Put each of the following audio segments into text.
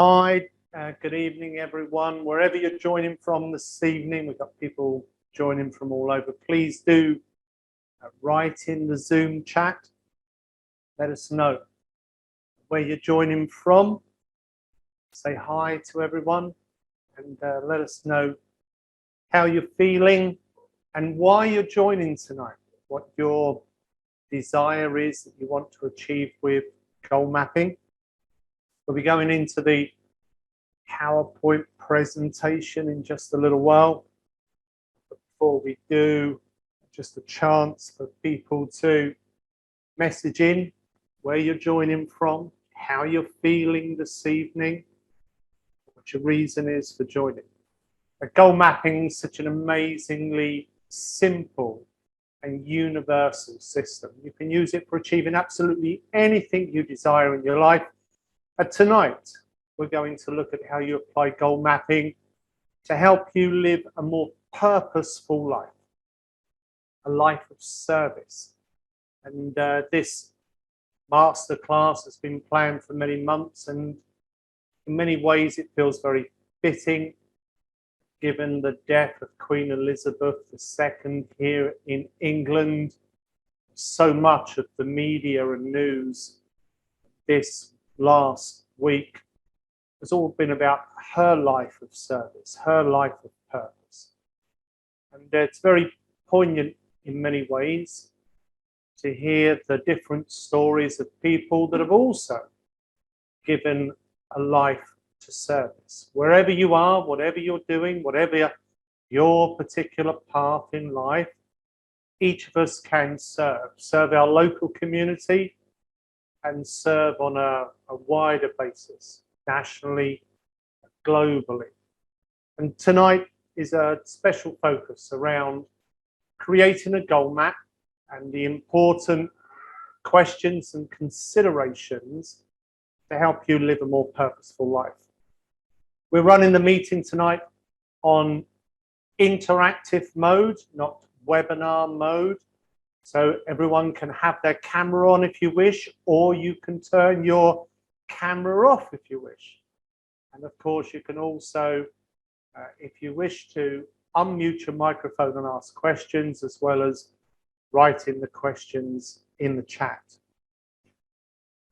Hi, good evening, everyone. Wherever you're joining from this evening, we've got people joining from all over. Please do write in the Zoom chat. Let us know where you're joining from. Say hi to everyone and let us know how you're feeling and why you're joining tonight, what your desire is that you want to achieve with goal mapping. We'll be going into the PowerPoint presentation in just a little while. But before we do, just a chance for people to message in where you're joining from, how you're feeling this evening, what your reason is for joining. Goal mapping is such an amazingly simple and universal system. You can use it for achieving absolutely anything you desire in your life. Tonight, we're going to look at how you apply goal mapping to help you live a more purposeful life, a life of service. And this masterclass has been planned for many months, and in many ways it feels very fitting, given the death of Queen Elizabeth II here in England. So much of the media and news this last week has all been about her life of service, her life of purpose. And it's very poignant in many ways to hear the different stories of people that have also given a life to service. Wherever you are, whatever you're doing, whatever your particular path in life, each of us can serve our local community and serve on a wider basis, nationally, globally. And tonight is a special focus around creating a goal map and the important questions and considerations to help you live a more purposeful life. We're running the meeting tonight on interactive mode, not webinar mode. So everyone can have their camera on if you wish, or you can turn your camera off if you wish. And of course, you can also, if you wish to, unmute your microphone and ask questions, as well as write in the questions in the chat.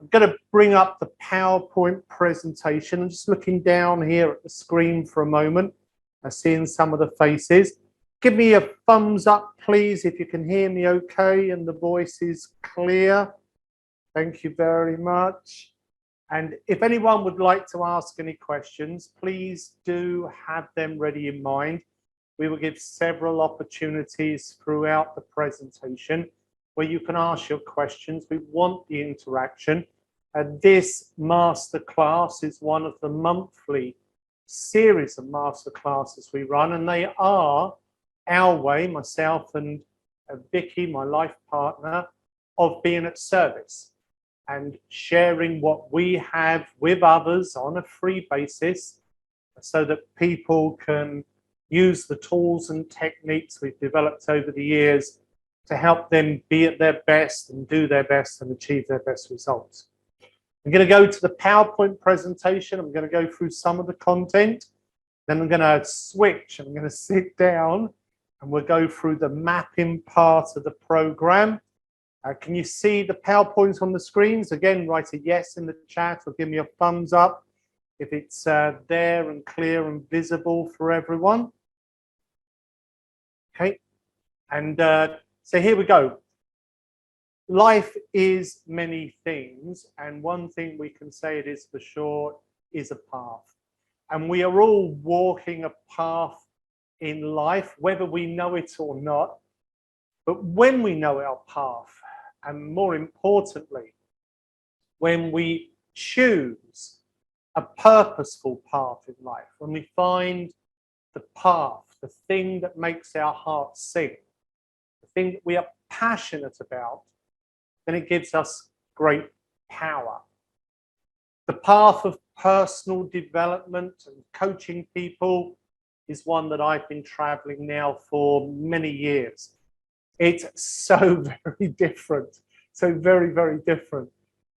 I'm going to bring up the PowerPoint presentation. I'm just looking down here at the screen for a moment. I'm seeing some of the faces. Give me a thumbs up, please, if you can hear me okay and the voice is clear. Thank you very much. And if anyone would like to ask any questions, please do have them ready in mind. We will give several opportunities throughout the presentation where you can ask your questions. We want the interaction. This masterclass is one of the monthly series of masterclasses we run, and they are our way, myself and Vicky, my life partner, of being at service and sharing what we have with others on a free basis so that people can use the tools and techniques we've developed over the years to help them be at their best and do their best and achieve their best results. I'm going to go to the PowerPoint presentation. I'm going to go through some of the content. Then I'm going to switch. I'm going to sit down and we'll go through the mapping part of the program. Can you see the PowerPoints on the screens? Again, write a yes in the chat or give me a thumbs up if it's there and clear and visible for everyone. Okay, and so here we go. Life is many things, and one thing we can say it is for sure is a path. And we are all walking a path in life, whether we know it or not. But when we know our path, and more importantly, when we choose a purposeful path in life, when we find the path, the thing that makes our heart sing, the thing that we are passionate about, then it gives us great power. The path of personal development and coaching people is one that I've been traveling now for many years. It's so very different, so very, very different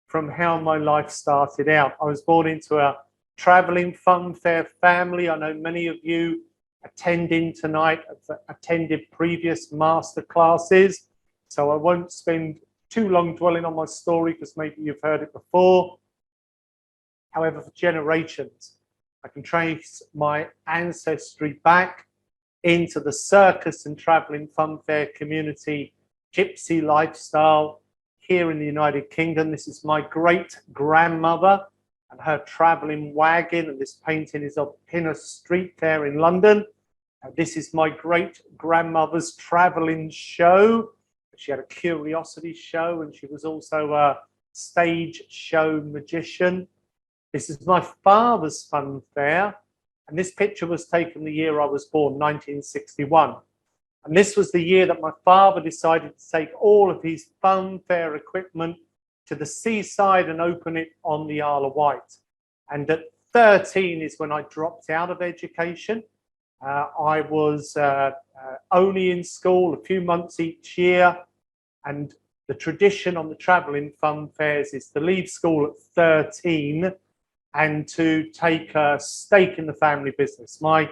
from how my life started out. I was born into a traveling fun fair family. I know many of you attending tonight have attended previous master classes, so I won't spend too long dwelling on my story because maybe you've heard it before. However, for generations, I can trace my ancestry back into the circus and traveling fun fair community, gypsy lifestyle here in the United Kingdom. This is my great grandmother and her traveling wagon, and this painting is of Pinner Street Fair in London. This is my great grandmother's traveling show. She had a curiosity show, and she was also a stage show magician. This is my father's fun fair, and this picture was taken the year I was born, 1961. And this was the year that my father decided to take all of his fun fair equipment to the seaside and open it on the Isle of Wight. And at 13 is when I dropped out of education. I was only in school a few months each year, and the tradition on the travelling fun fairs is to leave school at 13 and to take a stake in the family business. My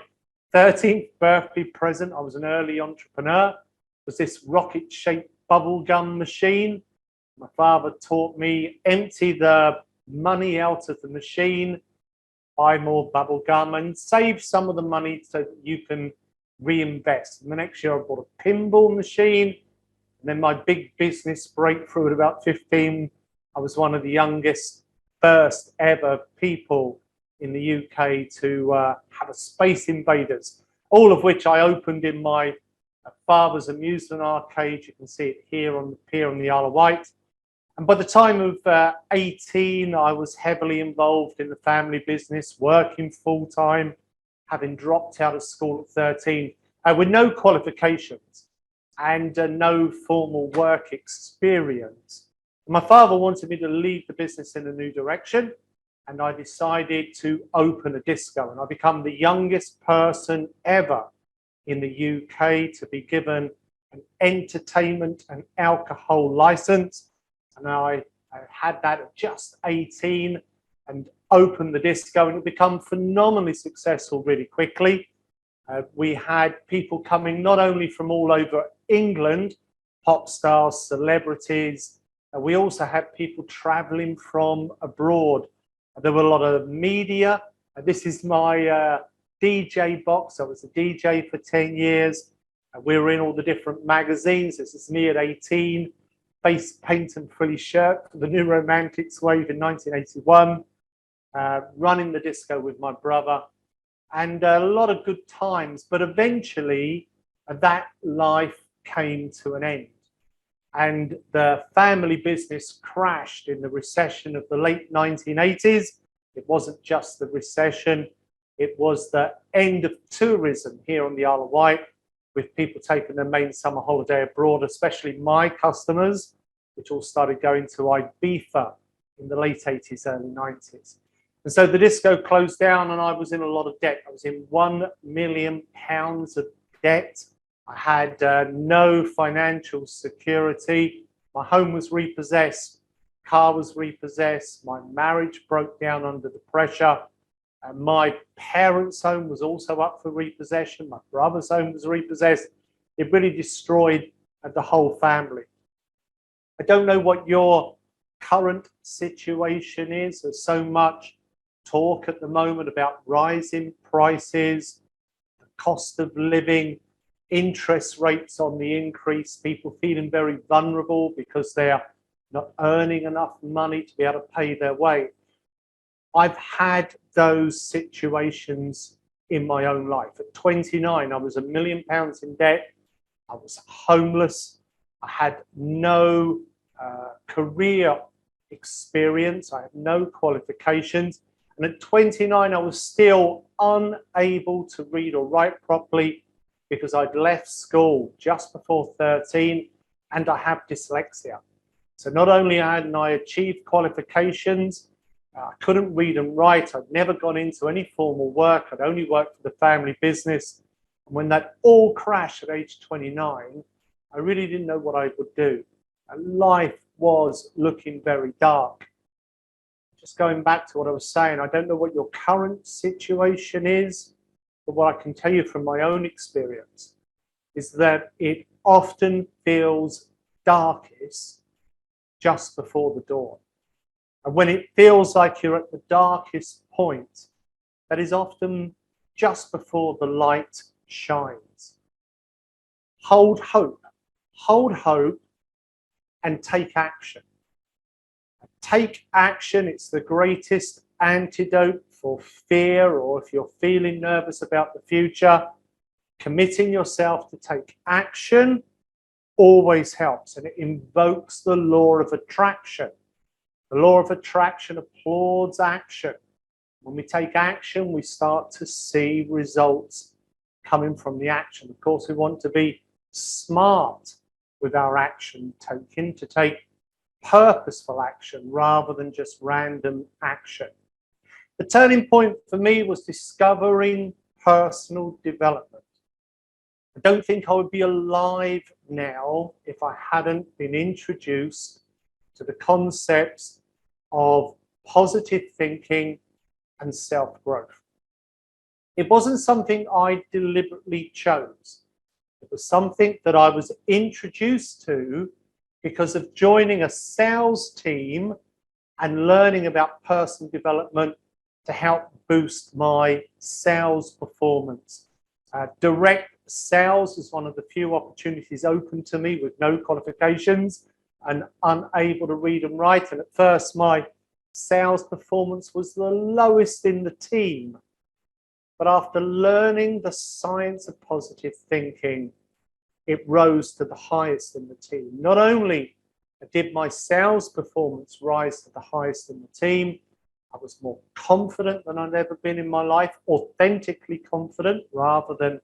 13th birthday present, I was an early entrepreneur, was this rocket-shaped bubblegum machine. My father taught me, empty the money out of the machine, buy more bubblegum, and save some of the money so that you can reinvest. And the next year I bought a pinball machine. And then my big business breakthrough at about 15, I was one of the youngest, first ever people in the UK to have a Space Invaders, all of which I opened in my father's amusement arcade. You can see it here on the pier on the Isle of Wight. And by the time of 18, I was heavily involved in the family business, working full-time, having dropped out of school at 13, with no qualifications and no formal work experience. My father wanted me to lead the business in a new direction, and I decided to open a disco. And I become the youngest person ever in the UK to be given an entertainment and alcohol license. And I had that at just 18 and opened the disco, and it became phenomenally successful really quickly. We had people coming not only from all over England, pop stars, celebrities. We also had people traveling from abroad. There were a lot of media. This is my DJ box. I was a DJ for 10 years. We were in all the different magazines. This is me at 18, face paint and frilly shirt for the New Romantics wave in 1981, running the disco with my brother, and a lot of good times. But eventually that life came to an end. And the family business crashed in the recession of the late 1980s. It wasn't just the recession, it was the end of tourism here on the Isle of Wight, with people taking their main summer holiday abroad, especially my customers, which all started going to Ibiza in the late 80s, early 90s. And so the disco closed down, and I was in a lot of debt. I was in £1 million of debt. I had no financial security. My home was repossessed, car was repossessed, my marriage broke down under the pressure. My parents' home was also up for repossession. My brother's home was repossessed. It really destroyed the whole family. I don't know what your current situation is. There's so much talk at the moment about rising prices, the cost of living, interest rates on the increase, people feeling very vulnerable because they're not earning enough money to be able to pay their way. I've had those situations in my own life. At 29, I was £1 million in debt. I was homeless. I had no career experience. I had no qualifications. And at 29, I was still unable to read or write properly because I'd left school just before 13 and I have dyslexia. So not only hadn't I achieved qualifications, I couldn't read and write. I'd never gone into any formal work. I'd only worked for the family business. And when that all crashed at age 29, I really didn't know what I would do. And life was looking very dark. just going back to what I was saying, I don't know what your current situation is, but what I can tell you from my own experience is that it often feels darkest just before the dawn. And when it feels like you're at the darkest point, that is often just before the light shines. Hold hope and take action. Take action, it's the greatest antidote for fear, or if you're feeling nervous about the future, committing yourself to take action always helps, and it invokes the law of attraction. The law of attraction applauds action. When we take action, we start to see results coming from the action. Of course, we want to be smart with our action taking, to take purposeful action rather than just random action. The turning point for me was discovering personal development. I don't think I would be alive now if I hadn't been introduced to the concepts of positive thinking and self-growth. It wasn't something I deliberately chose. It was something that I was introduced to because of joining a sales team and learning about personal development to help boost my sales performance. Direct sales was one of the few opportunities open to me with no qualifications and unable to read and write. And at first, my sales performance was the lowest in the team. But after learning the science of positive thinking, it rose to the highest in the team. Not only did my sales performance rise to the highest in the team, I was more confident than I'd ever been in my life, authentically confident rather than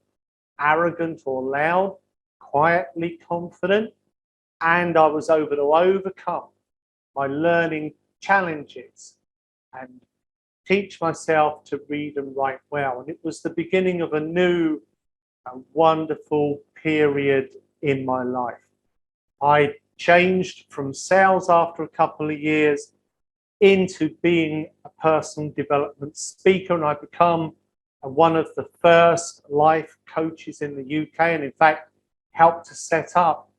arrogant or loud, quietly confident. And I was able to overcome my learning challenges and teach myself to read and write well. And it was the beginning of a new and wonderful period in my life. I changed from sales after a couple of years into being a personal development speaker, and I become one of the first life coaches in the UK, and in fact helped to set up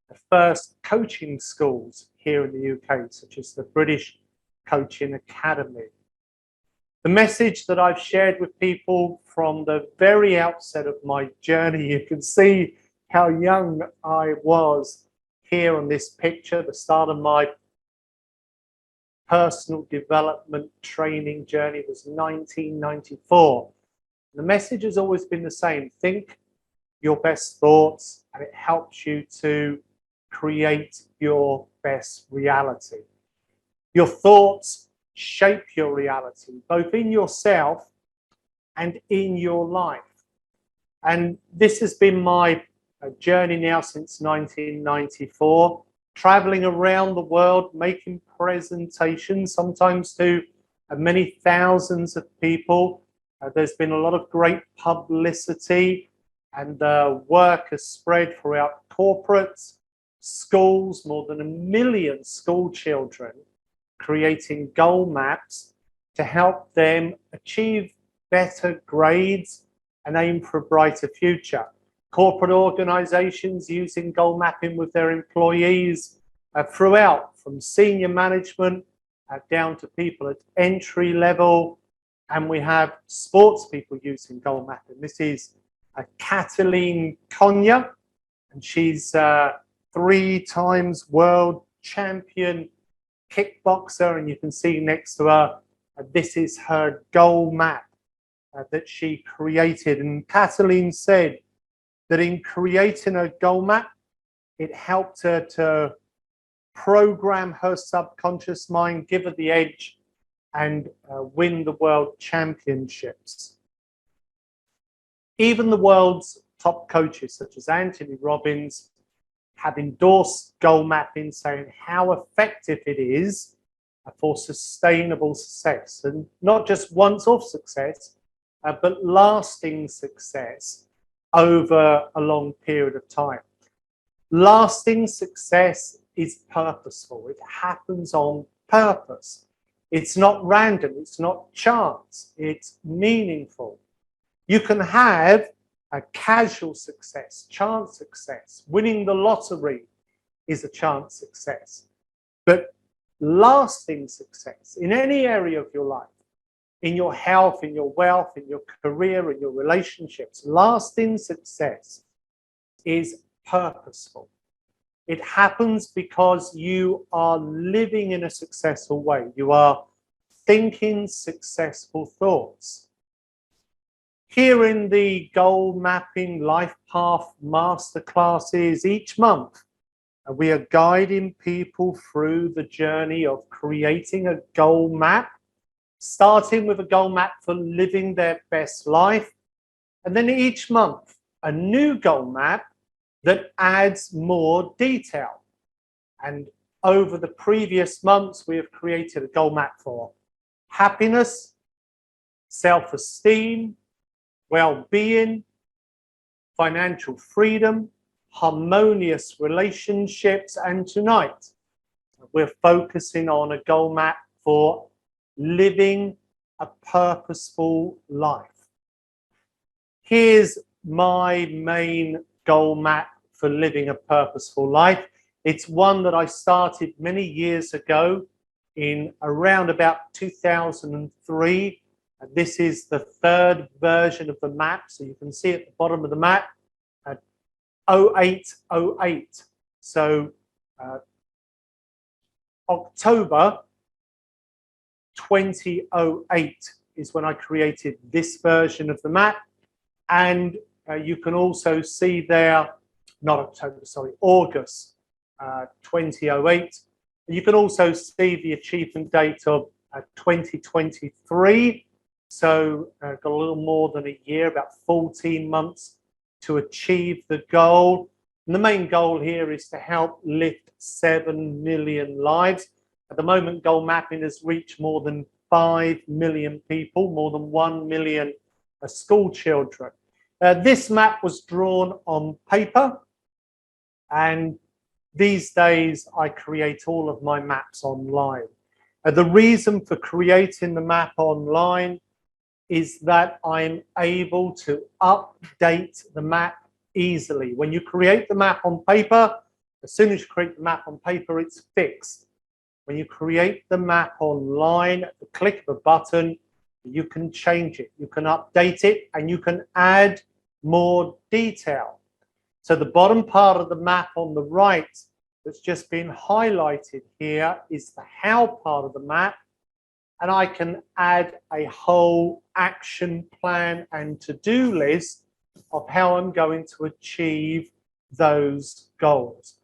the first coaching schools here in the UK, such as the British Coaching Academy. The message that I've shared with people from the very outset of my journey, you can see how young I was here on this picture, the start of my personal development training journey was 1994. The message has always been the same: think your best thoughts, and it helps you to create your best reality. Your thoughts shape your reality, both in yourself and in your life. And this has been my journey now since 1994, traveling around the world, making presentations, sometimes to many thousands of people. There's been a lot of great publicity, and work has spread throughout corporates, schools, more than 1 million school children, creating goal maps to help them achieve better grades and aim for a brighter future. Corporate organizations using goal mapping with their employees throughout, from senior management down to people at entry level. And we have sports people using goal mapping. This is Kathleen Konya, and she's 3 times world champion kickboxer, and you can see next to her, this is her goal map that she created. And Kathleen said that in creating a goal map, it helped her to program her subconscious mind, give her the edge, and win the world championships. Even the world's top coaches, such as Anthony Robbins, have endorsed goal mapping, saying how effective it is for sustainable success, and not just once-off success, but lasting success over a long period of time. Lasting success is purposeful. It happens on purpose. It's not random, it's not chance, it's meaningful. You can have a casual success, chance success. Winning the lottery is a chance success. But lasting success in any area of your life, in your health, in your wealth, in your career, in your relationships, lasting success is purposeful. It happens because you are living in a successful way. You are thinking successful thoughts. Here in the Goal Mapping Life Path Masterclasses each month, we are guiding people through the journey of creating a goal map, starting with a goal map for living their best life, and then each month, a new goal map that adds more detail. And over the previous months, we have created a goal map for happiness, self-esteem, well-being, financial freedom, harmonious relationships, and tonight we're focusing on a goal map for living a purposeful life. Here's my main goal map for living a purposeful life. It's one that I started many years ago in around about 2003. And this is the third version of the map. So you can see at the bottom of the map, 0808. So October 2008 is when I created this version of the map. And you can also see there, not October, sorry, August 2008. You can also see the achievement date of 2023. So got a little more than a year, about 14 months to achieve the goal. And the main goal here is to help lift 7 million lives. At the moment, goal mapping has reached more than 5 million people, more than 1 million school children. This map was drawn on paper, and these days I create all of my maps online. The reason for creating the map online is that I'm able to update the map easily. When you create the map on paper, as soon as you create the map on paper, it's fixed. When you create the map online, at the click of a button, you can change it, you can update it, and you can add more detail. So the bottom part of the map on the right that's just been highlighted here is the how part of the map, and I can add a whole action plan and to-do list of how I'm going to achieve those goals.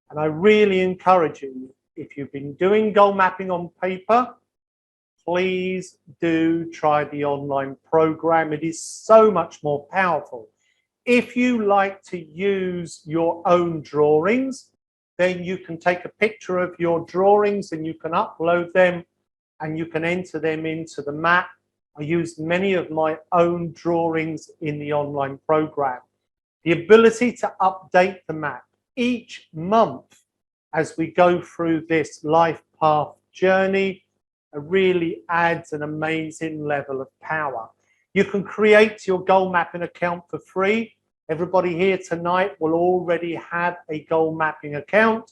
And I really encourage you, if you've been doing goal mapping on paper, please do try the online program. It is so much more powerful. If you like to use your own drawings, then you can take a picture of your drawings and you can upload them and you can enter them into the map. I use many of my own drawings in the online program. The ability to update the map each month as we go through this life path journey really adds an amazing level of power. You can create your goal mapping account for free. Everybody here tonight will already have a goal mapping account.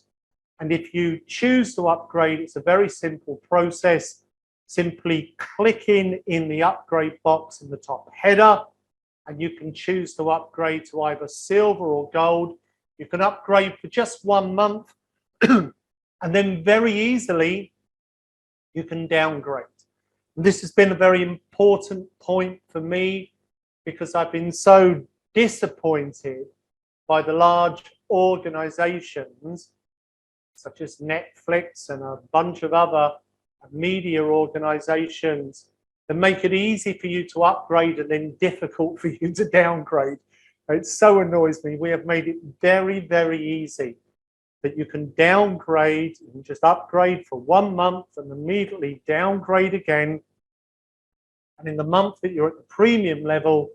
And if you choose to upgrade, it's a very simple process. Simply clicking in the upgrade box in the top header, and you can choose to upgrade to either silver or gold. You can upgrade for just 1 month, and then very easily you can downgrade. And this has been a very important point for me because I've been so disappointed by the large organizations such as Netflix and a bunch of other media organizations that make it easy for you to upgrade and then difficult for you to downgrade. It so annoys me. We have made it very, very easy that you can downgrade and just upgrade for 1 month and immediately downgrade again. And in the month that you're at the premium level,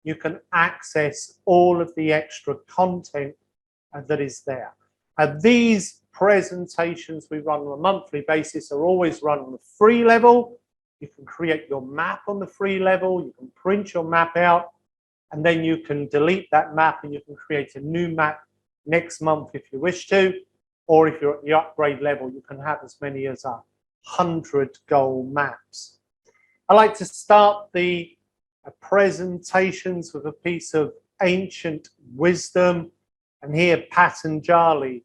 you can access all of the extra content that is there. These presentations we run on a monthly basis are always run on the free level. You can create your map on the free level. You can print your map out, and then you can delete that map and you can create a new map next month if you wish to. Or if you're at the upgrade level, you can have as many as 100 goal maps. I like to start the presentations with a piece of ancient wisdom. And here Patanjali,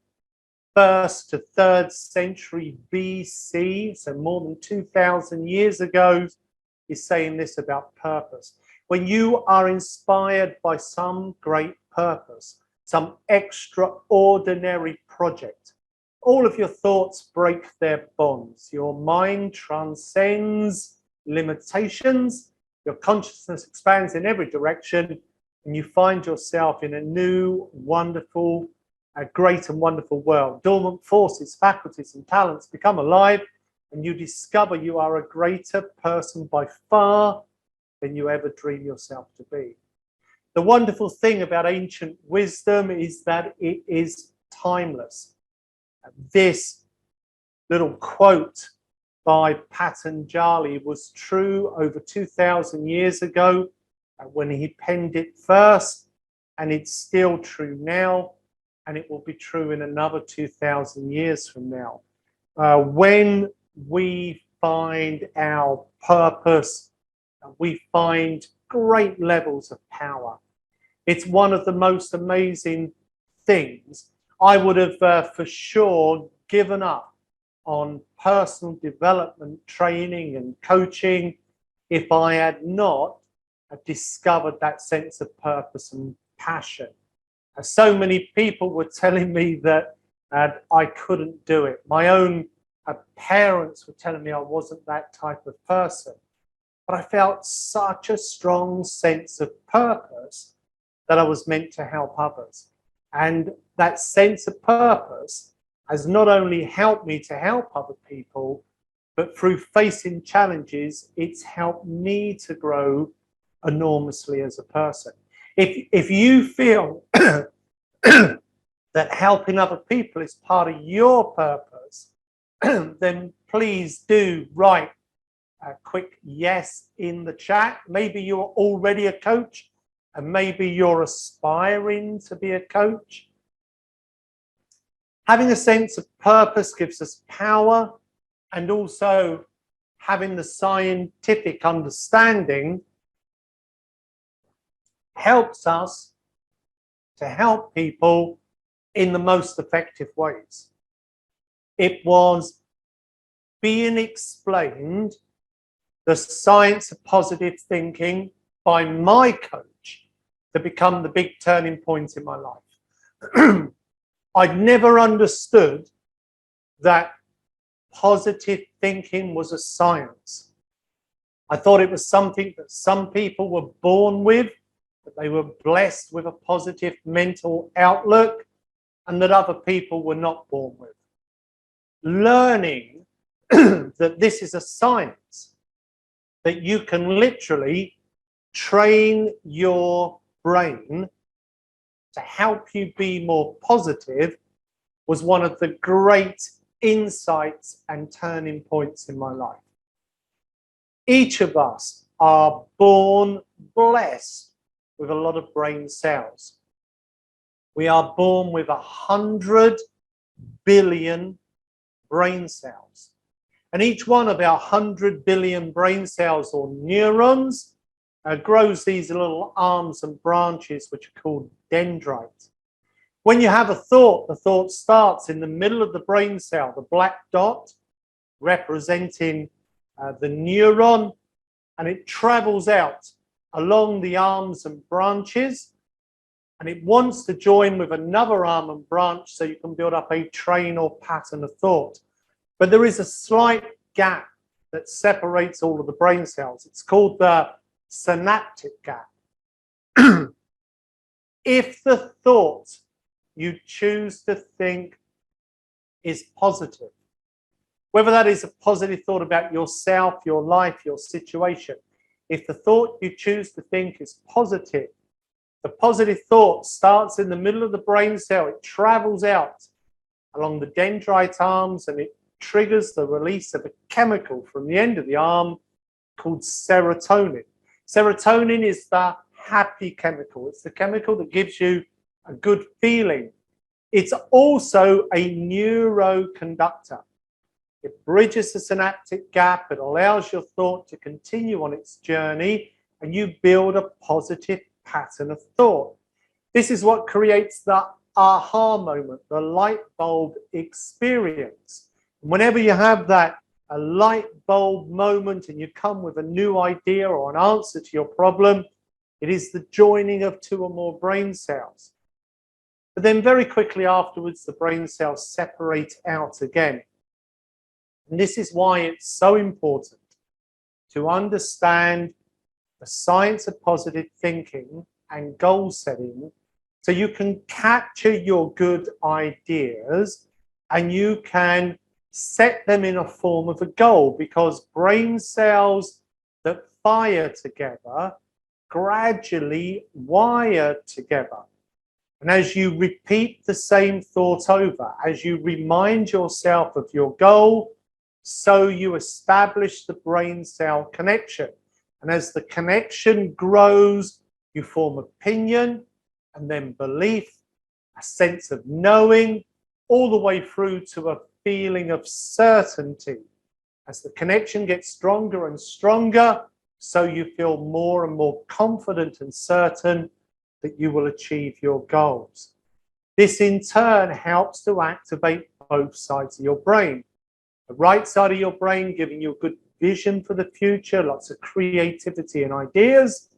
1st to 3rd century BC, so more than 2,000 years ago, is saying this about purpose. When you are inspired by some great purpose, some extraordinary project, all of your thoughts break their bonds. Your mind transcends limitations. Your consciousness expands in every direction, and you find yourself in a new, wonderful, great and wonderful world. Dormant forces, faculties, and talents become alive, and you discover you are a greater person by far than you ever dream yourself to be. The wonderful thing about ancient wisdom is that it is timeless. This little quote by Patanjali was true over 2,000 years ago when he penned it first, and it's still true now, and it will be true in another 2,000 years from now. When we find our purpose, we find great levels of power. It's one of the most amazing things. I would have for sure given up on personal development training and coaching if I had not discovered that sense of purpose and passion. So many people were telling me that I couldn't do it. My own parents were telling me I wasn't that type of person. But I felt such a strong sense of purpose that I was meant to help others. And that sense of purpose has not only helped me to help other people, but through facing challenges, it's helped me to grow enormously as a person. If you feel that helping other people is part of your purpose, then please do write a quick yes in the chat. Maybe you're already a coach, and maybe you're aspiring to be a coach. Having a sense of purpose gives us power, and also having the scientific understanding helps us to help people in the most effective ways. It was being explained, the science of positive thinking, by my coach, to become the big turning point in my life. I'd never understood that positive thinking was a science. I thought it was something that some people were born with, that they were blessed with a positive mental outlook, and that other people were not born with. Learning that this is a science, that you can literally train your brain to help you be more positive, was one of the great insights and turning points in my life. Each of us are born blessed with a lot of brain cells. We are born with 100 billion brain cells. And each one of our 100 billion brain cells, or neurons, grows these little arms and branches which are called dendrites. When you have a thought, the thought starts in the middle of the brain cell, the black dot representing the neuron, and it travels out along the arms and branches, and it wants to join with another arm and branch so you can build up a train or pattern of thought. But there is a slight gap that separates all of the brain cells. It's called the synaptic gap. If the thought you choose to think is positive, whether that is a positive thought about yourself, your life, your situation, if the thought you choose to think is positive, the positive thought starts in the middle of the brain cell, it travels out along the dendrite arms, and it triggers the release of a chemical from the end of the arm called serotonin. Serotonin is the happy chemical. It's the chemical that gives you a good feeling. It's also a neuroconductor. It bridges the synaptic gap. It allows your thought to continue on its journey, and you build a positive pattern of thought. This is what creates the aha moment, the light bulb experience. Whenever you have that a light bulb moment and you come with a new idea or an answer to your problem, it is the joining of two or more brain cells. But then very quickly afterwards, the brain cells separate out again. And this is why it's so important to understand the science of positive thinking and goal setting, so you can capture your good ideas and you can set them in a form of a goal, because brain cells that fire together gradually wire together. And as you repeat the same thought over, as you remind yourself of your goal, so you establish the brain cell connection. And as the connection grows, you form opinion and then belief, a sense of knowing, all the way through to a feeling of certainty. As the connection gets stronger and stronger, so you feel more and more confident and certain that you will achieve your goals. This in turn helps to activate both sides of your brain. The right side of your brain giving you a good vision for the future, lots of creativity and ideas,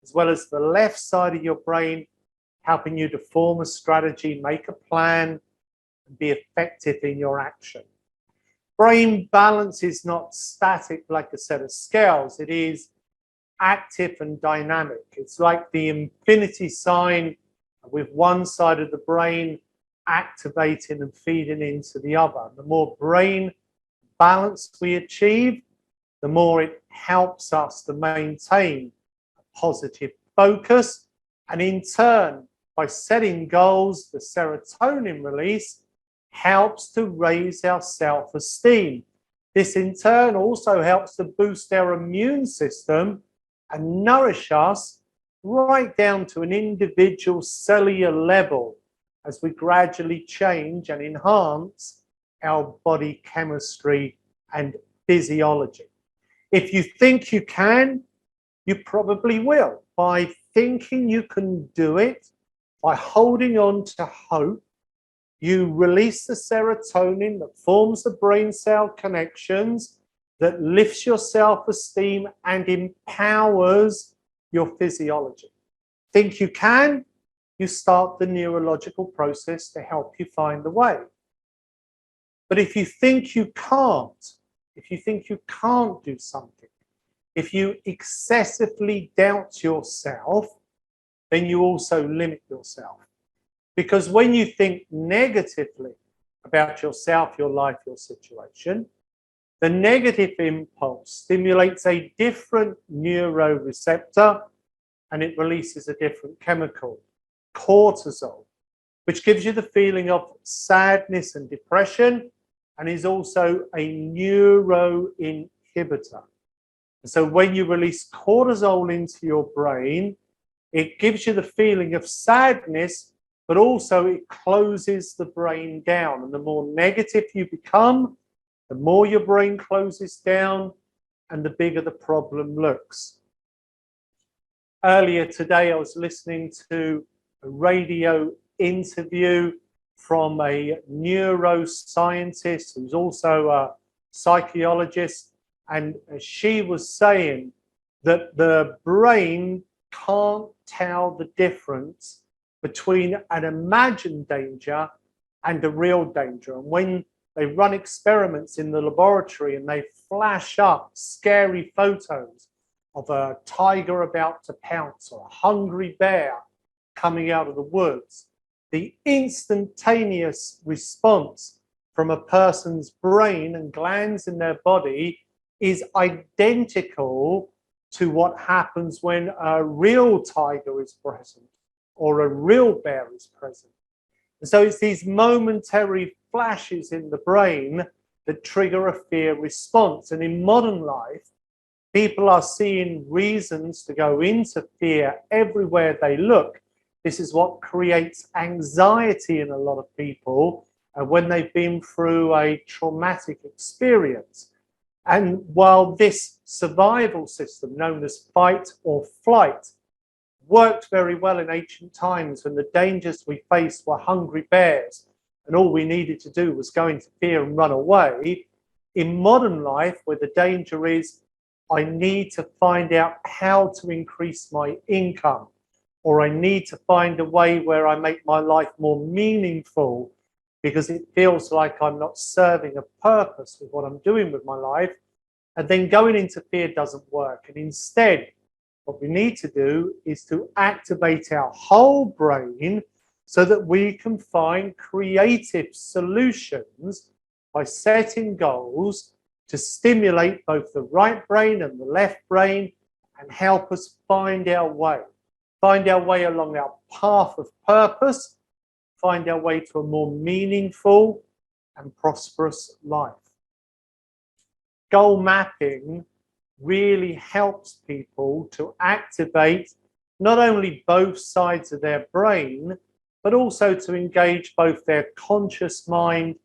as well as the left side of your brain helping you to form a strategy, make a plan, and be effective in your action. Brain balance is not static like a set of scales. It is active and dynamic. It's like the infinity sign, with one side of the brain activating and feeding into the other. The more brain balance we achieve, the more it helps us to maintain a positive focus. And in turn, by setting goals, the serotonin release helps to raise our self-esteem. This in turn also helps to boost our immune system and nourish us right down to an individual cellular level as we gradually change and enhance our body chemistry and physiology. If you think you can, you probably will. By thinking you can do it, by holding on to hope, you release the serotonin that forms the brain cell connections, that lifts your self-esteem and empowers your physiology. Think you can, you start the neurological process to help you find the way. But if you think you can't, if you think you can't do something, if you excessively doubt yourself, then you also limit yourself. Because when you think negatively about yourself, your life, your situation, the negative impulse stimulates a different neuroreceptor and it releases a different chemical, cortisol, which gives you the feeling of sadness and depression and is also a neuroinhibitor. And so when you release cortisol into your brain, it gives you the feeling of sadness, but also it closes the brain down. And the more negative you become, the more your brain closes down and the bigger the problem looks. Earlier today, I was listening to a radio interview from a neuroscientist who's also a psychologist, and she was saying that the brain can't tell the difference between an imagined danger and a real danger. And when they run experiments in the laboratory and they flash up scary photos of a tiger about to pounce or a hungry bear coming out of the woods, the instantaneous response from a person's brain and glands in their body is identical to what happens when a real tiger is present or a real bear is present. And so it's these momentary flashes in the brain that trigger a fear response. And in modern life, people are seeing reasons to go into fear everywhere they look. This is what creates anxiety in a lot of people when they've been through a traumatic experience. And while this survival system, known as fight or flight, worked very well in ancient times when the dangers we faced were hungry bears and all we needed to do was go into fear and run away, in modern life, where the danger is I need to find out how to increase my income, or I need to find a way where I make my life more meaningful because it feels like I'm not serving a purpose with what I'm doing with my life, and then going into fear doesn't work. And instead, what we need to do is to activate our whole brain so that we can find creative solutions by setting goals to stimulate both the right brain and the left brain and help us find our way along our path of purpose, find our way to a more meaningful and prosperous life. Goal mapping really helps people to activate not only both sides of their brain, but also to engage both their conscious mind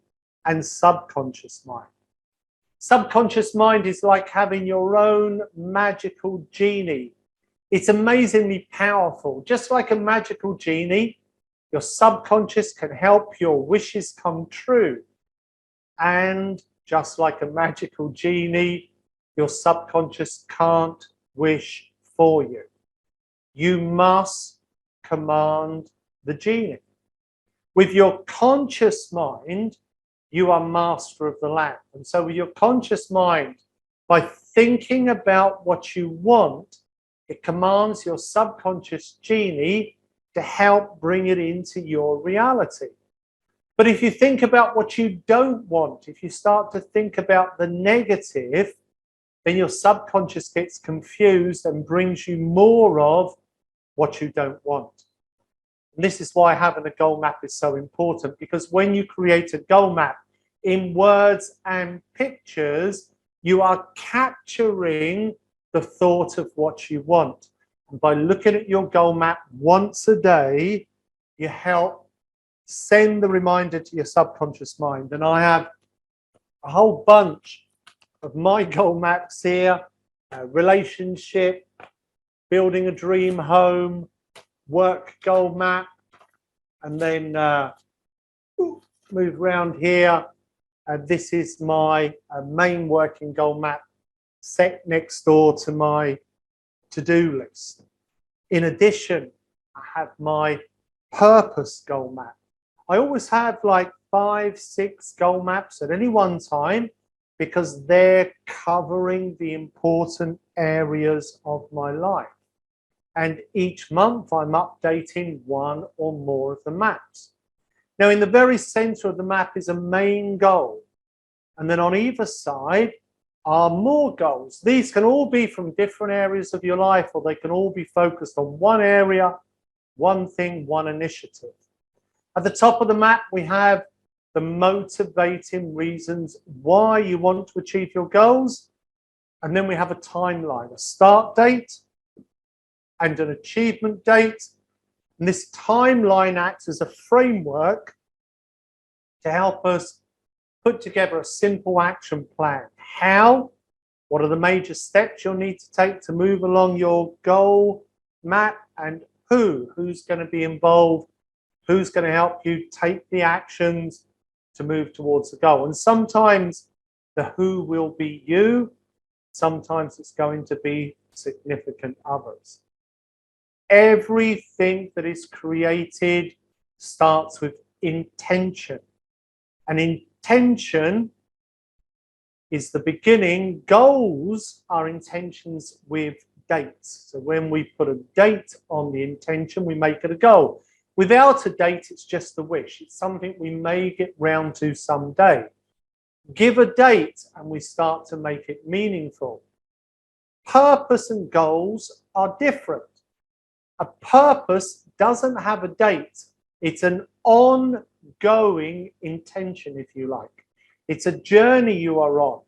and subconscious mind. Subconscious mind is like having your own magical genie. It's amazingly powerful. Just like a magical genie, your subconscious can help your wishes come true. And just like a magical genie, your subconscious can't wish for you. You must command the genie. With your conscious mind, you are master of the land. And so with your conscious mind, by thinking about what you want, it commands your subconscious genie to help bring it into your reality. But if you think about what you don't want, if you start to think about the negative, then your subconscious gets confused and brings you more of what you don't want. And this is why having a goal map is so important, because when you create a goal map in words and pictures, you are capturing the thought of what you want. And by looking at your goal map once a day, you help send the reminder to your subconscious mind. And I have a whole bunch of my goal maps here: relationship, building a dream home, work goal map, and then move around here. This is my main working goal map set next door to my to-do list. In addition, I have my purpose goal map. I always have like 5, 6 goal maps at any one time because they're covering the important areas of my life. And each month I'm updating one or more of the maps. Now, in the very center of the map is a main goal. And then on either side are more goals. These can all be from different areas of your life, or they can all be focused on one area, one thing, one initiative. At the top of the map, we have the motivating reasons why you want to achieve your goals. And then we have a timeline, a start date and an achievement date. And this timeline acts as a framework to help us put together a simple action plan. How? What are the major steps you'll need to take to move along your goal map? And who's going to be involved? Who's going to help you take the actions to move towards the goal? And sometimes the who will be you. Sometimes it's going to be significant others. Everything that is created starts with intention. And intention is the beginning. Goals are intentions with dates. So when we put a date on the intention, we make it a goal. Without a date, it's just a wish. It's something we may get round to someday. Give a date and we start to make it meaningful. Purpose and goals are different. A purpose doesn't have a date. It's an ongoing ongoing intention, if you like. It's a journey you are on,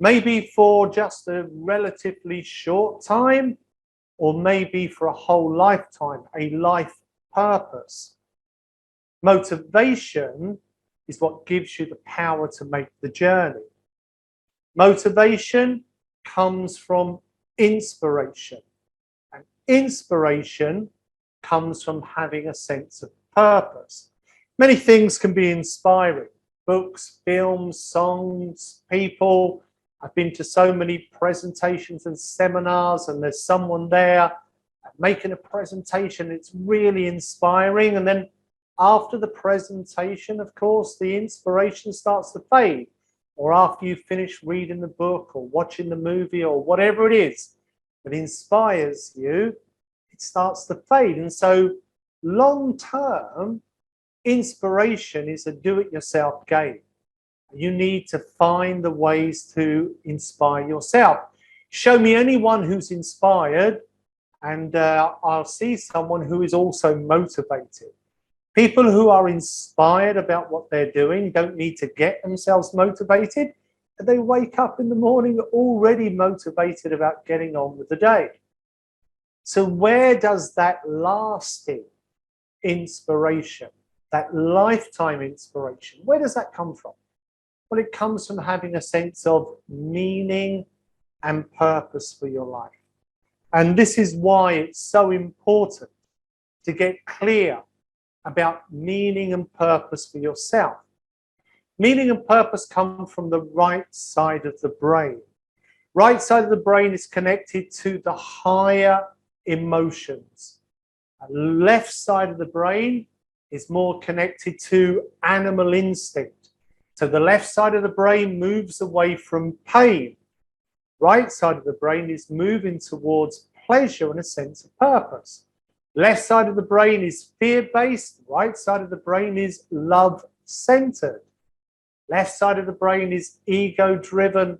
maybe for just a relatively short time, or maybe for a whole lifetime, a life purpose. Motivation is what gives you the power to make the journey. Motivation comes from inspiration, and inspiration comes from having a sense of purpose. Many things can be inspiring: books, films, songs, people. I've been to so many presentations and seminars, and there's someone there making a presentation. It's really inspiring. And then after the presentation, of course, the inspiration starts to fade. Or after you finish reading the book or watching the movie or whatever it is that inspires you, it starts to fade. And so long-term, inspiration is a do-it-yourself game. You need to find the ways to inspire yourself. Show me anyone who's inspired, and I'll see someone who is also motivated. People who are inspired about what they're doing don't need to get themselves motivated. They wake up in the morning already motivated about getting on with the day. So where does that lasting inspiration, that lifetime inspiration, where does that come from? Well, it comes from having a sense of meaning and purpose for your life. And this is why it's so important to get clear about meaning and purpose for yourself. Meaning and purpose come from the right side of the brain. Right side of the brain is connected to the higher emotions. Left side of the brain is more connected to animal instinct. So the left side of the brain moves away from pain. Right side of the brain is moving towards pleasure and a sense of purpose. Left side of the brain is fear-based. Right side of the brain is love-centered. Left side of the brain is ego-driven.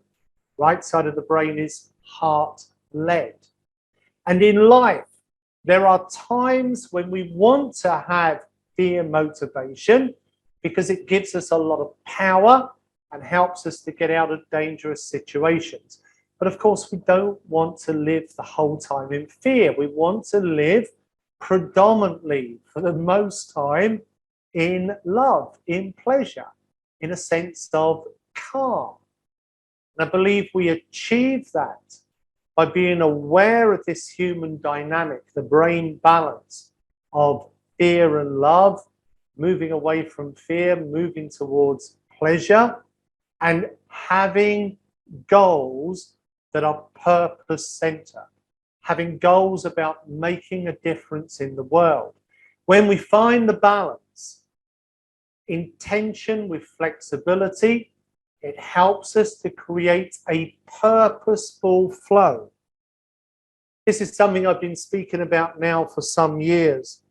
Right side of the brain is heart-led. And in life, there are times when we want to have fear motivation because it gives us a lot of power and helps us to get out of dangerous situations. But of course, we don't want to live the whole time in fear. We want to live predominantly, for the most time, in love, in pleasure, in a sense of calm. And I believe we achieve that by being aware of this human dynamic, the brain balance of fear and love, moving away from fear, moving towards pleasure, and having goals that are purpose-centered. Having goals about making a difference in the world. When we find the balance, intention with flexibility, it helps us to create a purposeful flow. This is something I've been speaking about now for some years.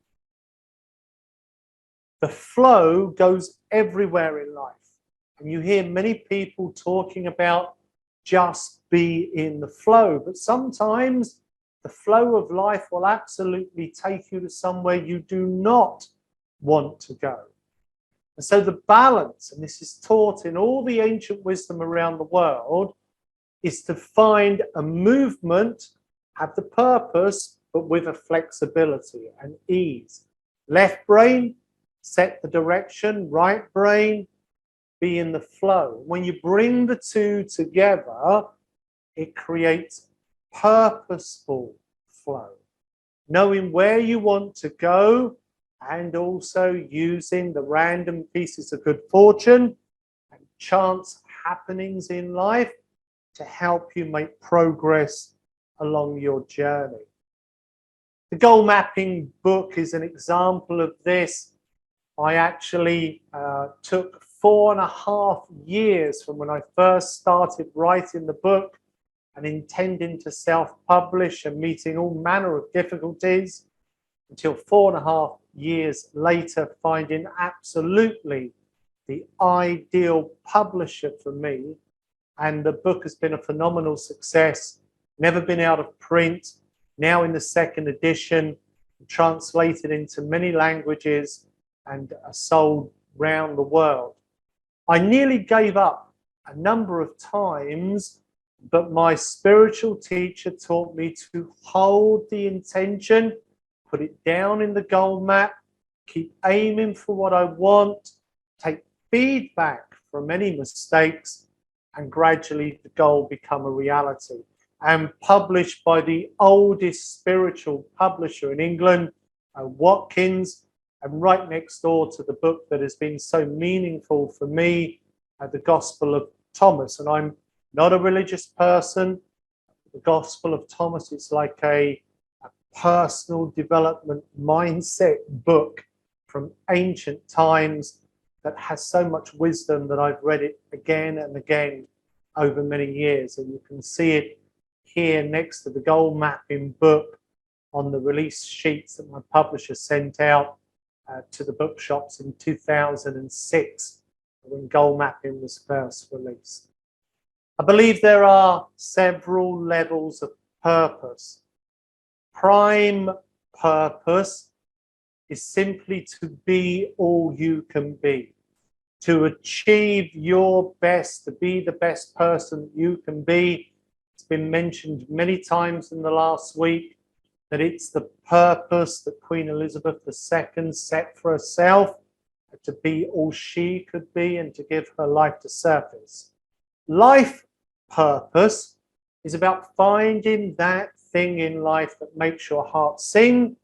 The flow goes everywhere in life. And you hear many people talking about just be in the flow, but sometimes the flow of life will absolutely take you to somewhere you do not want to go. And so the balance, and this is taught in all the ancient wisdom around the world, is to find a movement, have the purpose, but with a flexibility and ease. Left brain, set the direction. Right brain, be in the flow. When you bring the two together, it creates purposeful flow, knowing where you want to go and also using the random pieces of good fortune and chance happenings in life to help you make progress along your journey. The goal mapping book is an example of this. I actually took 4.5 years from when I first started writing the book and intending to self-publish and meeting all manner of difficulties until 4.5 years later finding absolutely the ideal publisher for me. And the book has been a phenomenal success, never been out of print, now in the second edition, translated into many languages and sold round the world. I nearly gave up a number of times, but my spiritual teacher taught me to hold the intention, put it down in the goal map, keep aiming for what I want, take feedback from any mistakes, and gradually the goal become a reality. And published by the oldest spiritual publisher in England, Watkins, and right next door to the book that has been so meaningful for me, the Gospel of Thomas. And I'm not a religious person. The Gospel of Thomas is like a personal development mindset book from ancient times that has so much wisdom that I've read it again and again over many years. And you can see it here next to the goal mapping book on the release sheets that my publisher sent out to the bookshops in 2006 when goal mapping was first released. I believe there are several levels of purpose. Prime purpose is simply to be all you can be, to achieve your best, to be the best person you can be. It's been mentioned many times in the last week that it's the purpose that Queen Elizabeth II set for herself, to be all she could be and to give her life to service. Life purpose is about finding that thing in life that makes your heart sing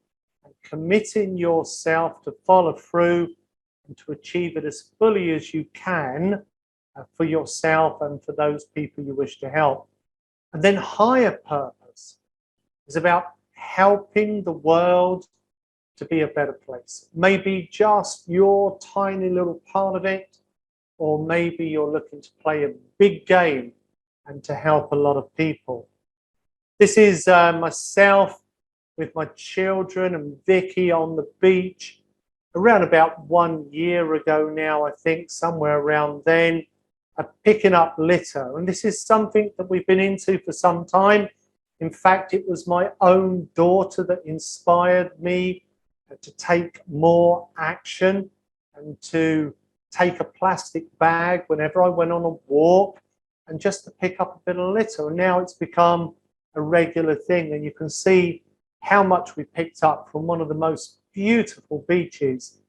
and committing yourself to follow through and to achieve it as fully as you can for yourself and for those people you wish to help. And then higher purpose is about helping the world to be a better place. Maybe just your tiny little part of it, or maybe you're looking to play a big game and to help a lot of people. This is myself with my children and Vicky on the beach around about 1 year ago now, I think, somewhere around then, picking up litter. And this is something that we've been into for some time. In fact, it was my own daughter that inspired me to take more action and to take a plastic bag whenever I went on a walk and just to pick up a bit of litter. And now it's become a regular thing. And you can see how much we picked up from one of the most beautiful beaches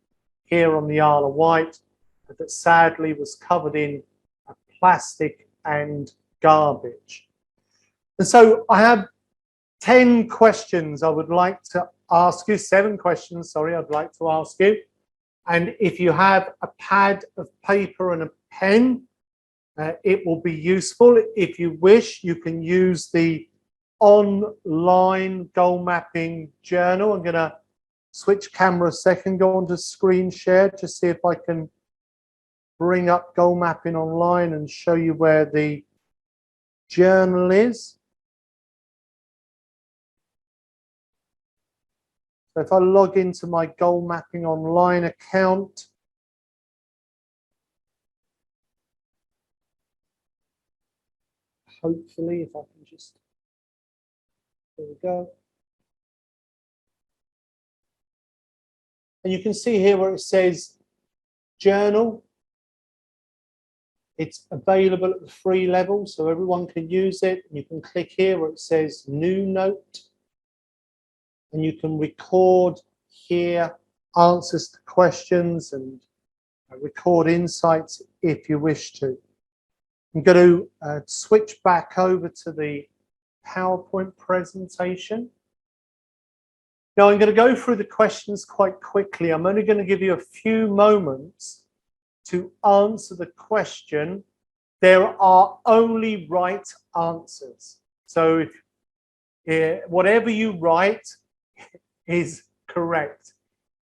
here on the Isle of Wight that sadly was covered in plastic and garbage. And so I have 10 questions I would like to ask you, 7 questions, sorry, I'd like to ask you. And if you have a pad of paper and a pen, it will be useful. If you wish, you can use the online goal mapping journal. I'm going to switch camera a second, go on to screen share to see if I can bring up goal mapping online and show you where the journal is. So if I log into my goal mapping online account, hopefully, if I can just, there we go. And you can see here where it says journal. It's available at the free level, so everyone can use it. You can click here where it says new note. And you can record here answers to questions and record insights if you wish to. I'm going to switch back over to the PowerPoint presentation. Now I'm going to go through the questions quite quickly. I'm only going to give you a few moments to answer the question. There are only right answers. So whatever you write is correct.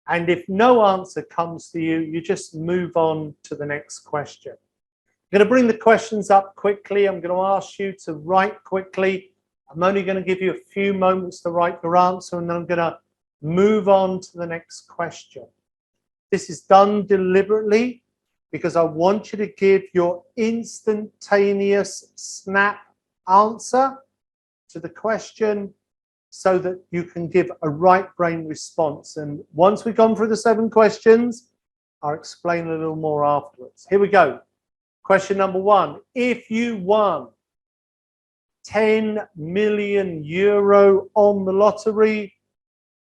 And if no answer comes to you, you just move on to the next question. I'm going to bring the questions up quickly. I'm going to ask you to write quickly. I'm only going to give you a few moments to write your answer, and then I'm going to move on to the next question. This is done deliberately because I want you to give your instantaneous snap answer to the question so that you can give a right brain response. And once we've gone through the 7 questions, I'll explain a little more afterwards. Here we go. Question number 1. If you won 10 million euro on the lottery,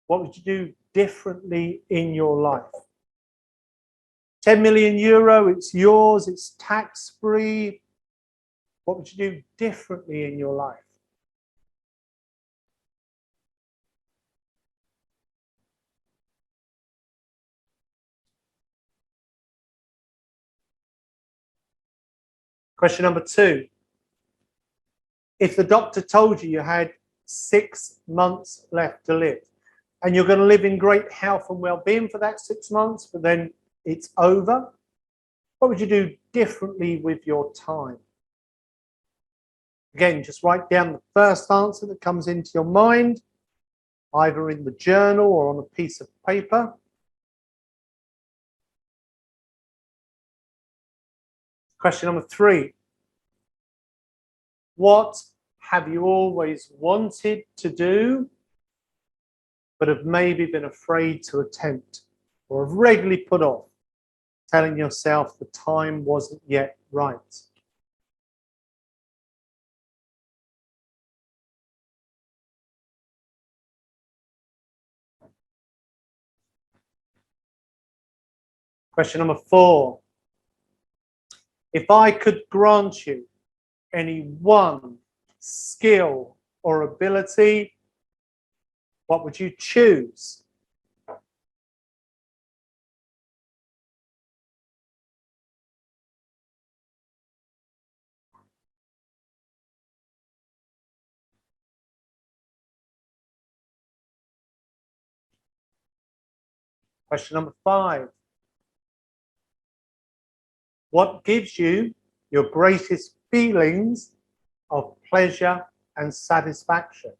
what would you do differently in your life? 10 million euro, it's yours, it's tax-free. What would you do differently in your life? Question number 2. If the doctor told you you had 6 months left to live, and you're going to live in great health and well-being for that 6 months, but then it's over, what would you do differently with your time? Again, just write down the first answer that comes into your mind, either in the journal or on a piece of paper. Question number 3. What have you always wanted to do, but have maybe been afraid to attempt, or have regularly put off, telling yourself the time wasn't yet right? Question number 4. If I could grant you any one skill or ability, what would you choose? Question number 5. What gives you your greatest feelings of pleasure and satisfaction?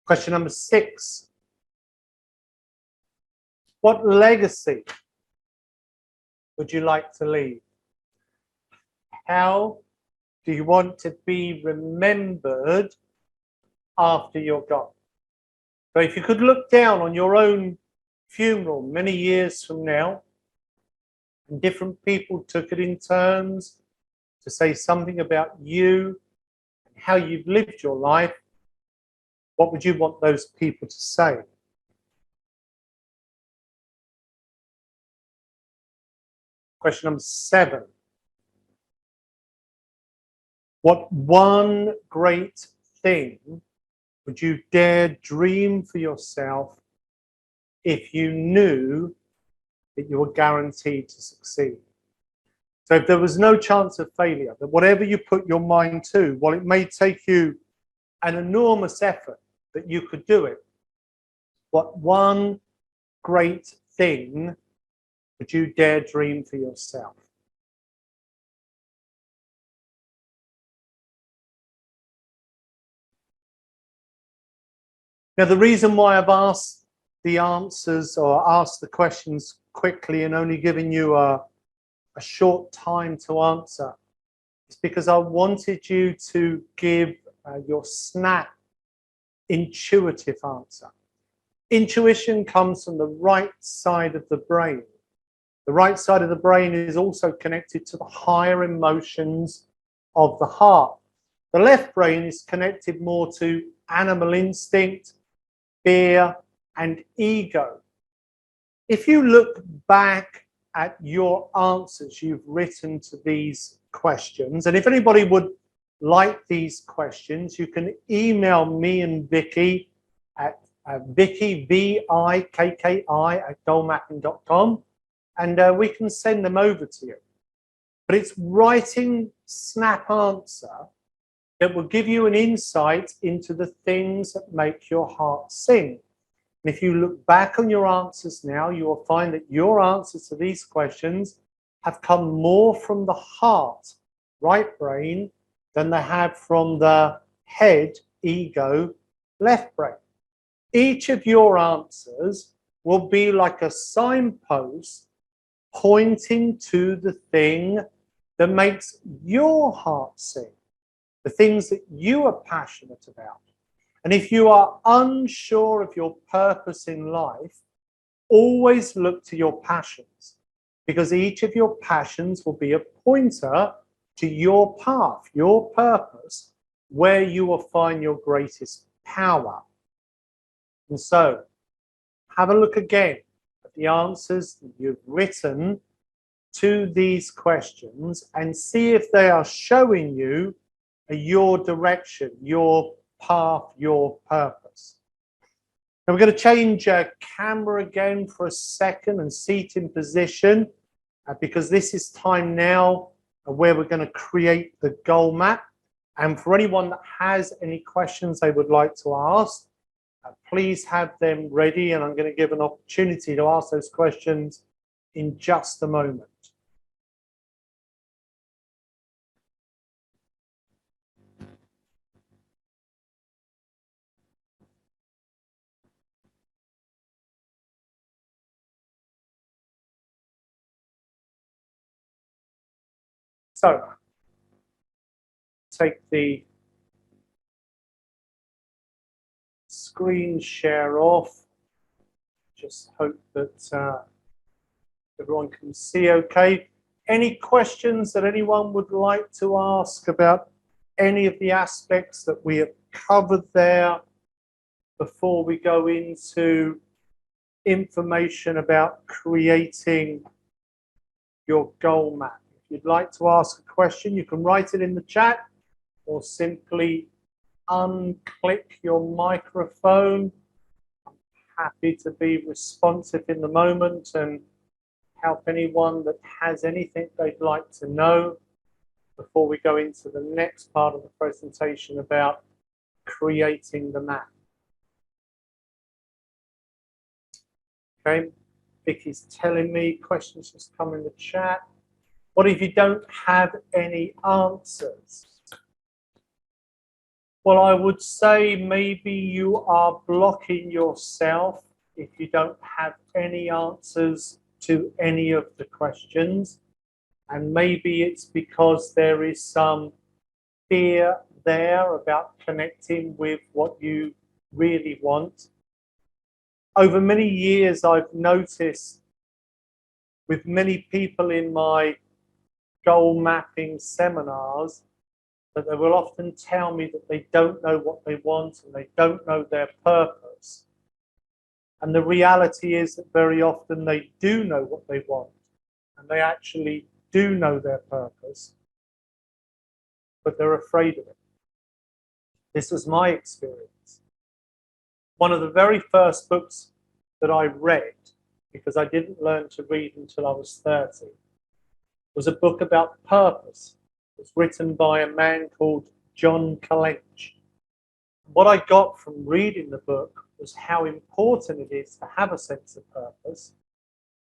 Question number 6. What legacy would you like to leave? How do you want to be remembered after you're gone? So if you could look down on your own funeral many years from now, and different people took it in turns to say something about you and how you've lived your life, what would you want those people to say? Question number 7. What one great thing would you dare dream for yourself if you knew that you were guaranteed to succeed? So if there was no chance of failure, that whatever you put your mind to, while it may take you an enormous effort, that you could do it, what one great thing would you dare dream for yourself? Now, the reason why I've asked the answers or asked the questions quickly and only given you a short time to answer is because I wanted you to give your snap, intuitive answer. Intuition comes from the right side of the brain. The right side of the brain is also connected to the higher emotions of the heart. The left brain is connected more to animal instinct, fear, and ego. If you look back at your answers you've written to these questions, and if anybody would like these questions, you can email me and Vicky at Vicky, V-I-K-K-I, @goalmapping.com, and we can send them over to you. But it's writing snap answer that will give you an insight into the things that make your heart sing. And if you look back on your answers now, you will find that your answers to these questions have come more from the heart, right brain, than they have from the head, ego, left brain. Each of your answers will be like a signpost pointing to the thing that makes your heart sing, the things that you are passionate about. And if you are unsure of your purpose in life, always look to your passions, because each of your passions will be a pointer to your path, your purpose, where you will find your greatest power. And so, have a look again at the answers that you've written to these questions and see if they are showing you your direction, your path, your purpose. Now we're going to change camera again for a second and seat in position because this is time now where we're going to create the goal map. And for anyone that has any questions they would like to ask, please have them ready, and I'm going to give an opportunity to ask those questions in just a moment. So, take the screen share off. Just hope that everyone can see okay. Any questions that anyone would like to ask about any of the aspects that we have covered there before we go into information about creating your goal map? If you'd like to ask a question, you can write it in the chat or simply unclick your microphone. I'm happy to be responsive in the moment and help anyone that has anything they'd like to know before we go into the next part of the presentation about creating the map. Okay, Vicky's telling me questions just come in the chat. What if you don't have any answers? Well, I would say maybe you are blocking yourself if you don't have any answers to any of the questions. And maybe it's because there is some fear there about connecting with what you really want. Over many years, I've noticed with many people in my goal mapping seminars that they will often tell me that they don't know what they want and they don't know their purpose. And the reality is that very often they do know what they want and they actually do know their purpose, but they're afraid of it. This was my experience. One of the very first books that I read, because I didn't learn to read until I was 30, was a book about purpose. It was written by a man called John Kalench. What I got from reading the book was how important it is to have a sense of purpose,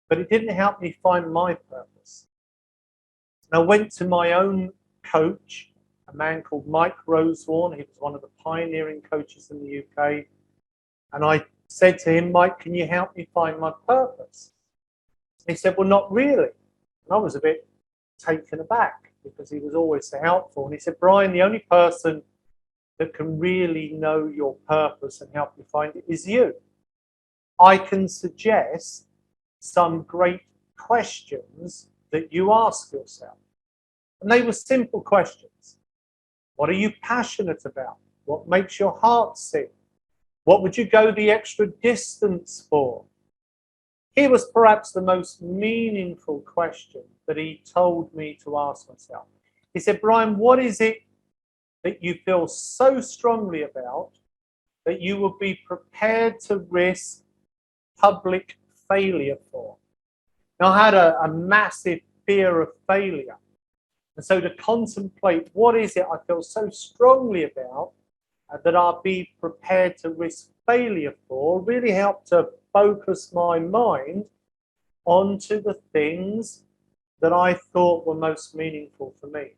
but it didn't help me find my purpose. And I went to my own coach, a man called Mike Rosewarne. He was one of the pioneering coaches in the UK. And I said to him, Mike, can you help me find my purpose? And he said, well, not really. And I was a bit taken aback because he was always so helpful. And he said, Brian, the only person that can really know your purpose and help you find it is you. I can suggest some great questions that you ask yourself. And they were simple questions. What are you passionate about? What makes your heart sing? What would you go the extra distance for? Here was perhaps the most meaningful question that he told me to ask myself. He said, Brian, what is it that you feel so strongly about that you would be prepared to risk public failure for? Now, I had a massive fear of failure. And so to contemplate what is it I feel so strongly about that I'll be prepared to risk failure for really helped to focus my mind onto the things that I thought were most meaningful for me.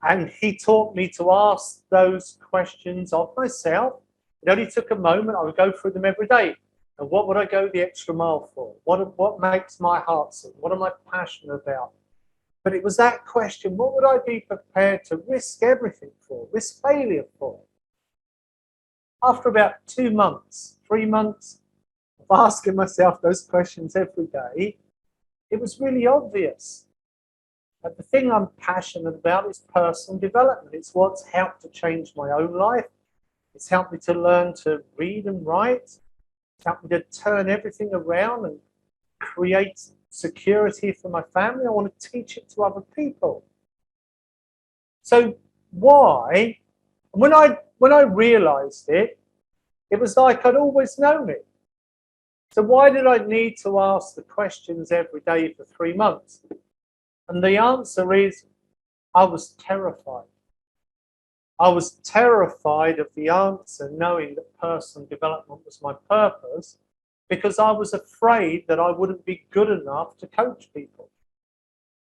And he taught me to ask those questions of myself. It only took a moment. I would go through them every day. And what would I go the extra mile for? What makes my heart sing? What am I passionate about? But it was that question, what would I be prepared to risk everything for, risk failure for? After about 2 months, 3 months of asking myself those questions every day, it was really obvious that the thing I'm passionate about is personal development. It's what's helped to change my own life. It's helped me to learn to read and write. It's helped me to turn everything around and create security for my family. I want to teach it to other people. So why? When I realized it, it was like I'd always known it. So why did I need to ask the questions every day for 3 months? And the answer is, I was terrified. I was terrified of the answer, knowing that personal development was my purpose, because I was afraid that I wouldn't be good enough to coach people.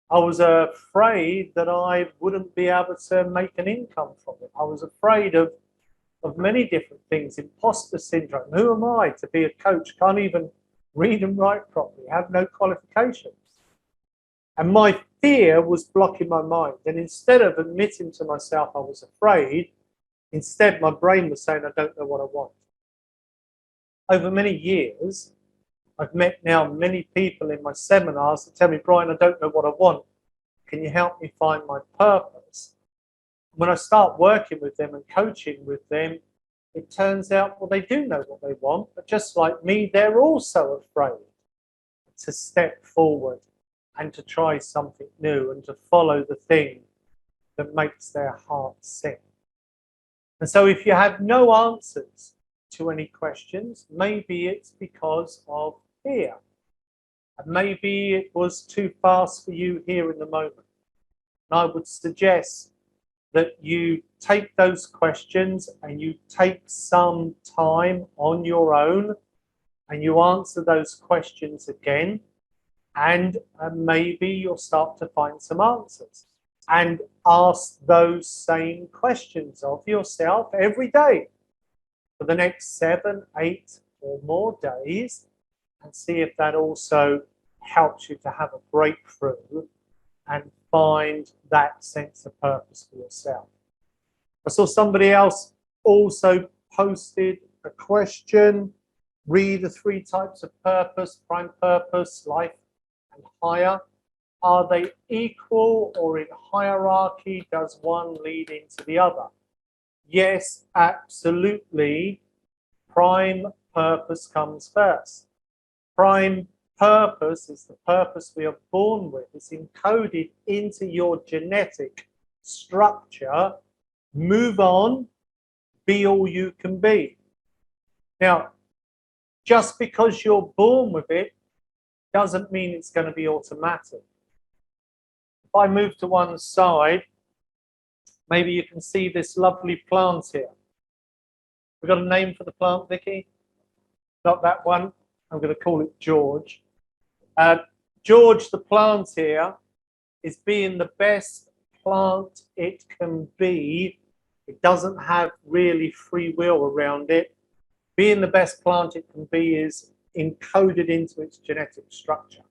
I was afraid that I wouldn't be able to make an income from it. I was afraid of many different things, imposter syndrome. Who am I to be a coach? Can't even read and write properly, have no qualifications. And my fear was blocking my mind. And instead of admitting to myself I was afraid, instead my brain was saying, I don't know what I want. Over many years, I've met now many people in my seminars that tell me, Brian, I don't know what I want. Can you help me find my purpose? When I start working with them and coaching with them, it turns out, well, they do know what they want, but just like me, they're also afraid to step forward and to try something new and to follow the thing that makes their heart sing. And so if you have no answers to any questions, maybe it's because of fear. And maybe it was too fast for you here in the moment. And I would suggest that you take those questions and you take some time on your own and you answer those questions again, and maybe you'll start to find some answers. And ask those same questions of yourself every day for the next 7, 8 or more days, and see if that also helps you to have a breakthrough and find that sense of purpose for yourself. I saw somebody else also posted a question. Read the 3 types of purpose: prime purpose, life, and higher. Are they equal or in hierarchy? Does one lead into the other? Yes, absolutely. Prime purpose comes first. Prime purpose is the purpose we are born with. It's encoded into your genetic structure. Move on, be all you can be. Now, just because you're born with it doesn't mean it's going to be automatic. If I move to one side, maybe you can see this lovely plant here. We've got a name for the plant, Vicky? Not that one. I'm going to call it George. George, the plant here, is being the best plant it can be. It doesn't have really free will around it. Being the best plant it can be is encoded into its genetic structure.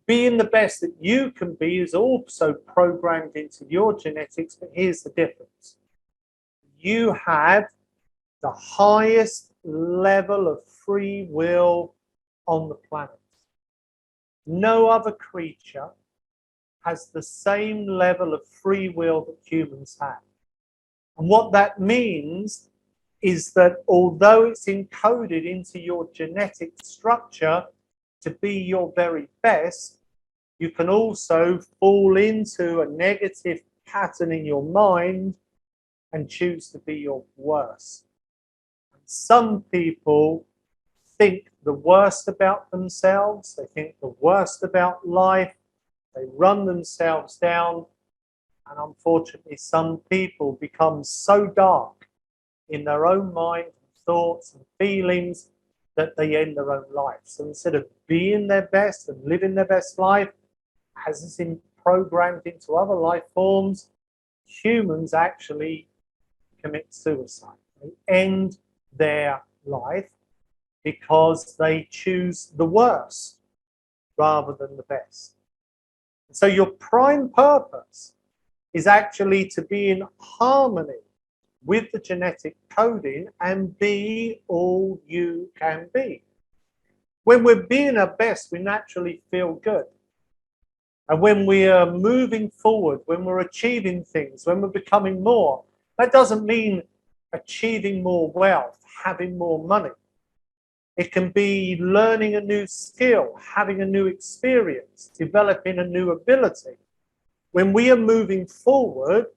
Being the best that you can be is also programmed into your genetics, but here's the difference. You have the highest level of free will on the planet. No other creature has the same level of free will that humans have. And what that means is that although it's encoded into your genetic structure to be your very best, you can also fall into a negative pattern in your mind and choose to be your worst. And some people think the worst about themselves, they think the worst about life, they run themselves down, and unfortunately some people become so dark in their own mind, thoughts and feelings that they end their own life. So instead of being their best and living their best life, as it's been programmed into other life forms, humans actually commit suicide. They end their life because they choose the worst rather than the best. So your prime purpose is actually to be in harmony with the genetic coding and be all you can be. When we're being our best, we naturally feel good. And when we are moving forward, when we're achieving things, when we're becoming more, that doesn't mean achieving more wealth, having more money. It can be learning a new skill, having a new experience, developing a new ability. When we are moving forward,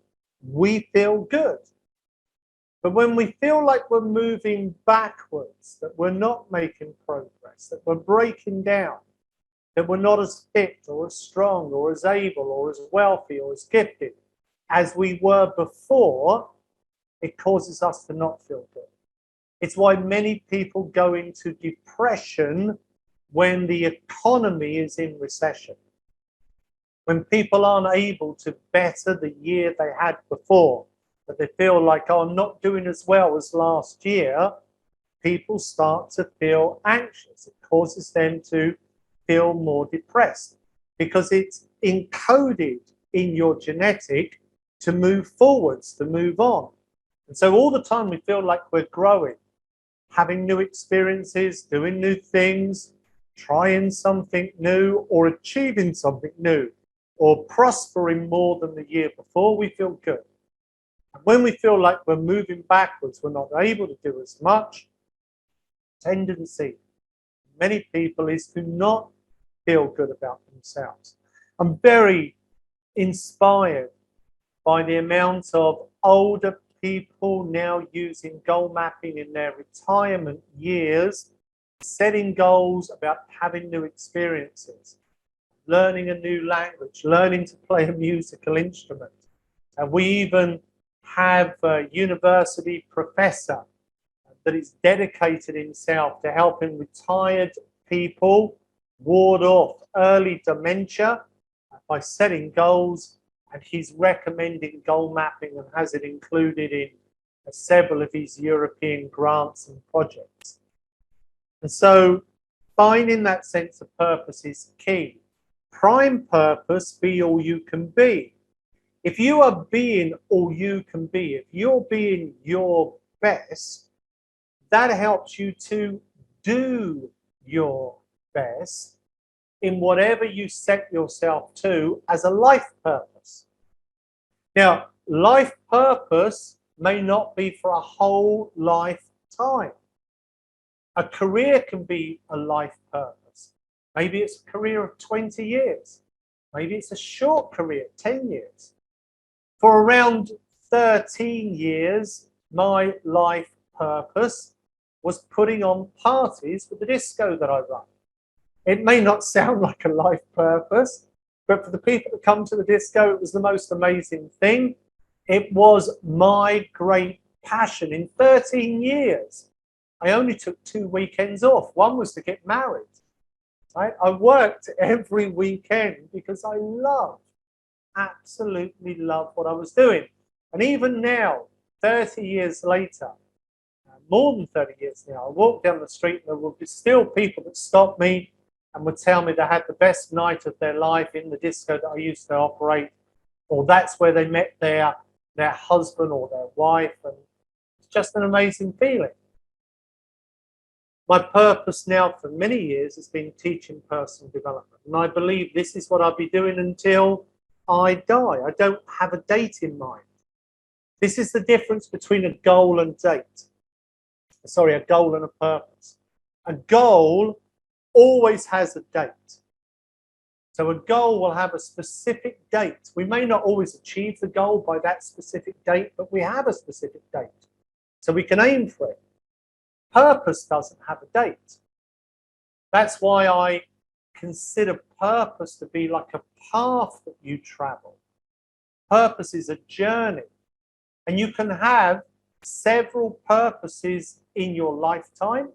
we feel good. But when we feel like we're moving backwards, that we're not making progress, that we're breaking down, that we're not as fit or as strong or as able or as wealthy or as gifted as we were before, it causes us to not feel good. It's why many people go into depression when the economy is in recession. When people aren't able to better the year they had before, that they feel like, oh, I'm not doing as well as last year, people start to feel anxious. It causes them to feel more depressed because it's encoded in your genetic to move forwards, to move on. And so all the time we feel like we're growing, having new experiences, doing new things, trying something new or achieving something new or prospering more than the year before, we feel good. And when we feel like we're moving backwards, we're not able to do as much, tendency, many people is to not feel good about themselves. I'm very inspired by the amount of older people now using goal mapping in their retirement years, setting goals about having new experiences, learning a new language, learning to play a musical instrument. And we even have a university professor that is dedicated himself to helping retired people ward off early dementia by setting goals, and he's recommending goal mapping and has it included in several of his European grants and projects. And so finding that sense of purpose is key. Prime purpose, be all you can be. If you are being all you can be, if you're being your best, that helps you to do your best in whatever you set yourself to as a life purpose. Now, life purpose may not be for a whole lifetime. A career can be a life purpose. Maybe it's a career of 20 years. Maybe it's a short career, 10 years. For around 13 years, my life purpose was putting on parties for the disco that I run. It may not sound like a life purpose, but for the people that come to the disco, it was the most amazing thing. It was my great passion. In 13 years, I only took 2 weekends off. One was to get married. Right? I worked every weekend because I absolutely loved what I was doing. And even now, 30 years later, more than 30 years now, I walk down the street and there will be still people that stop me and would tell me they had the best night of their life in the disco that I used to operate, or that's where they met their husband or their wife, and it's just an amazing feeling. My purpose now for many years has been teaching personal development, and I believe this is what I'll be doing until I die. I don't have a date in mind. This is the difference between a goal and date. Sorry, a goal and a purpose. A goal always has a date. So a goal will have a specific date. We may not always achieve the goal by that specific date, but we have a specific date. So we can aim for it. Purpose doesn't have a date. That's why I consider purpose to be like a path that you travel. Purpose is a journey. And you can have several purposes in your lifetime,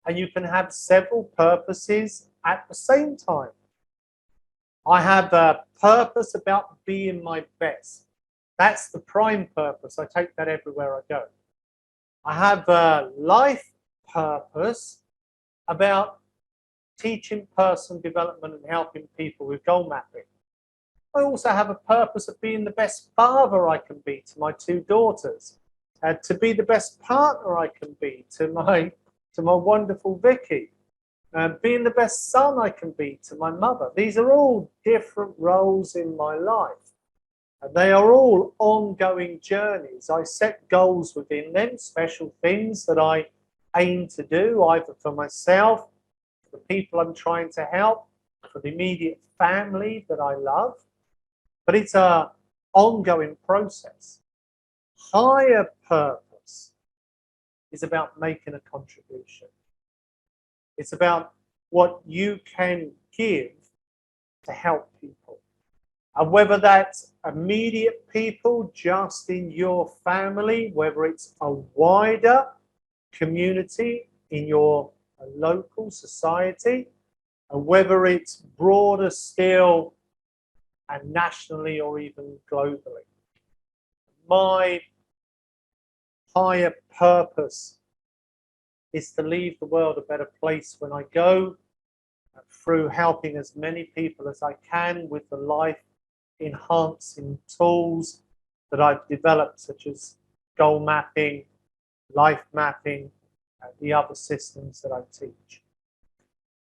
and you can have several purposes at the same time. I have a purpose about being my best. That's the prime purpose. I take that everywhere I go. I have a life purpose about teaching personal development and helping people with goal mapping. I also have a purpose of being the best father I can be to my two daughters, to be the best partner I can be to my wonderful Vicky, being the best son I can be to my mother. These are all different roles in my life. And they are all ongoing journeys. I set goals within them, special things that I aim to do, either for myself, for the people I'm trying to help, for the immediate family that I love. But it's an ongoing process. Higher purpose is about making a contribution. It's about what you can give to help people. And whether that's immediate people just in your family, whether it's a wider community in your local society, and whether it's broader still and nationally or even globally. My higher purpose is to leave the world a better place when I go, through helping as many people as I can with the life enhancing tools that I've developed, such as goal mapping, life mapping, and the other systems that I teach.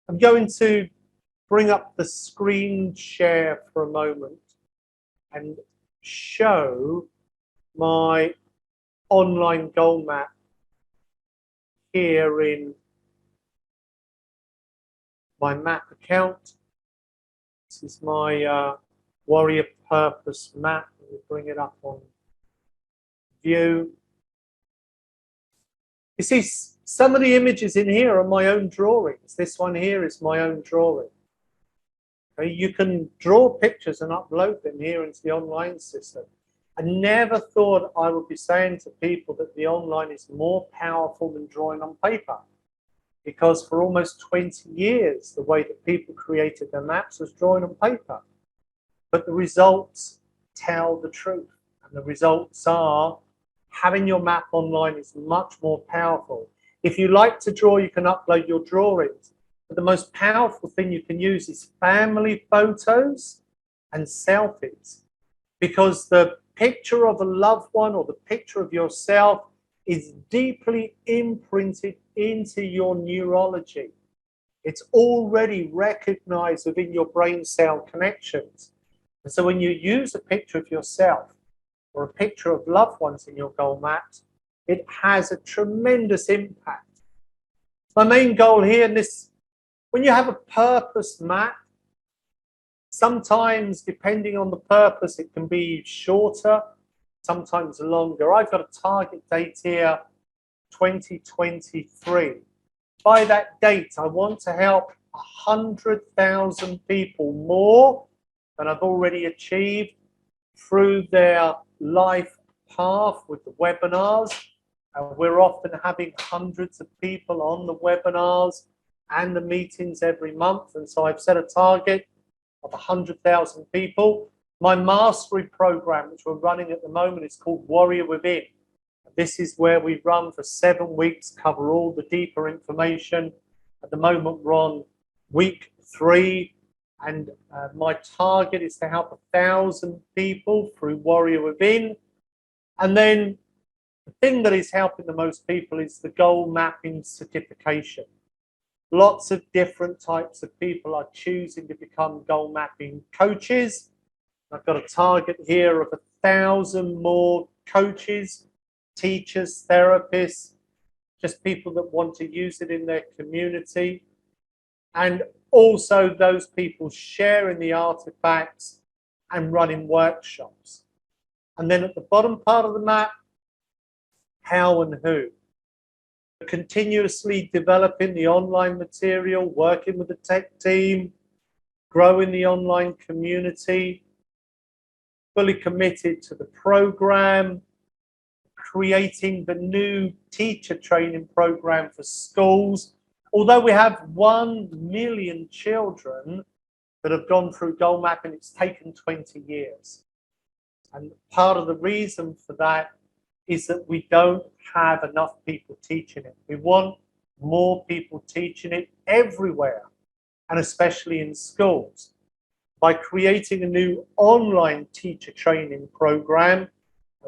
I'm going to bring up the screen share for a moment and show my online goal map here in my map account. This is my Warrior Purpose map. We'll bring it up on view. You see, some of the images in here are my own drawings. This one here is my own drawing. Okay, you can draw pictures and upload them here into the online system. I never thought I would be saying to people that the online is more powerful than drawing on paper. Because for almost 20 years, the way that people created their maps was drawing on paper. But the results tell the truth. And the results are having your map online is much more powerful. If you like to draw, you can upload your drawings. But the most powerful thing you can use is family photos and selfies. Because the picture of a loved one or the picture of yourself is deeply imprinted into your neurology. It's already recognized within your brain cell connections. And so when you use a picture of yourself or a picture of loved ones in your goal maps, it has a tremendous impact. My main goal here in this, when you have a purpose map, sometimes depending on the purpose, it can be shorter, sometimes longer. I've got a target date here, 2023. By that date, I want to help 100,000 people more than I've already achieved through their life path with the webinars. We're often having hundreds of people on the webinars and the meetings every month. And so I've set a target of 100,000 people. My mastery program, which we're running at the moment, is called Warrior Within. This is where we run for 7 weeks, cover all the deeper information. At the moment, we're on week 3, and my target is to help 1,000 people through Warrior Within. And then the thing that is helping the most people is the goal mapping certification. Lots of different types of people are choosing to become goal mapping coaches. I've got a target here of 1,000 more coaches, teachers, therapists, just people that want to use it in their community. And also those people sharing the artifacts and running workshops. And then at the bottom part of the map, how and who. Continuously developing the online material, working with the tech team, growing the online community, fully committed to the program, creating the new teacher training program for schools. Although we have 1 million children that have gone through goal mapping, it's taken 20 years. And part of the reason for that is that we don't have enough people teaching it. We want more people teaching it everywhere, and especially in schools. by creating a new online teacher training program.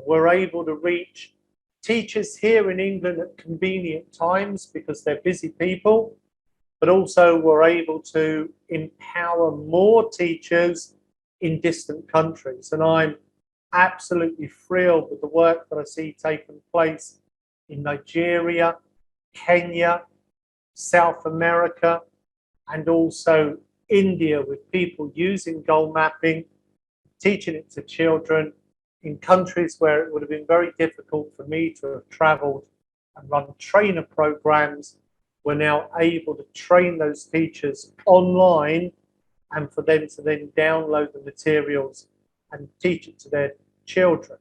We're able to reach teachers here in England at convenient times because they're busy people, but also we're able to empower more teachers in distant countries. And I'm absolutely thrilled with the work that I see taking place in Nigeria, Kenya, South America, and also India, with people using goal mapping, teaching it to children in countries where it would have been very difficult for me to have traveled and run trainer programs. We're now able to train those teachers online and for them to then download the materials and teach it to their children.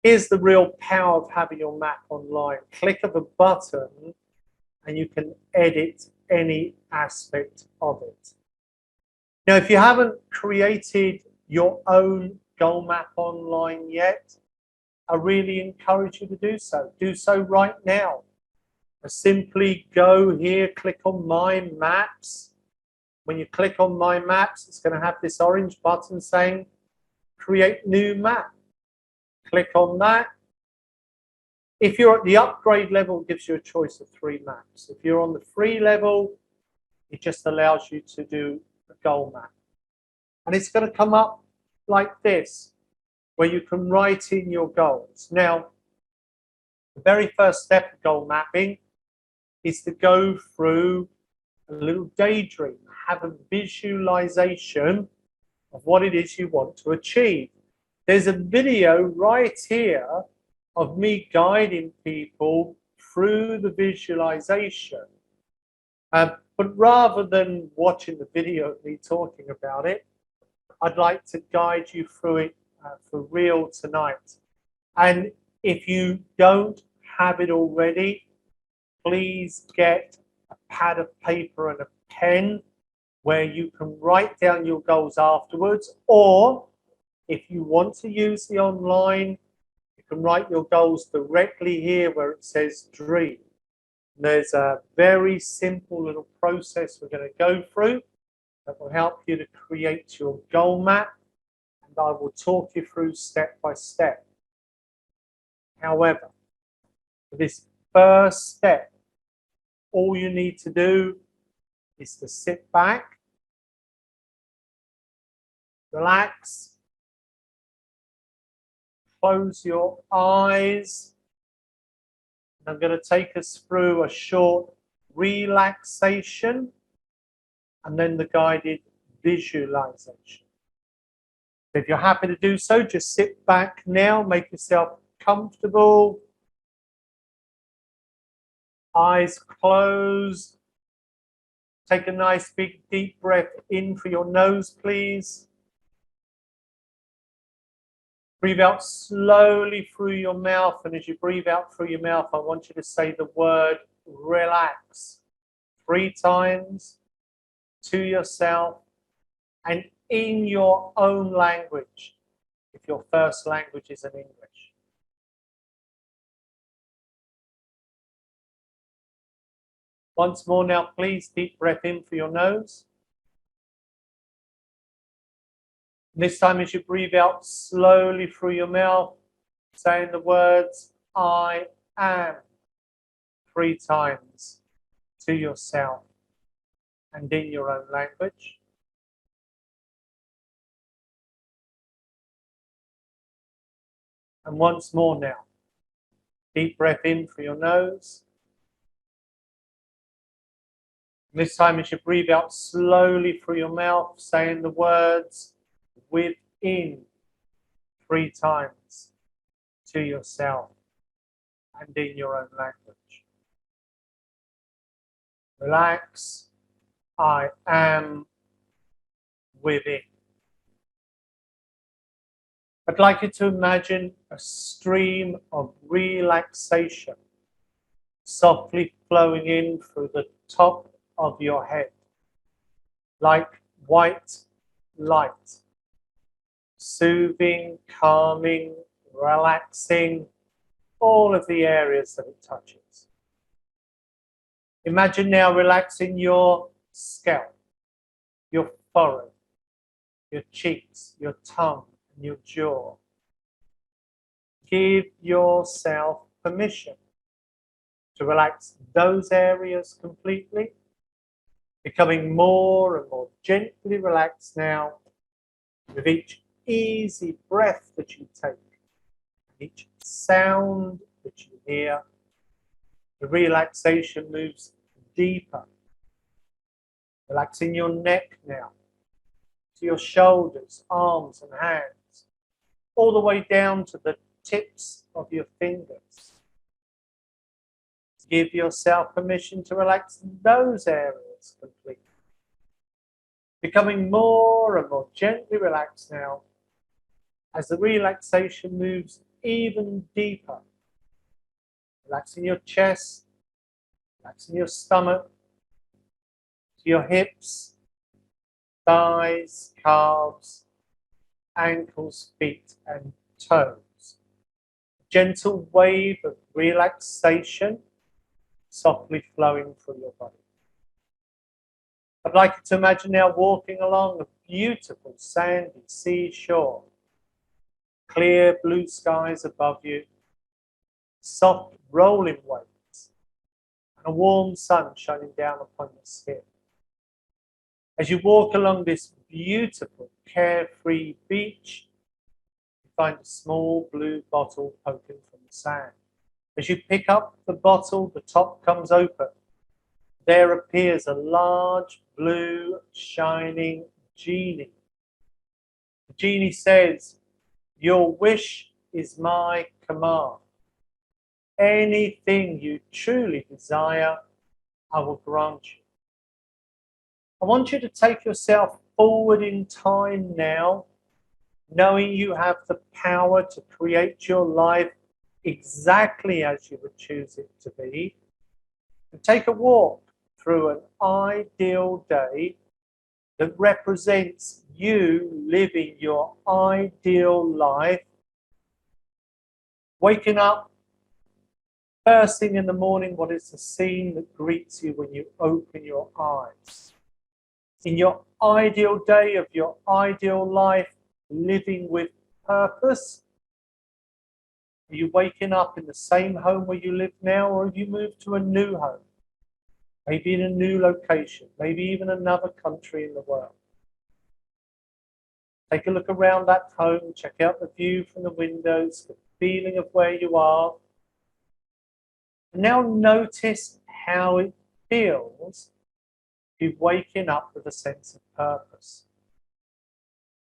Here's the real power of having your map online. Click of a button and you can edit any aspect of it. Now, if you haven't created your own goal map online yet, I really encourage you to do so. Do so right now. Simply go here, click on My Maps. When you click on My Maps, it's going to have this orange button saying Create New Map. Click on that. If you're at the upgrade level, it gives you a choice of 3 maps. If you're on the free level, it just allows you to do a goal map. And it's going to come up like this, where you can write in your goals. Now, the very first step of goal mapping is to go through a little daydream, have a visualization of what it is you want to achieve. There's a video right here of me guiding people through the visualization. But rather than watching the video of me talking about it, I'd like to guide you through it for real tonight. And if you don't have it already, please get a pad of paper and a pen where you can write down your goals afterwards, or if you want to use the online, you can write your goals directly here where it says dream. And there's a very simple little process we're going to go through that will help you to create your goal map, and I will talk you through step by step. However, for this first step, all you need to do is to sit back, relax, close your eyes. I'm going to take us through a short relaxation and then the guided visualization. If you're happy to do so, just sit back now, make yourself comfortable. Eyes closed. Take a nice big deep breath in through your nose, please. Breathe out slowly through your mouth, and as you breathe out through your mouth, I want you to say the word relax 3 times to yourself and in your own language, if your first language is in English. Once more now, please, deep breath in through your nose. This time, as you breathe out slowly through your mouth, saying the words, I am, 3 times to yourself and in your own language. And once more now, deep breath in through your nose. This time, as you breathe out slowly through your mouth, saying the words, within, 3 times to yourself and in your own language. Relax, I am within. I'd like you to imagine a stream of relaxation softly flowing in through the top of your head, like white light, soothing, calming, relaxing all of the areas that it touches. Imagine now relaxing your scalp, your forehead, your cheeks, your tongue, and your jaw. Give yourself permission to relax those areas completely, becoming more and more gently relaxed now with each easy breath that you take, each sound that you hear. The relaxation moves deeper, relaxing your neck now, to your shoulders, arms and hands, all the way down to the tips of your fingers. Give yourself permission to relax those areas completely, becoming more and more gently relaxed now as the relaxation moves even deeper. Relaxing your chest, relaxing your stomach, to your hips, thighs, calves, ankles, feet, and toes. Gentle wave of relaxation softly flowing through your body. I'd like you to imagine now walking along a beautiful sandy seashore. Clear blue skies above you, soft rolling waves, and a warm sun shining down upon your skin. As you walk along this beautiful, carefree beach, you find a small blue bottle poking from the sand. As you pick up the bottle, the top comes open. There appears a large, blue, shining genie. The genie says, "Your wish is my command. Anything you truly desire, I will grant you." I want you to take yourself forward in time now, knowing you have the power to create your life exactly as you would choose it to be, and take a walk through an ideal day that represents you living your ideal life, waking up first thing in the morning. What is the scene that greets you when you open your eyes? In your ideal day of your ideal life, living with purpose, are you waking up in the same home where you live now, or have you moved to a new home? Maybe in a new location, maybe even another country in the world. Take a look around that home, check out the view from the windows, the feeling of where you are. And now notice how it feels to be waking up with a sense of purpose.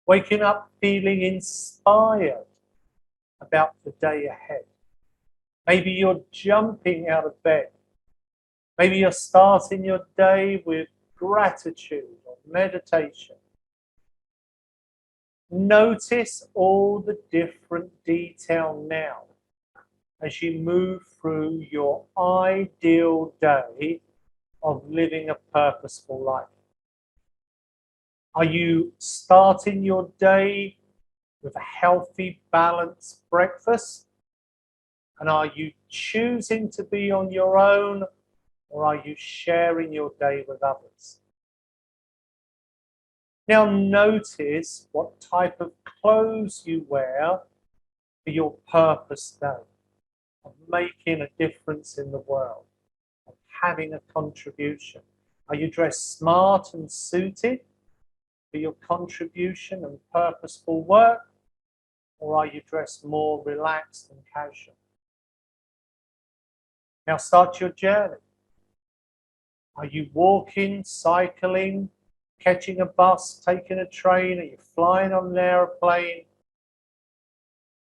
Waking up feeling inspired about the day ahead. Maybe you're jumping out of bed. Maybe you're starting your day with gratitude or meditation. Notice all the different detail now as you move through your ideal day of living a purposeful life. Are you starting your day with a healthy, balanced breakfast? And are you choosing to be on your own, or are you sharing your day with others? Now notice what type of clothes you wear for your purpose day, of making a difference in the world, of having a contribution. Are you dressed smart and suited for your contribution and purposeful work, or are you dressed more relaxed and casual? Now start your journey. Are you walking, cycling, catching a bus, taking a train? Are you flying on an airplane?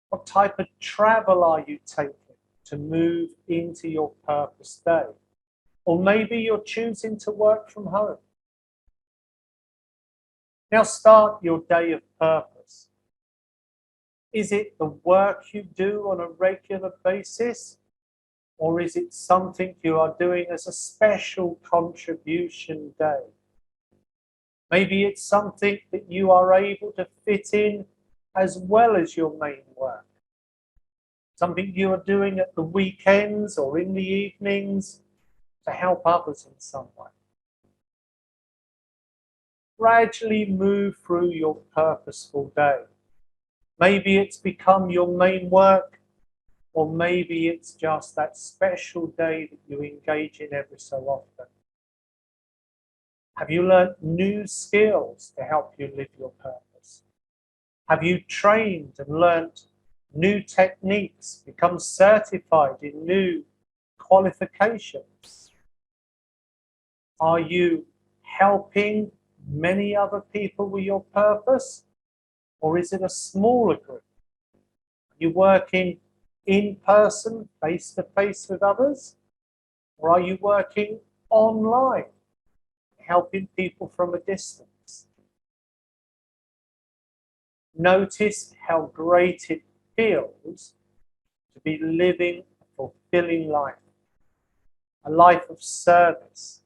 What type of travel are you taking to move into your purpose day? Or maybe you're choosing to work from home. Now start your day of purpose. Is it the work you do on a regular basis? Or is it something you are doing as a special contribution day? Maybe it's something that you are able to fit in as well as your main work. Something you are doing at the weekends or in the evenings to help others in some way. gradually move through your purposeful day. Maybe it's become your main work, or maybe it's just that special day that you engage in every so often. Have you learned new skills to help you live your purpose? Have you trained and learned new techniques, become certified in new qualifications? Are you helping many other people with your purpose? Or is it a smaller group? Are you working in person, face to face with others? Or are you working online, helping people from a distance? Notice how great it feels to be living a fulfilling life, a life of service,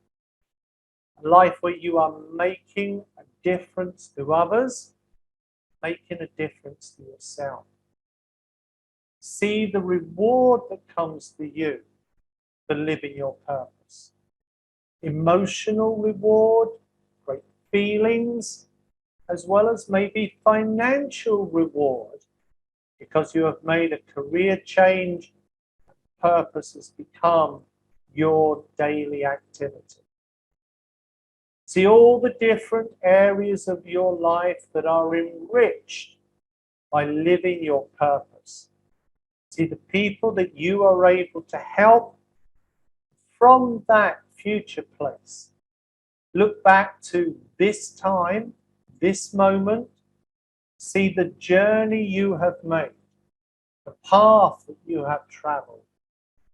a life where you are making a difference to others, making a difference to yourself. See the reward that comes to you for living your purpose. Emotional reward, great feelings, as well as maybe financial reward, because you have made a career change, and purpose has become your daily activity. See all the different areas of your life that are enriched by living your purpose. See the people that you are able to help from that future place. Look back to this time, this moment. See the journey you have made, the path that you have traveled,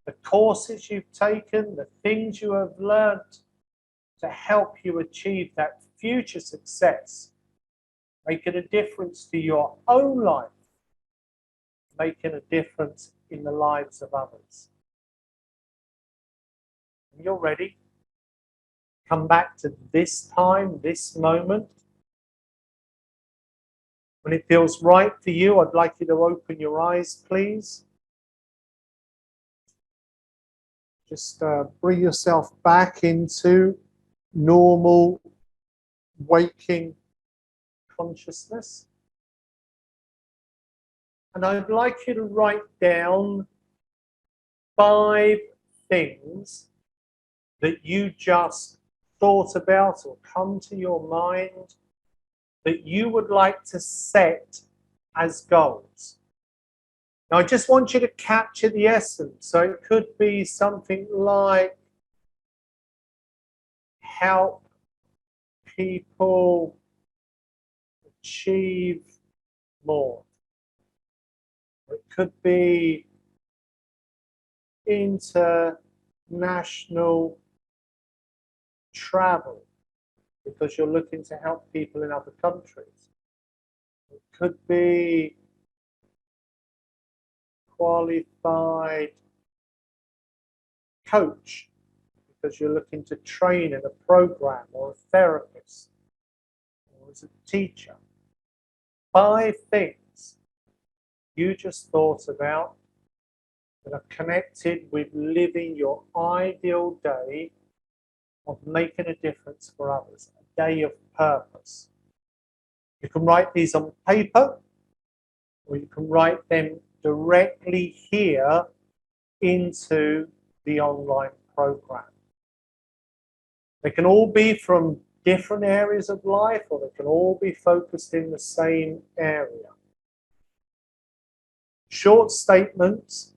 the courses you've taken, the things you have learned to help you achieve that future success, making a difference to your own life, making a difference in the lives of others. When you're ready, come back to this time, this moment. When it feels right for you, I'd like you to open your eyes, please. Just bring yourself back into normal waking consciousness. And I'd like you to write down 5 things that you just thought about or come to your mind that you would like to set as goals. Now, I just want you to capture the essence. So it could be something like help people achieve more. It could be international travel, because you're looking to help people in other countries. It could be qualified coach, because you're looking to train in a program, or a therapist, or as a teacher. 5 things you just thought about that are connected with living your ideal day of making a difference for others, a day of purpose. You can write these on paper, or you can write them directly here into the online program. They can all be from different areas of life, or they can all be focused in the same area. Short statements.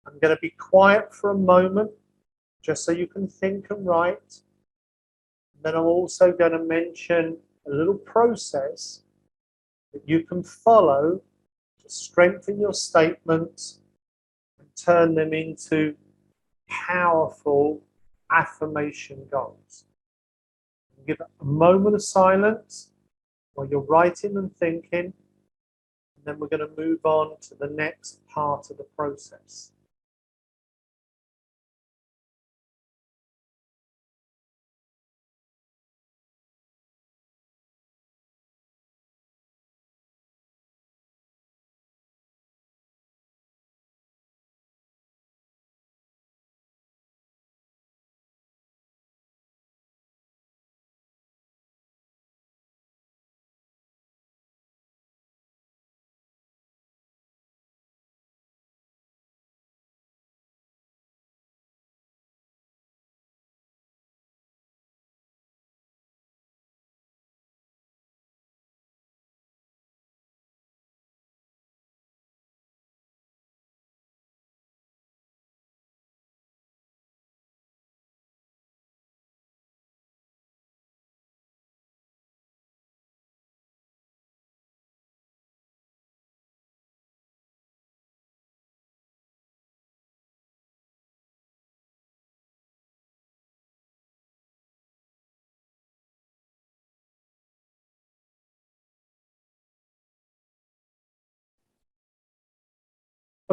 I'm going to be quiet for a moment, just so you can think and write. Then I'm also going to mention a little process that you can follow to strengthen your statements and turn them into powerful affirmation goals. Give it a moment of silence while you're writing and thinking, and then we're going to move on to the next part of the process.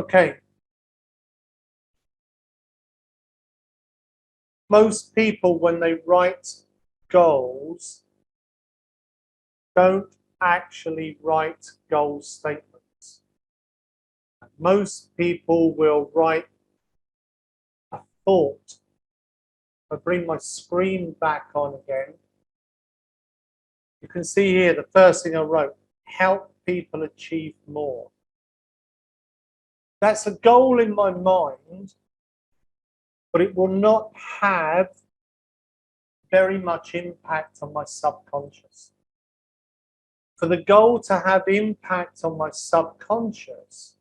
Okay. Most people, when they write goals, don't actually write goal statements. Most people will write a thought. I bring my screen back on again. You can see here the first thing I wrote, help people achieve more. That's a goal in my mind, but it will not have very much impact on my subconscious. For the goal to have impact on my subconscious,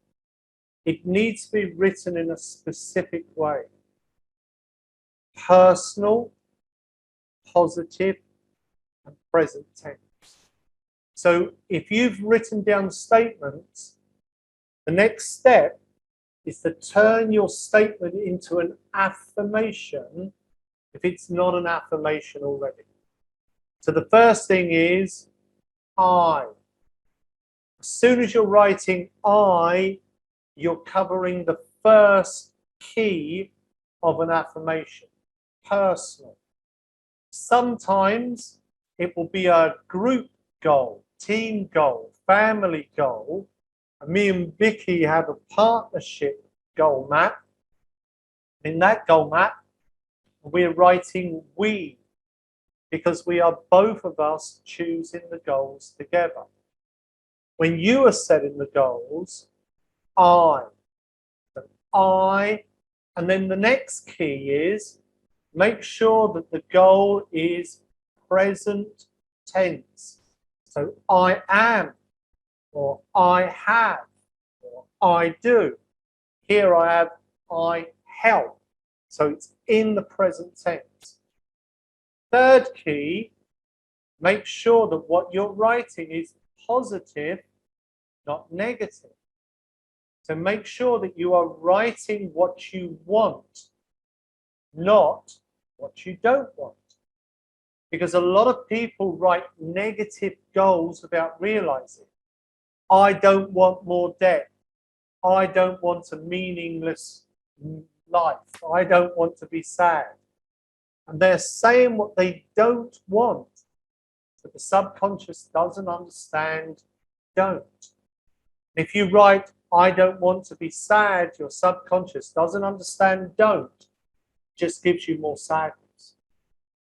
it needs to be written in a specific way. Personal, positive, and present tense. So if you've written down statements, the next step is to turn your statement into an affirmation if it's not an affirmation already. So the first thing is I. As soon as you're writing I, you're covering the first key of an affirmation, personal. Sometimes it will be a group goal, team goal, family goal. And me and Vicky have a partnership goal map. In that goal map, we're writing we, because we are both of us choosing the goals together. When you are setting the goals, I, and then the next key is make sure that the goal is present tense. So I am, or I have, or I do. Here I have I help. So it's in the present tense. Third key, make sure that what you're writing is positive, not negative. So make sure that you are writing what you want, not what you don't want. Because a lot of people write negative goals without realizing. I don't want more debt. I don't want a meaningless life. I don't want to be sad. And they're saying what they don't want. But the subconscious doesn't understand don't. If you write, I don't want to be sad, your subconscious doesn't understand don't. It just gives you more sadness.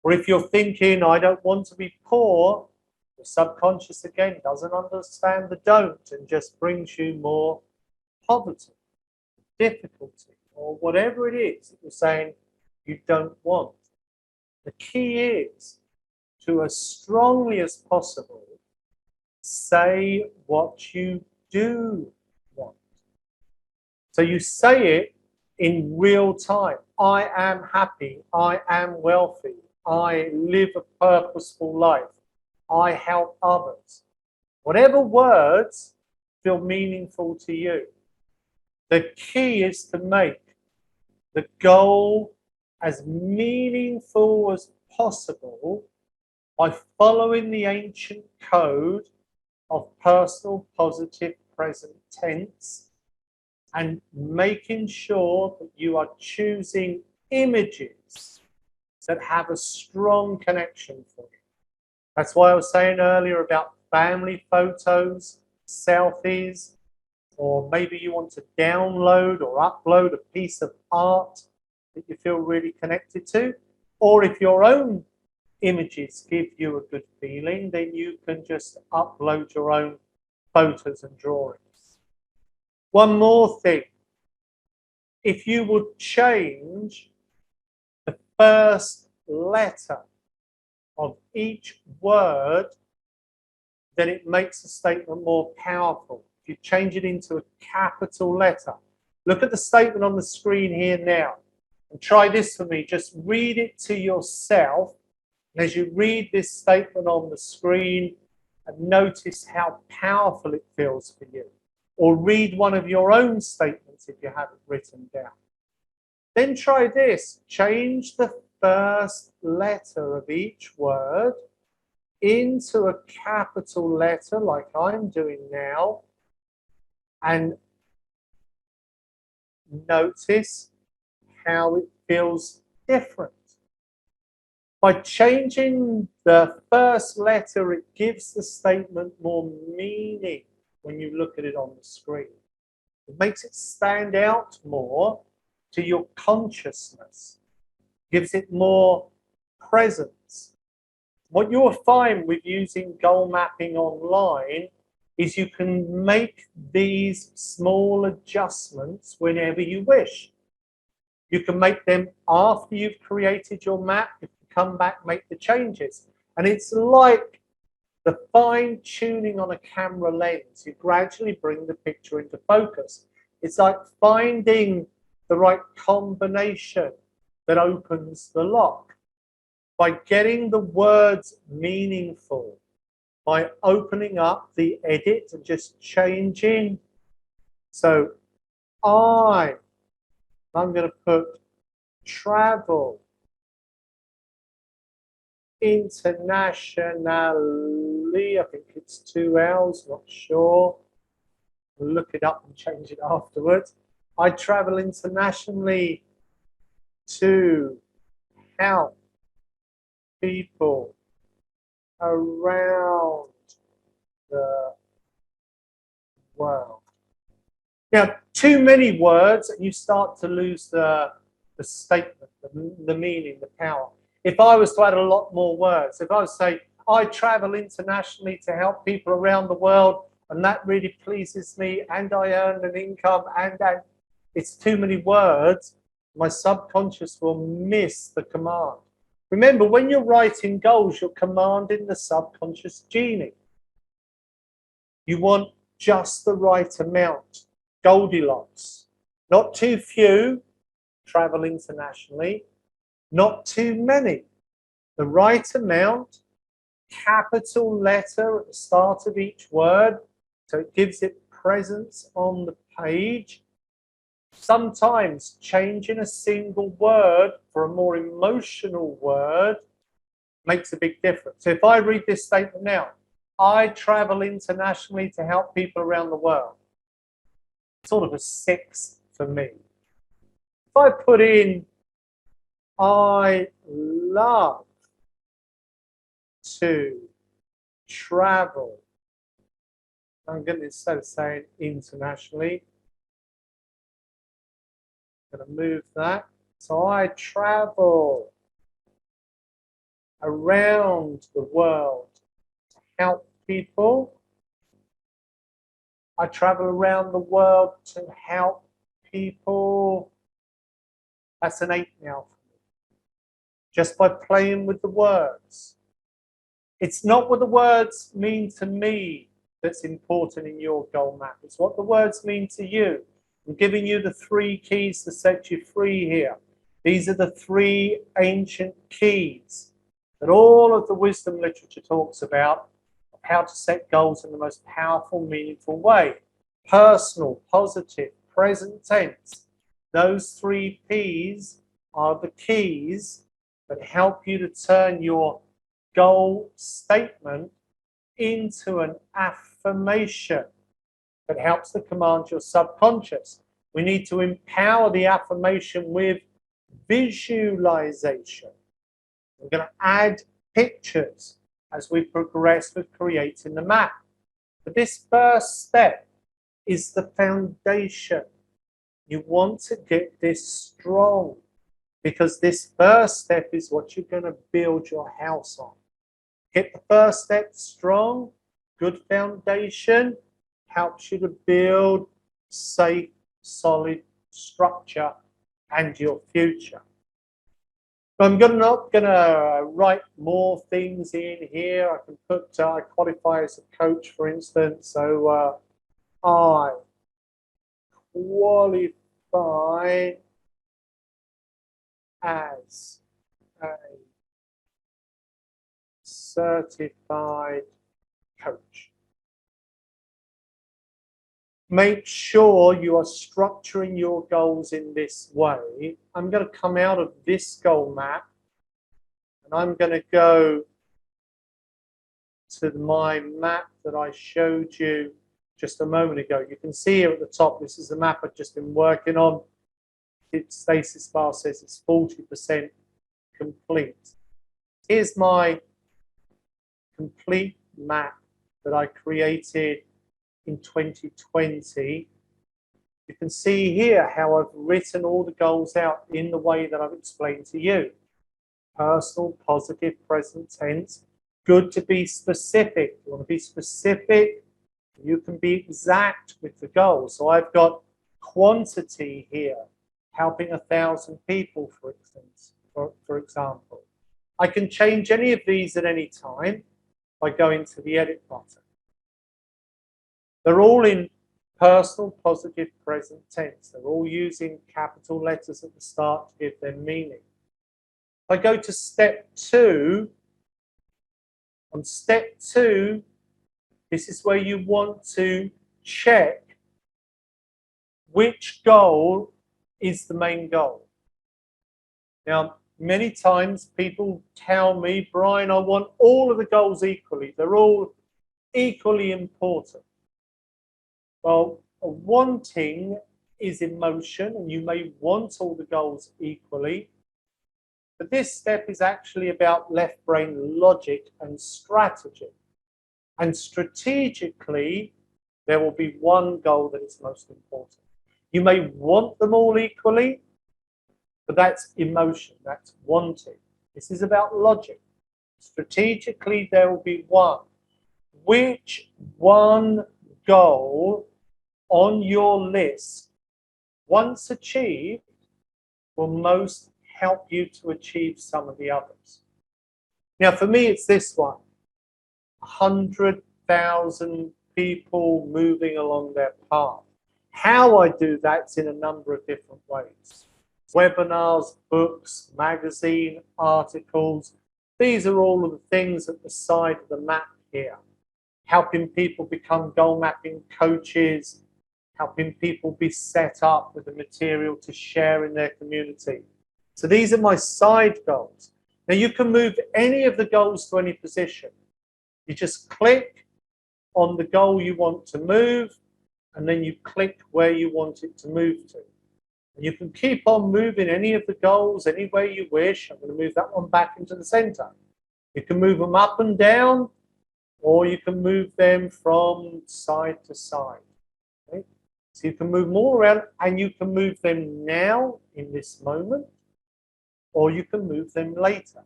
Or if you're thinking, I don't want to be poor, the subconscious again doesn't understand the don't and just brings you more poverty, difficulty, or whatever it is that you're saying you don't want. The key is to, as strongly as possible, say what you do want. So you say it in real time. I am happy. I am wealthy. I live a purposeful life. I help others. Whatever words feel meaningful to you. The key is to make the goal as meaningful as possible by following the ancient code of personal, positive, present tense and making sure that you are choosing images that have a strong connection for you. That's why I was saying earlier about family photos, selfies, or maybe you want to download or upload a piece of art that you feel really connected to. Or if your own images give you a good feeling, then you can just upload your own photos and drawings. One more thing. If you would change the first letter of each word, then it makes the statement more powerful. If you change it into a capital letter, look at the statement on the screen here now, and try this for me. Just read it to yourself, and as you read this statement on the screen, and notice how powerful it feels for you. Or read one of your own statements if you have it written down. Then try this. Change the first letter of each word into a capital letter like I'm doing now, and notice how it feels different. By changing the first letter, it gives the statement more meaning when you look at it on the screen. It makes it stand out more to your consciousness, gives it more presence. What you'll find with using goal mapping online is you can make these small adjustments whenever you wish. You can make them after you've created your map. You can come back, make the changes. And it's like the fine tuning on a camera lens. You gradually bring the picture into focus. It's like finding the right combination that opens the lock. By getting the words meaningful, by opening up the edit and just changing. So I'm going to put travel internationally. I think it's 2 L's, not sure. We'll look it up and change it afterwards. I travel internationally to help people around the world. Now, too many words and you start to lose the statement, the meaning, the power. If I was to add a lot more words, if I was to say, I travel internationally to help people around the world, and that really pleases me, and I earn an income, and it's too many words, my subconscious will miss the command. Remember, when you're writing goals, you're commanding the subconscious genie. You want just the right amount, Goldilocks. Not too few, travel internationally. Not too many. The right amount, capital letter at the start of each word, so it gives it presence on the page. Sometimes changing a single word for a more emotional word makes a big difference. So if I read this statement now, I travel internationally to help people around the world. Sort of a 6 for me. If I put in, I love to travel. I'm going to, instead of saying internationally, I'm going to move that. So I travel around the world to help people. I travel around the world to help people. That's an 8 now for me. Just by playing with the words. It's not what the words mean to me that's important in your goal map. It's what the words mean to you. I'm giving you the 3 keys to set you free here. These are the 3 ancient keys that all of the wisdom literature talks about, of how to set goals in the most powerful, meaningful way. Personal, positive, present tense. Those 3 P's are the keys that help you to turn your goal statement into an affirmation that helps to command your subconscious. We need to empower the affirmation with visualization. We're going to add pictures as we progress with creating the map. But this first step is the foundation. You want to get this strong because this first step is what you're going to build your house on. Get the first step strong, good foundation, helps you to build safe, solid structure and your future. I'm not going to write more things in here. I can put, I qualify as a coach, for instance. So I qualify as a certified coach. Make sure you are structuring your goals in this way. I'm going to come out of this goal map and I'm going to go to my map that I showed you just a moment ago. You can see here at the top, this is the map I've just been working on. stasis bar says it's 40% complete. Here's my complete map that I created in 2020. You can see here how I've written all the goals out in the way that I've explained to you. Personal, positive, present tense. Good to be specific. You want to be specific, you can be exact with the goal. So I've got quantity here, helping 1,000 people, for instance, for example. I can change any of these at any time by going to the edit button. They're all in personal, positive, present tense. They're all using capital letters at the start to give them meaning. If I go to step 2, on step 2, this is where you want to check which goal is the main goal. Now, many times people tell me, Brian, I want all of the goals equally. They're all equally important. Well, wanting is emotion, and you may want all the goals equally. But this step is actually about left brain logic and strategy. And strategically, there will be one goal that is most important. You may want them all equally, but that's emotion, that's wanting. This is about logic. Strategically, there will be one. Which one goal on your list, once achieved, will most help you to achieve some of the others? Now, for me, it's this one. 100,000 people moving along their path. How I do that's in a number of different ways. Webinars, books, magazine, articles. These are all of the things at the side of the map here. Helping people become goal mapping coaches, helping people be set up with the material to share in their community. So these are my side goals. Now you can move any of the goals to any position. You just click on the goal you want to move, and then you click where you want it to move to. And you can keep on moving any of the goals any way you wish. I'm going to move that one back into the center. You can move them up and down, or you can move them from side to side. Okay? So you can move them all around, and you can move them now in this moment, or you can move them later.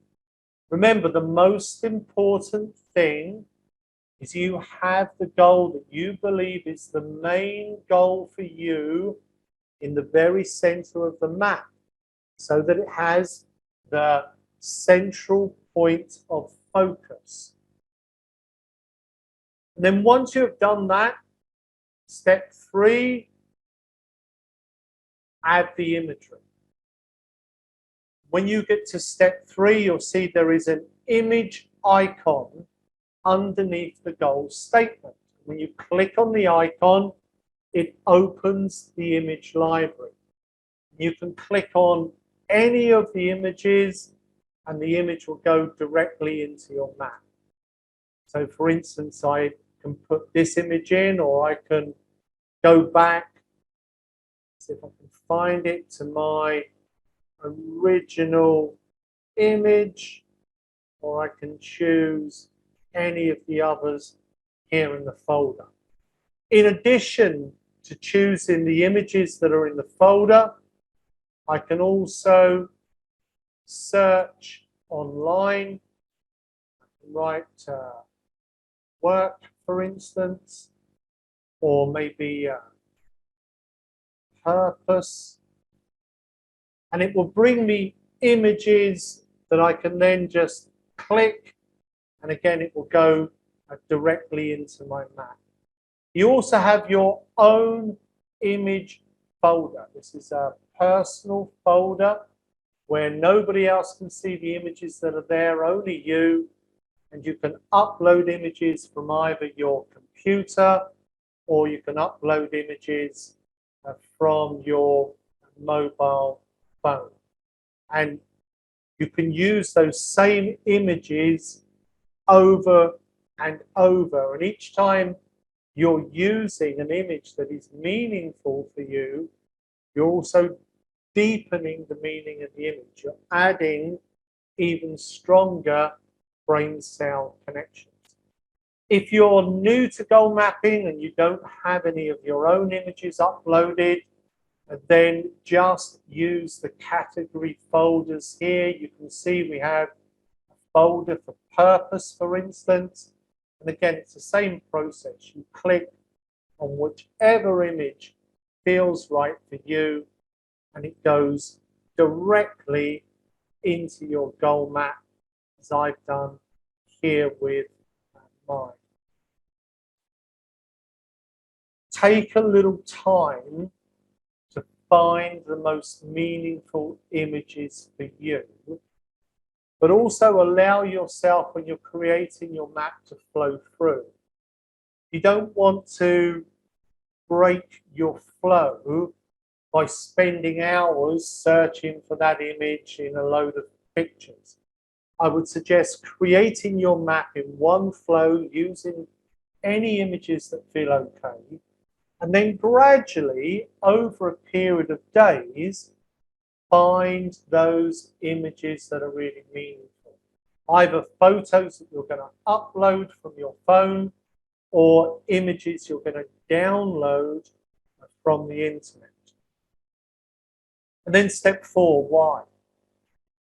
Remember, the most important thing is you have the goal that you believe is the main goal for you in the very center of the map, so that it has the central point of focus. And then once you have done that, step 3, add the imagery. When you get to step 3, you'll see there is an image icon underneath the goal statement. When you click on the icon, it opens the image library. You can click on any of the images, and the image will go directly into your map. So for instance, I can put this image in, or I can go back, see if I can find it to my original image, or I can choose any of the others here in the folder. In addition to choosing the images that are in the folder, I can also search online. I can write work, for instance, or maybe purpose. And it will bring me images that I can then just click, and again, it will go directly into my map. You also have your own image folder. This is a personal folder where nobody else can see the images that are there, only you. And you can upload images from either your computer, or you can upload images from your mobile phone. And you can use those same images over and over. And each time you're using an image that is meaningful for you, you're also deepening the meaning of the image. You're adding even stronger brain cell connections. If you're new to goal mapping and you don't have any of your own images uploaded, then just use the category folders here. You can see we have a folder for purpose, for instance. And again, it's the same process. You click on whichever image feels right for you, and it goes directly into your goal map, as I've done here with mine. Take a little time to find the most meaningful images for you, but also allow yourself, when you're creating your map, to flow through. You don't want to break your flow by spending hours searching for that image in a load of pictures. I would suggest creating your map in one flow using any images that feel okay, and then gradually, over a period of days, find those images that are really meaningful. Either photos that you're going to upload from your phone or images you're going to download from the internet. And then step 4, why?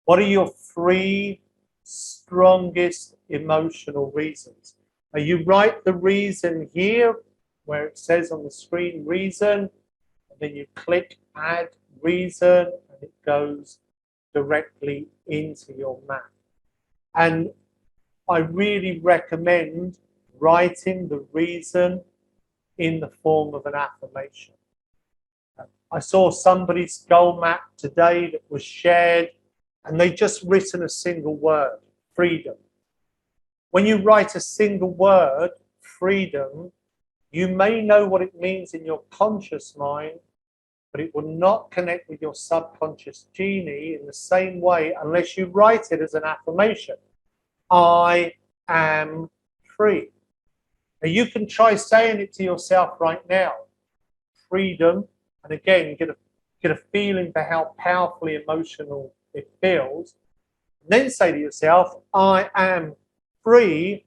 What are your 3 strongest emotional reasons? Now you write the reason here where it says on the screen reason, and then you click add reason, and it goes directly into your map. And I really recommend writing the reason in the form of an affirmation. I saw somebody's goal map today that was shared, and they just written a single word, freedom. When you write a single word, freedom, you may know what it means in your conscious mind, but it will not connect with your subconscious genie in the same way unless you write it as an affirmation. I am free. Now you can try saying it to yourself right now. Freedom, and again, get a feeling for how powerfully emotional it feels. And then say to yourself, I am free.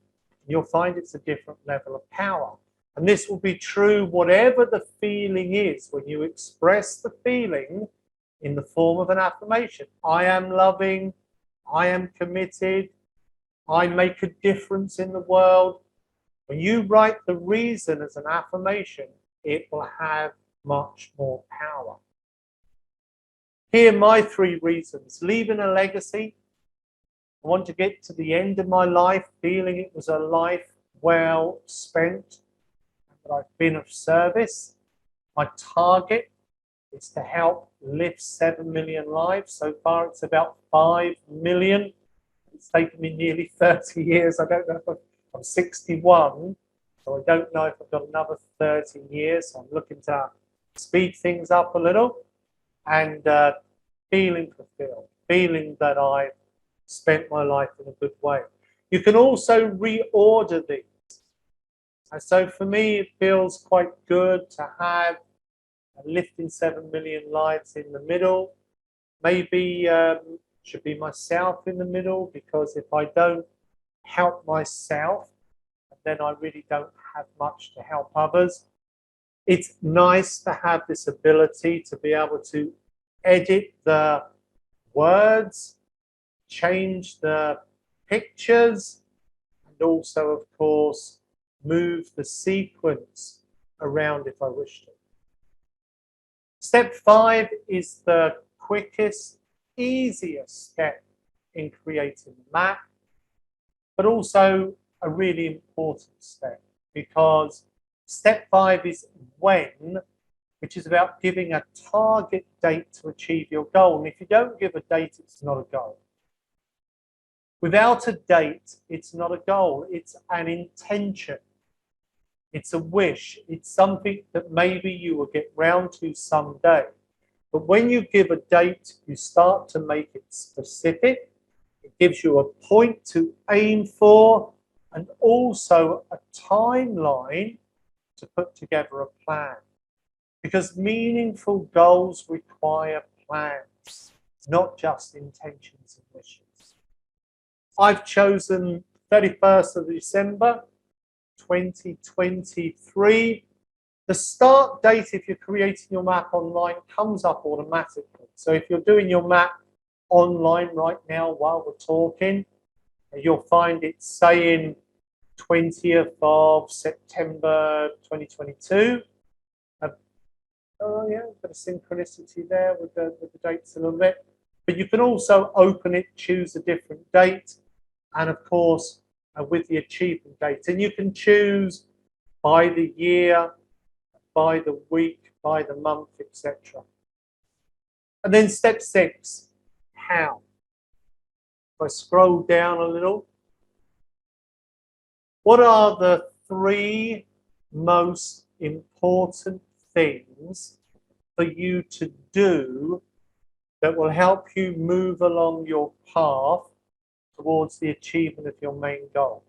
You'll find it's a different level of power. And this will be true whatever the feeling is when you express the feeling in the form of an affirmation. I am loving, I am committed, I make a difference in the world. When you write the reason as an affirmation, it will have much more power. Here are my 3 reasons. Leaving a legacy. I want to get to the end of my life feeling it was a life well spent, that I've been of service. My target is to help lift 7 million lives. So far, it's about 5 million. It's taken me nearly 30 years. I don't know if I'm 61, so I don't know if I've got another 30 years. So I'm looking to speed things up a little, and feeling fulfilled, feeling that I spent my life in a good way. You can also reorder these. And so for me, it feels quite good to have lifting 7 million lives in the middle. Maybe should be myself in the middle, because if I don't help myself, then I really don't have much to help others. It's nice to have this ability to be able to edit the words, change the pictures, and also, of course, move the sequence around if I wish to. Step 5 is the quickest, easiest step in creating a map, but also a really important step, because step 5 is when, which is about giving a target date to achieve your goal. And if you don't give a date, it's not a goal. Without a date, it's not a goal. It's an intention. It's a wish. It's something that maybe you will get round to someday. But when you give a date, you start to make it specific. It gives you a point to aim for, and also a timeline to put together a plan. Because meaningful goals require plans, not just intentions and wishes. I've chosen 31st of December 2023. The start date, if you're creating your map online, comes up automatically. So if you're doing your map online right now while we're talking, you'll find it saying 20th of September 2022. Oh yeah, got a synchronicity there with the dates a little bit. But you can also open it, choose a different date, and of course with the achievement date. And you can choose by the year, by the week, by the month, etc. And then step 6, how? If I scroll down a little, what are the 3 most important things for you to do that will help you move along your path towards the achievement of your main goal?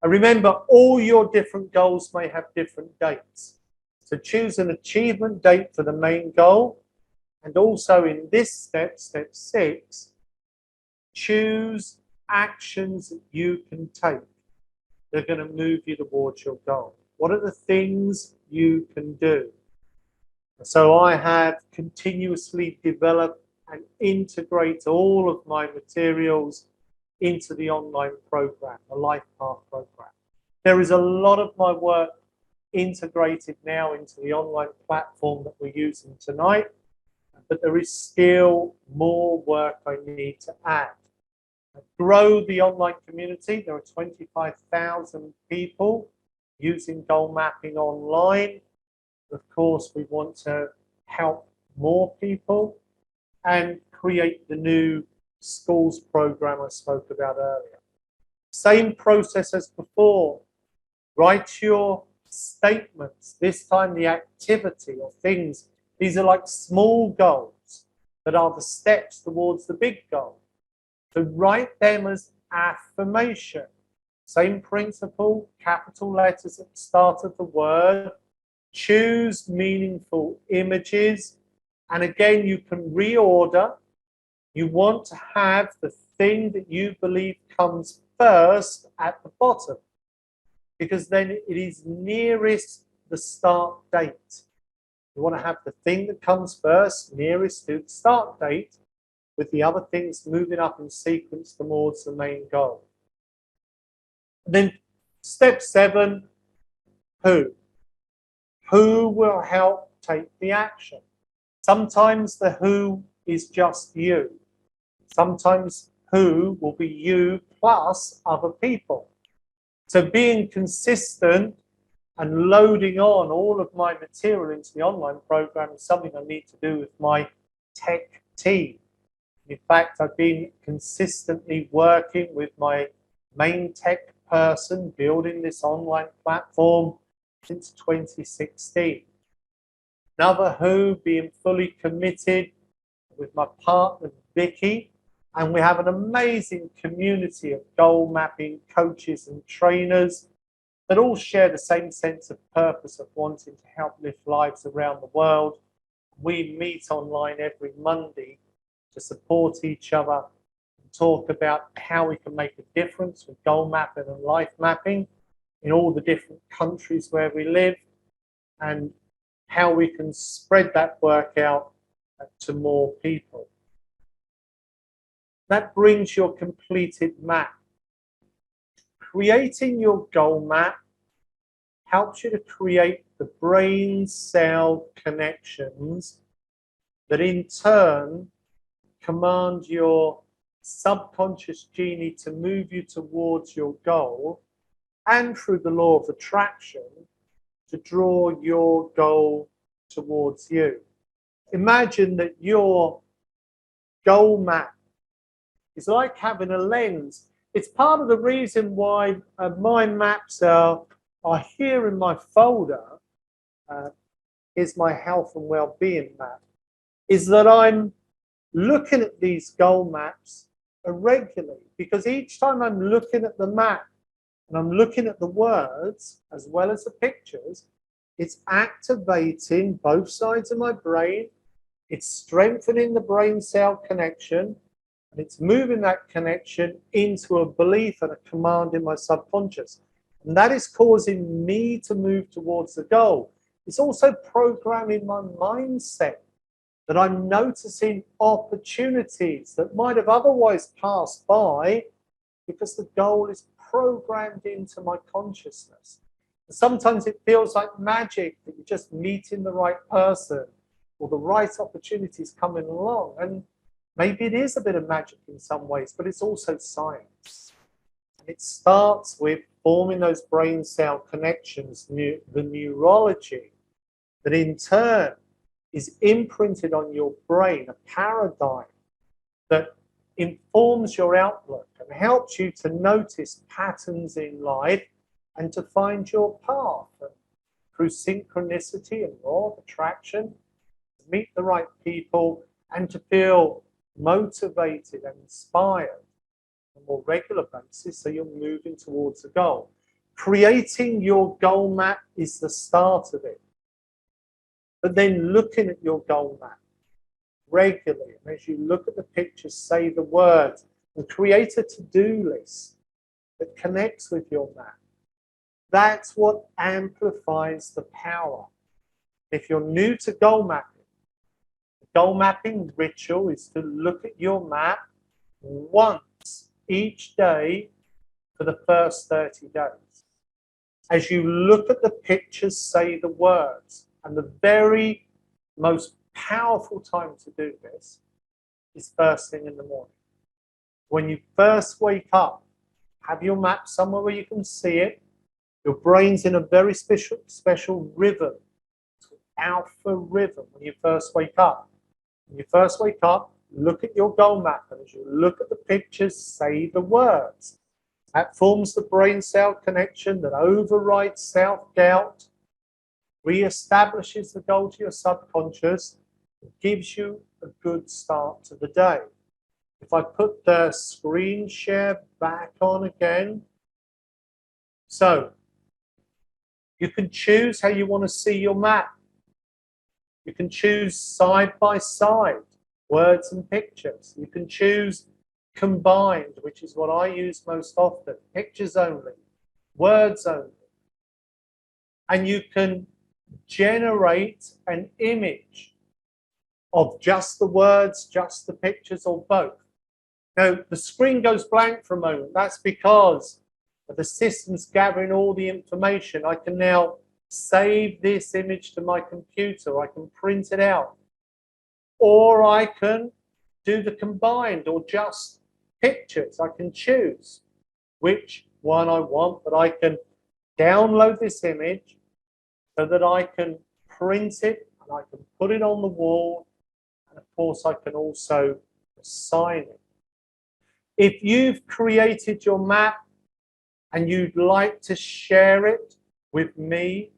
And remember, all your different goals may have different dates. So choose an achievement date for the main goal. And also in this step, step 6, choose actions that you can take. They're going to move you towards your goal. What are the things you can do? So I have continuously developed and integrate all of my materials into the online program, the Life Path program. There is a lot of my work integrated now into the online platform that we're using tonight, but there is still more work I need to add. Grow the online community. There are 25,000 people using goal mapping online. Of course, we want to help more people and create the new schools program I spoke about earlier. Same process as before. Write your statements. This time the activity or things. These are like small goals that are the steps towards the big goal. So write them as affirmation. Same principle, capital letters at the start of the word. Choose meaningful images. And again, you can reorder. You want to have the thing that you believe comes first at the bottom, because then it is nearest the start date. You want to have the thing that comes first nearest to the start date, with the other things moving up in sequence towards the main goal. And then step 7, who? Who will help take the action? Sometimes the who is just you. Sometimes who will be you plus other people. So being consistent and loading on all of my material into the online program is something I need to do with my tech team. In fact, I've been consistently working with my main tech person building this online platform since 2016. Another who, being fully committed with my partner Vicky, and we have an amazing community of goal mapping coaches and trainers that all share the same sense of purpose of wanting to help lift lives around the world. We meet online every Monday to support each other and talk about how we can make a difference with goal mapping and life mapping in all the different countries where we live, and how we can spread that work out to more people. That brings your completed map. Creating your goal map helps you to create the brain cell connections that in turn command your subconscious genie to move you towards your goal, and through the law of attraction to draw your goal towards you. Imagine that your goal map is like having a lens. It's part of the reason why my maps are here in my folder. Is my health and well-being map. Is that I'm looking at these goal maps regularly, because each time I'm looking at the map and I'm looking at the words as well as the pictures, it's activating both sides of my brain, It's strengthening the brain cell connection, and it's moving that connection into a belief and a command in my subconscious. And that is causing me to move towards the goal. It's also programming my mindset, that I'm noticing opportunities that might have otherwise passed by because the goal is programmed into my consciousness. And sometimes it feels like magic that you're just meeting the right person or the right opportunities coming along. And maybe it is a bit of magic in some ways, but it's also science. And it starts with forming those brain cell connections, the neurology, that in turn is imprinted on your brain, a paradigm that informs your outlook and helps you to notice patterns in life and to find your path. And through synchronicity and law of attraction, to meet the right people and to feel motivated and inspired on a more regular basis, so you're moving towards a goal. Creating your goal map is the start of it. But then looking at your goal map regularly, and as you look at the pictures, say the words, and create a to-do list that connects with your map. That's what amplifies the power. If you're new to goal mapping, the goal mapping ritual is to look at your map once each day for the first 30 days. As you look at the pictures, say the words. And the very most powerful time to do this is first thing in the morning. When you first wake up, have your map somewhere where you can see it. Your brain's in a very special rhythm. It's called alpha rhythm when you first wake up. When you first wake up, look at your goal map. And as you look at the pictures, say the words. That forms the brain cell connection that overrides self-doubt, reestablishes the goal to your subconscious, and gives you a good start to the day. If I put the screen share back on again, so you can choose how you want to see your map. You can choose side by side, words and pictures. You can choose combined, which is what I use most often, pictures only, words only. And you can generate an image of just the words, just the pictures, or both. Now, the screen goes blank for a moment. That's because the system's gathering all the information. I can now save this image to my computer. I can print it out. Or I can do the combined or just pictures. I can choose which one I want, but I can download this image so that I can print it and I can put it on the wall. And of course, I can also assign it. If you've created your map and you'd like to share it with me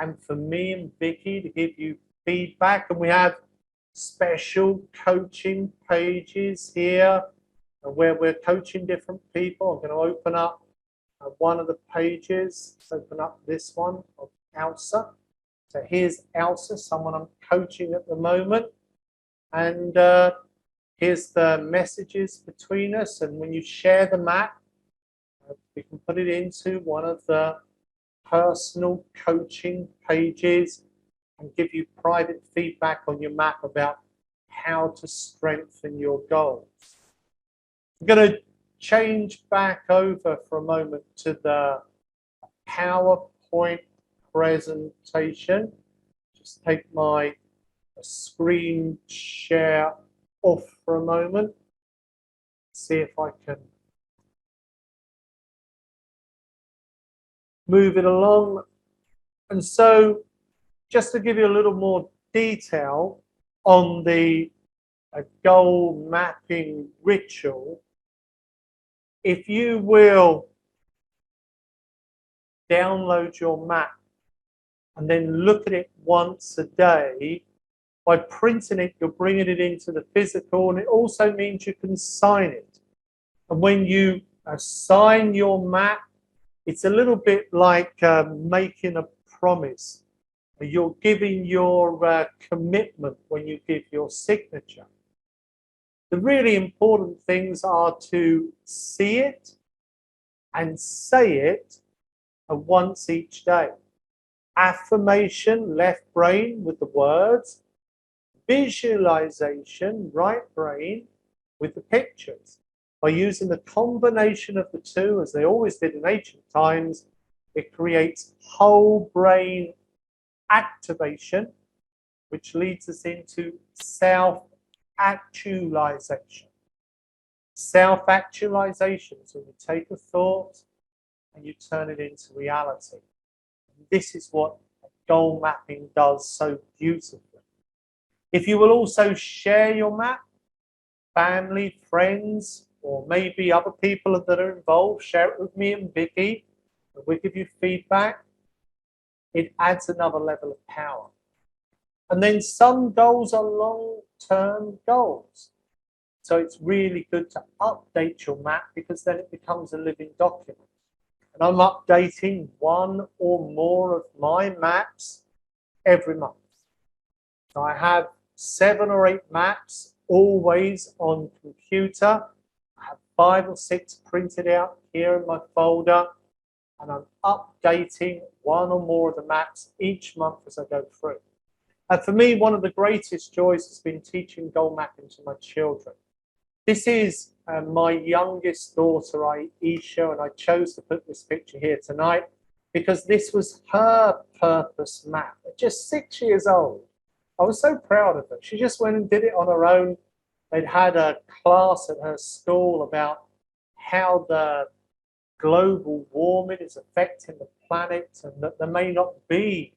and for me and Vicky to give you feedback, and we have special coaching pages here where we're coaching different people. I'm going to open up one of the pages. Let's open up this one of Elsa. So here's Elsa, someone I'm coaching at the moment. And here's the messages between us. And when you share the map, we can put it into one of the personal coaching pages and give you private feedback on your map about how to strengthen your goals. I'm going to change back over for a moment to the PowerPoint presentation. Just take my screen share off for a moment. See if I can move it along. And so just to give you a little more detail on the goal mapping ritual, if you will download your map and then look at it once a day, by printing it, you're bringing it into the physical, and it also means you can sign it. And when you sign your map, it's a little bit like making a promise You're giving your commitment when you give your signature. The really important things are to see it and say it once each day. Affirmation, left brain with the words. Visualization, right brain with the pictures. By using the combination of the two, as they always did in ancient times, it creates whole brain activation, which leads us into self-actualization. Self-actualization is when you take a thought and you turn it into reality. And this is what goal mapping does so beautifully. If you will also share your map, family, friends, or maybe other people that are involved, share it with me and Vicky, and we'll give you feedback. It adds another level of power. And then some goals are long-term goals. So it's really good to update your map because then it becomes a living document. And I'm updating one or more of my maps every month. So I have 7 or 8 maps always on computer. I have 5 or 6 printed out here in my folder, and I'm updating one or more of the maps each month as I go through. And for me, one of the greatest joys has been teaching goal mapping to my children. This is my youngest daughter, Aisha, and I chose to put this picture here tonight because this was her purpose map at just 6 years old. I was so proud of her. She just went and did it on her own. They'd had a class at her school about how the global warming is affecting the planet and that there may not be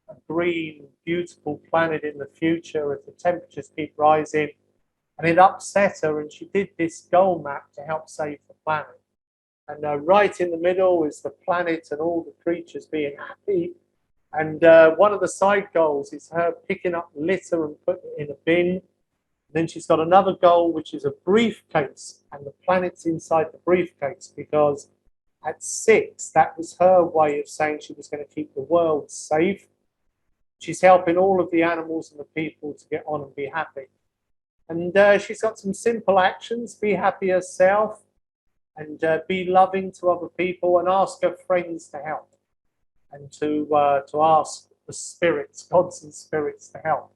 a green, beautiful planet in the future if the temperatures keep rising. And it upset her, and she did this goal map to help save the planet. And right in the middle is the planet and all the creatures being happy. And one of the side goals is her picking up litter and putting it in a bin. And then she's got another goal, which is a briefcase, and the planet's inside the briefcase because at 6, that was her way of saying she was going to keep the world safe. She's helping all of the animals and the people to get on and be happy. And she's got some simple actions: be happy herself, and be loving to other people, and ask her friends to help, and to ask the spirits, gods and spirits, to help.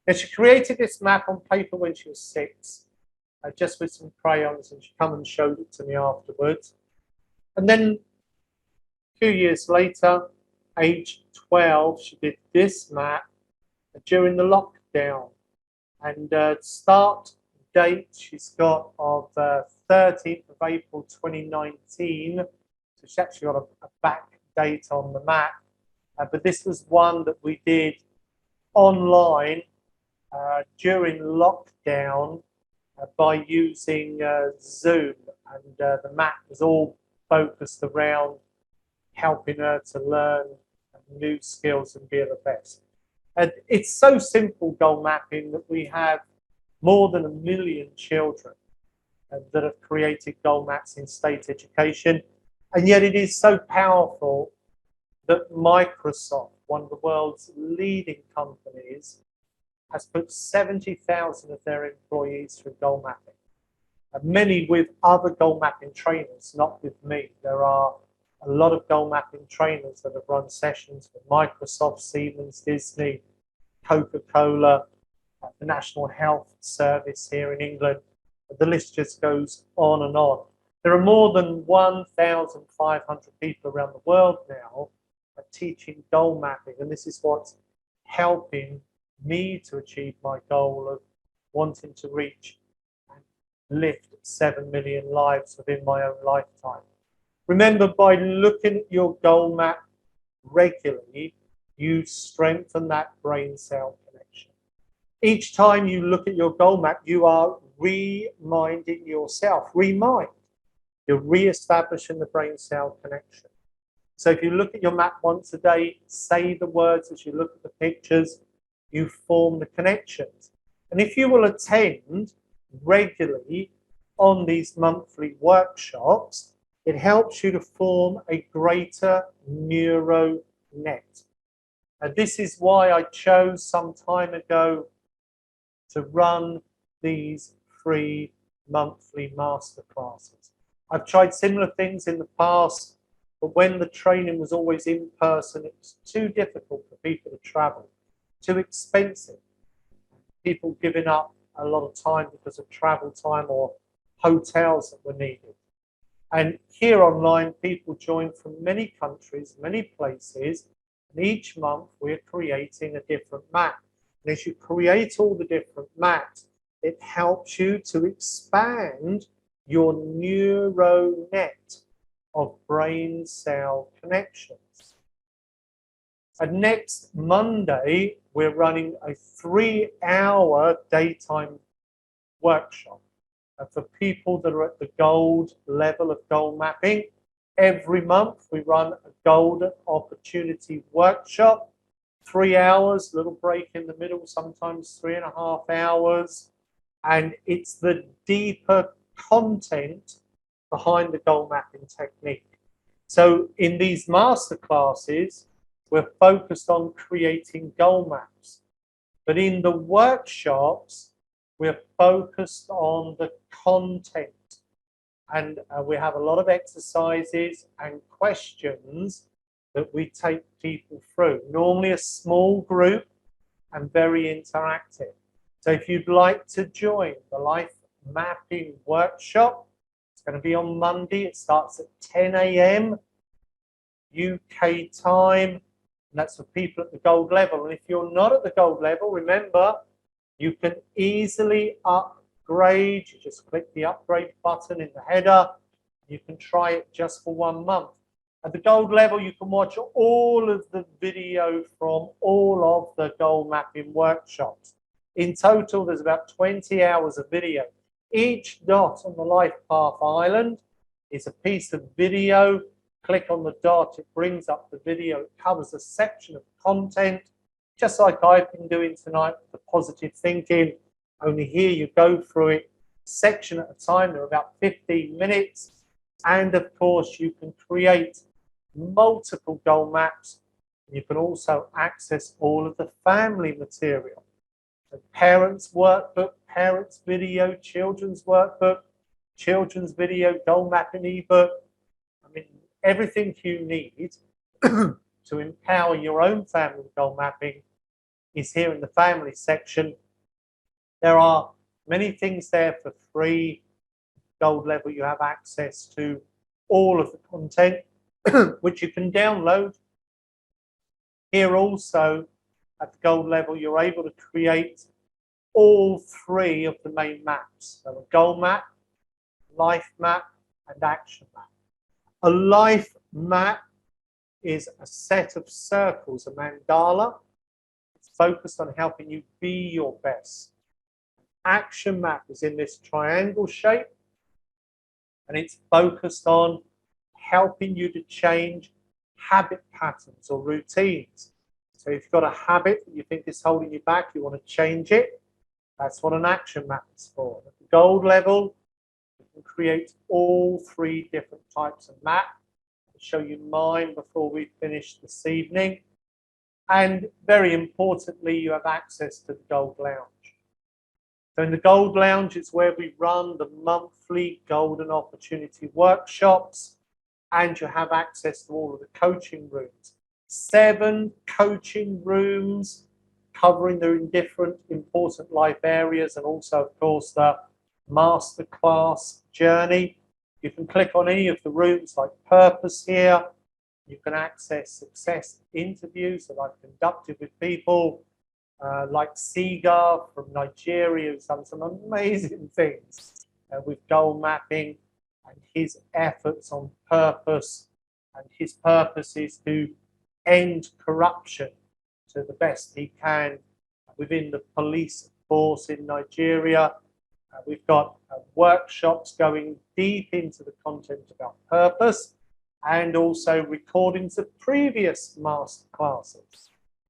And she created this map on paper when she was 6, just with some crayons, and she came and showed it to me afterwards. And then 2 years later, age 12, she did this map during the lockdown. And start date she's got of 13th of April 2019. So she's actually got a back date on the map. But this was one that we did online during lockdown by using Zoom. And the map was all focused around helping her to learn new skills and be the best. And it's so simple, goal mapping, that we have more than 1 million children that have created goal maps in state education. And yet it is so powerful that Microsoft, one of the world's leading companies, has put 70,000 of their employees through goal mapping. And many with other goal mapping trainers, not with me. There are a lot of goal mapping trainers that have run sessions with Microsoft, Siemens, Disney, Coca-Cola, the National Health Service here in England. The list just goes on and on. There are more than 1,500 people around the world now teaching goal mapping, and this is what's helping me to achieve my goal of wanting to reach and lift 7 million lives within my own lifetime. Remember, by looking at your goal map regularly, you strengthen that brain cell connection. Each time you look at your goal map, you are reminding yourself, you're re-establishing the brain cell connection. So if you look at your map once a day, say the words as you look at the pictures, you form the connections. And if you will attend regularly on these monthly workshops, it helps you to form a greater neuro net. And this is why I chose some time ago to run these free monthly masterclasses. I've tried similar things in the past, but when the training was always in person, it was too difficult for people to travel, too expensive. People giving up a lot of time because of travel time or hotels that were needed. And here online, people join from many countries, many places, and each month we're creating a different map. And as you create all the different maps, it helps you to expand your neural net of brain cell connections. And next Monday, we're running a 3-hour daytime workshop. And for people that are at the gold level of goal mapping, every month we run a golden opportunity workshop, 3 hours, little break in the middle, sometimes 3.5 hours. And it's the deeper content behind the goal mapping technique. So in these masterclasses, we're focused on creating goal maps. But in the workshops, we're focused on the content. And we have a lot of exercises and questions that we take people through. Normally a small group and very interactive. So if you'd like to join the life mapping workshop, it's going to be on Monday. It starts at 10 a.m. UK time. And that's for people at the gold level. And if you're not at the gold level, remember, you can easily upgrade. You just click the upgrade button in the header. You can try it just for 1 month. At the gold level, you can watch all of the video from all of the goal mapping workshops. In total, there's about 20 hours of video. Each dot on the Life Path Island is a piece of video. Click on the dot, it brings up the video. It covers a section of content, just like I've been doing tonight with the positive thinking. Only here you go through it section at a time. They're about 15 minutes. And of course, you can create multiple goal maps. You can also access all of the family material. The parents' workbook, parents' video, children's workbook, children's video, goal mapping ebook. I mean, everything you need to empower your own family goal mapping is here in the family section. There are many things there for free. Gold level, you have access to all of the content, which you can download. Here also, at the gold level, you're able to create all 3 of the main maps. So a goal map, life map, and action map. A life map is a set of circles, a mandala. It's focused on helping you be your best. Action map is in this triangle shape, and it's focused on helping you to change habit patterns or routines. So if you've got a habit that you think is holding you back, you want to change it, that's what an action map is for. At the gold level, you can create all 3 different types of map. I'll show you mine before we finish this evening. And very importantly, you have access to the Gold Lounge. So in the Gold Lounge is where we run the monthly Golden Opportunity workshops, and you have access to all of the coaching rooms. 7 coaching rooms covering the different important life areas, and also, of course, the Masterclass journey. You can click on any of the rooms like Purpose here. You can access success interviews that I've conducted with people like Siga from Nigeria, who's done some amazing things with goal mapping and his efforts on purpose. And his purpose is to end corruption to the best he can within the police force in Nigeria. We've got workshops going deep into the content about purpose, and also recordings of previous masterclasses.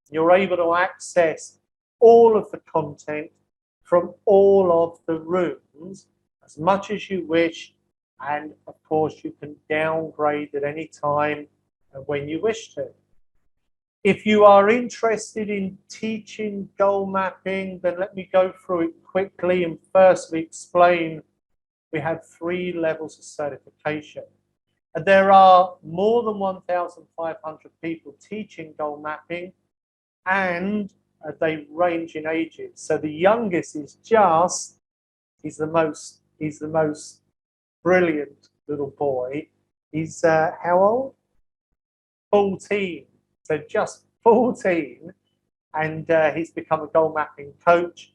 You're able to access all of the content from all of the rooms as much as you wish, and of course you can downgrade at any time when you wish to. If you are interested in teaching goal mapping, then let me go through it quickly and firstly explain we have 3 levels of certification. And there are more than 1,500 people teaching goal mapping, and they range in ages. So the youngest is he's the most brilliant little boy. He's how old? 14. So just 14, and he's become a goal mapping coach.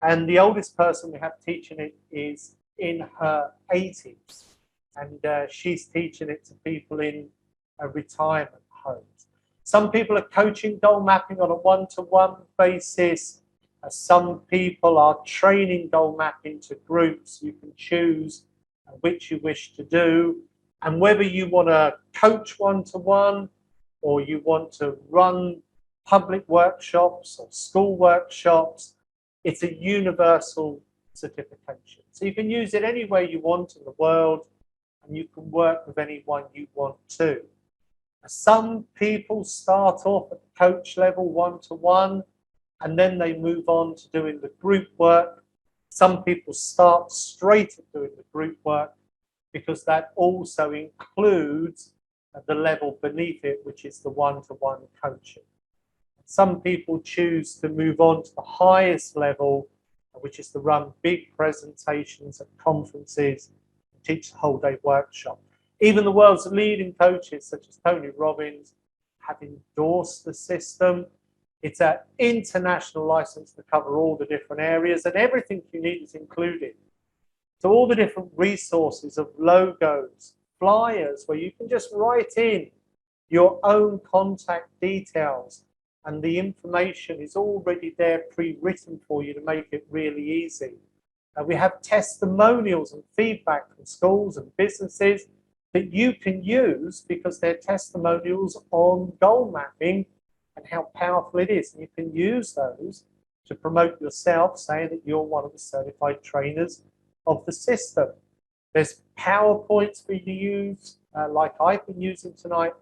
And the oldest person we have teaching it is in her 80s, and she's teaching it to people in retirement homes. Some people are coaching goal mapping on a one-to-one basis. Some people are training goal mapping to groups. You can choose which you wish to do, and whether you want to coach one-to-one or you want to run public workshops or school workshops, it's a universal certification. So you can use it anywhere you want in the world, and you can work with anyone you want to. Some people start off at the coach level one-to-one, and then they move on to doing the group work. Some people start straight at doing the group work because that also includes the level beneath it, which is the one-to-one coaching. Some people choose to move on to the highest level, which is to run big presentations at conferences and teach the whole day workshop. Even the world's leading coaches, such as Tony Robbins, have endorsed the system. It's an international license to cover all the different areas, and everything you need is included. So all the different resources of logos, flyers, where you can just write in your own contact details, and the information is already there pre-written for you to make it really easy. We have testimonials and feedback from schools and businesses that you can use because they're testimonials on goal mapping and how powerful it is. And you can use those to promote yourself, saying that you're one of the certified trainers of the system. There's PowerPoints for you to use, like I've been using tonight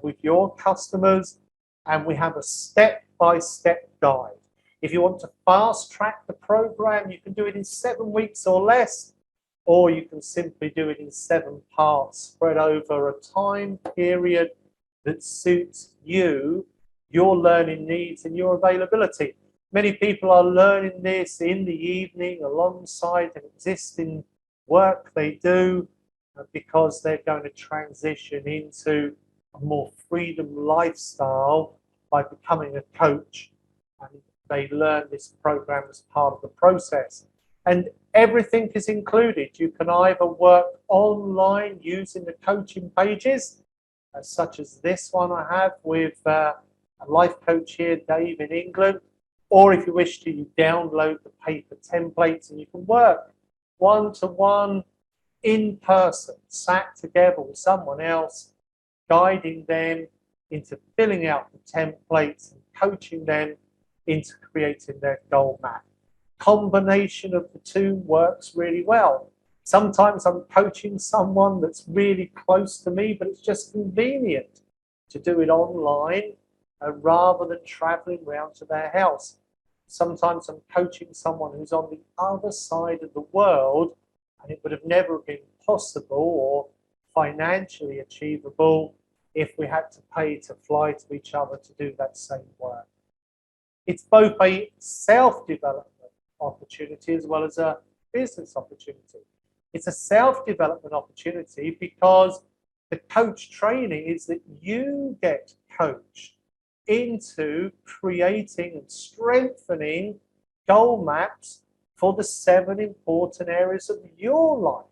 with your customers, and we have a step-by-step guide. If you want to fast track the program, you can do it in 7 weeks or less, or you can simply do it in 7 parts spread over a time period that suits you, your learning needs and your availability. Many people are learning this in the evening alongside an existing work they do because they're going to transition into a more freedom lifestyle by becoming a coach, and they learn this program as part of the process. And everything is included. You can either work online using the coaching pages, such as this one I have with a life coach here, Dave, in England, or if you wish to, you download the paper templates and you can work one-to-one in person, sat together with someone else, guiding them into filling out the templates and coaching them into creating their goal map. Combination of the two works really well. Sometimes I'm coaching someone that's really close to me, but it's just convenient to do it online rather than traveling around to their house. Sometimes I'm coaching someone who's on the other side of the world, and it would have never been possible or financially achievable if we had to pay to fly to each other to do that same work. It's both a self-development opportunity as well as a business opportunity. It's a self-development opportunity because the coach training is that you get coached into creating and strengthening goal maps for the 7 important areas of your life.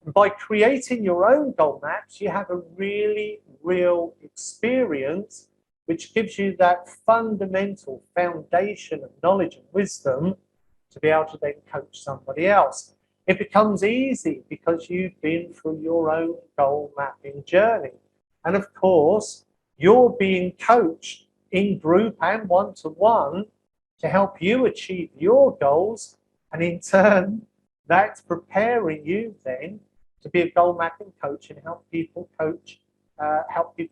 And by creating your own goal maps, you have a really real experience which gives you that fundamental foundation of knowledge and wisdom to be able to then coach somebody else. It becomes easy because you've been through your own goal mapping journey. And of course, you're being coached in group and one-to-one to help you achieve your goals. And in turn, that's preparing you then to be a goal mapping coach and help people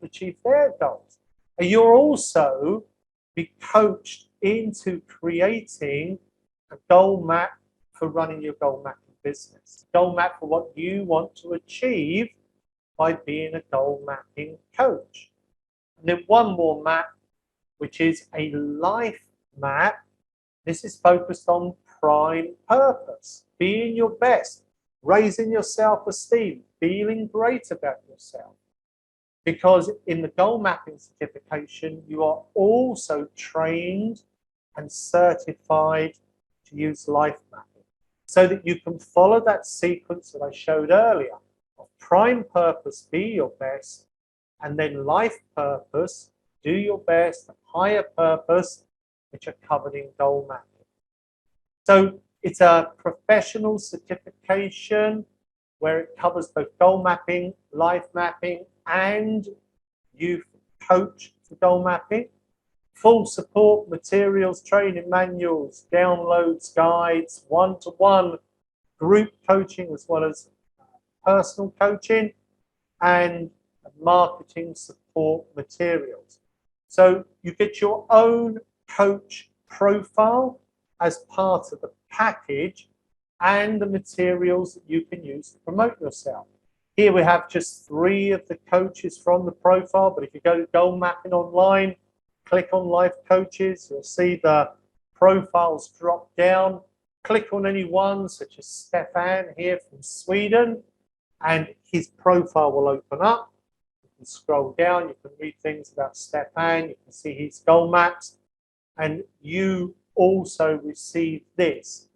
achieve their goals. And you'll also be coached into creating a goal map for running your goal mapping business. Goal map for what you want to achieve by being a goal mapping coach. And then one more map, which is a life map. This is focused on prime purpose, being your best, raising your self-esteem, feeling great about yourself. Because in the goal mapping certification, you are also trained and certified to use life mapping so that you can follow that sequence that I showed earlier of prime purpose, be your best, and then life purpose, do your best, and higher purpose, which are covered in goal mapping. So it's a professional certification where it covers both goal mapping, life mapping, and youth coach for goal mapping. Full support materials, training manuals, downloads, guides, one-to-one group coaching, as well as personal coaching, and marketing support materials. So you get your own coach profile as part of the package and the materials that you can use to promote yourself. Here we have just 3 of the coaches from the profile, but if you go to Goal Mapping Online, click on Life Coaches, you'll see the profiles drop down. Click on any one, such as Stefan here from Sweden, and his profile will open up. You can scroll down, you can read things about Stefan, you can see his goal maps, and you also receive this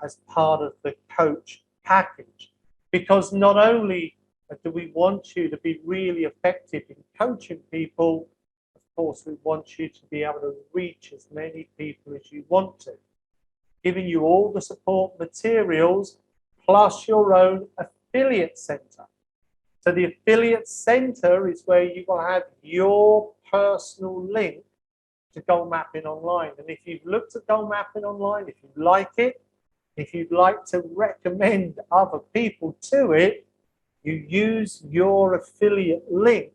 as part of the coach package. Because not only do we want you to be really effective in coaching people, of course, we want you to be able to reach as many people as you want to, giving you all the support materials plus your own affiliate center. So the affiliate center is where you will have your personal link to Goal Mapping Online. And if you've looked at Goal Mapping Online, if you like it, if you'd like to recommend other people to it, you use your affiliate link,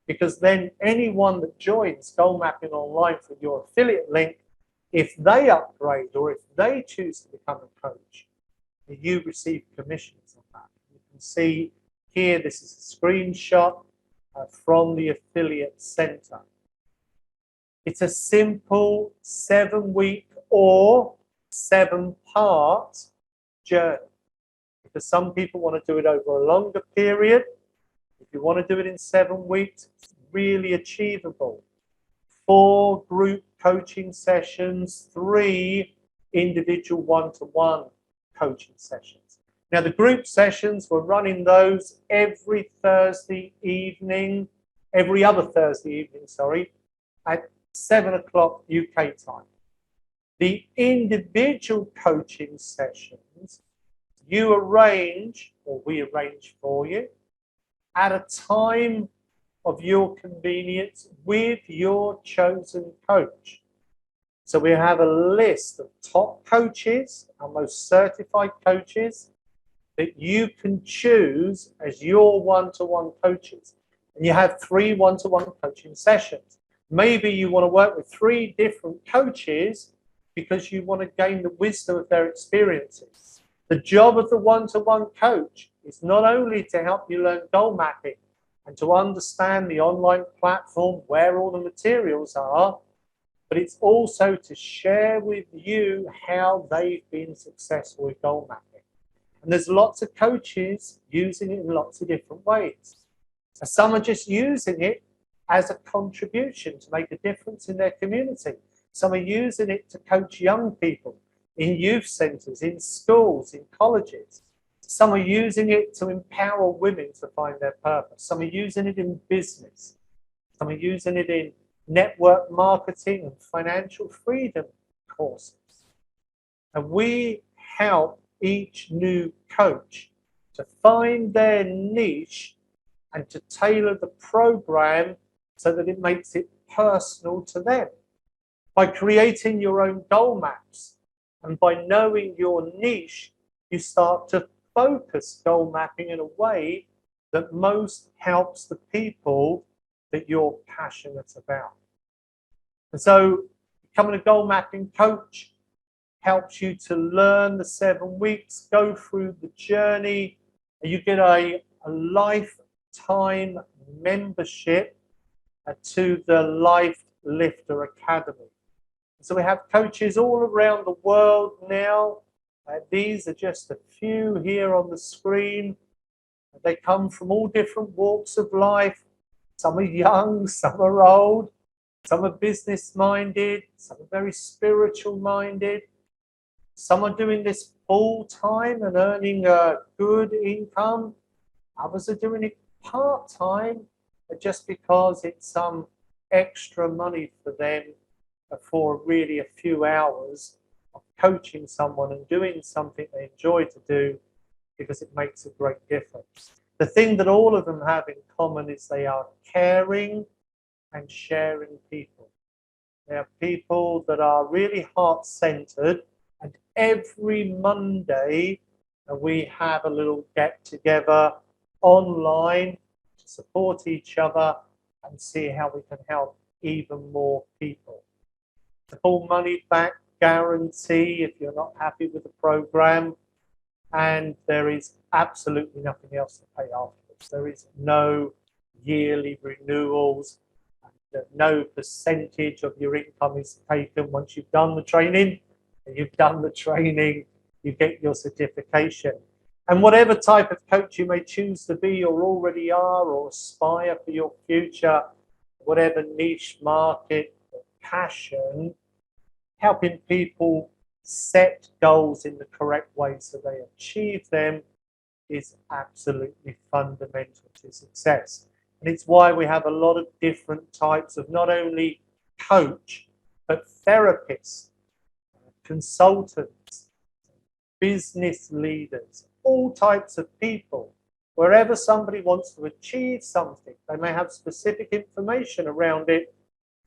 because then anyone that joins Goal Mapping Online for your affiliate link, if they upgrade or if they choose to become a coach, you receive commissions on that. You can see here, this is a screenshot from the affiliate center. It's a simple 7-week or 7-part journey, because some people want to do it over a longer period. If you want to do it in 7 weeks, it's really achievable. 4 group coaching sessions, 3 individual one-to-one coaching sessions. Now, the group sessions, we're running those every Thursday evening, every other Thursday evening, sorry, at 7 o'clock UK time. The individual coaching sessions, you arrange, or we arrange for you, at a time of your convenience with your chosen coach. So we have a list of top coaches, our most certified coaches, that you can choose as your one-to-one coaches. And you have 3 one-to-one coaching sessions. Maybe you want to work with 3 different coaches because you want to gain the wisdom of their experiences. The job of the one-to-one coach is not only to help you learn goal mapping and to understand the online platform where all the materials are, but it's also to share with you how they've been successful with goal mapping. And there's lots of coaches using it in lots of different ways. Some are just using it as a contribution to make a difference in their community. Some are using it to coach young people in youth centers, in schools, in colleges. Some are using it to empower women to find their purpose. Some are using it in business. Some are using it in network marketing and financial freedom courses. And we help each new coach to find their niche and to tailor the program so that it makes it personal to them. By creating your own goal maps and by knowing your niche, you start to focus goal mapping in a way that most helps the people that you're passionate about. And so becoming a goal mapping coach helps you to learn the 7 weeks, go through the journey, and you get a lifetime membership to the Life Lifter Academy. So we have coaches all around the world now. These are just a few here on the screen. They come from all different walks of life. Some are young, some are old, some are business minded, some are very spiritual minded. Some are doing this full time and earning a good income. Others are doing it part time just because it's some extra money for them for really a few hours of coaching someone and doing something they enjoy to do, because it makes a great difference. The thing that all of them have in common is they are caring and sharing people. They are people that are really heart-centered, and every Monday we have a little get-together online to support each other and see how we can help even more people. The full money back guarantee if you're not happy with the program, and there is absolutely nothing else to pay afterwards. There is no yearly renewals, and no percentage of your income is taken once you've done the training. And you've done the training, you get your certification. And whatever type of coach you may choose to be or already are or aspire for your future, whatever niche market or passion, helping people set goals in the correct way so they achieve them is absolutely fundamental to success. And it's why we have a lot of different types of not only coach, but therapists, consultants, business leaders, all types of people. Wherever somebody wants to achieve something, they may have specific information around it,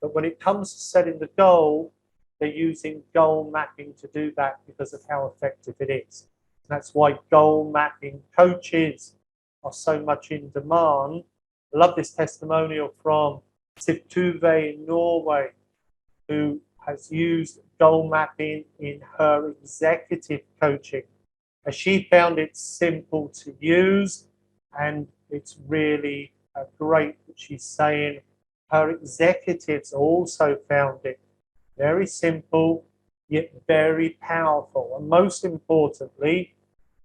but when it comes to setting the goal, they're using goal mapping to do that because of how effective it is. And that's why goal mapping coaches are so much in demand. I love this testimonial from Sif Tuve in Norway, who has used goal mapping in her executive coaching. As she found it simple to use, and it's really great that she's saying her executives also found it very simple, yet very powerful, and most importantly,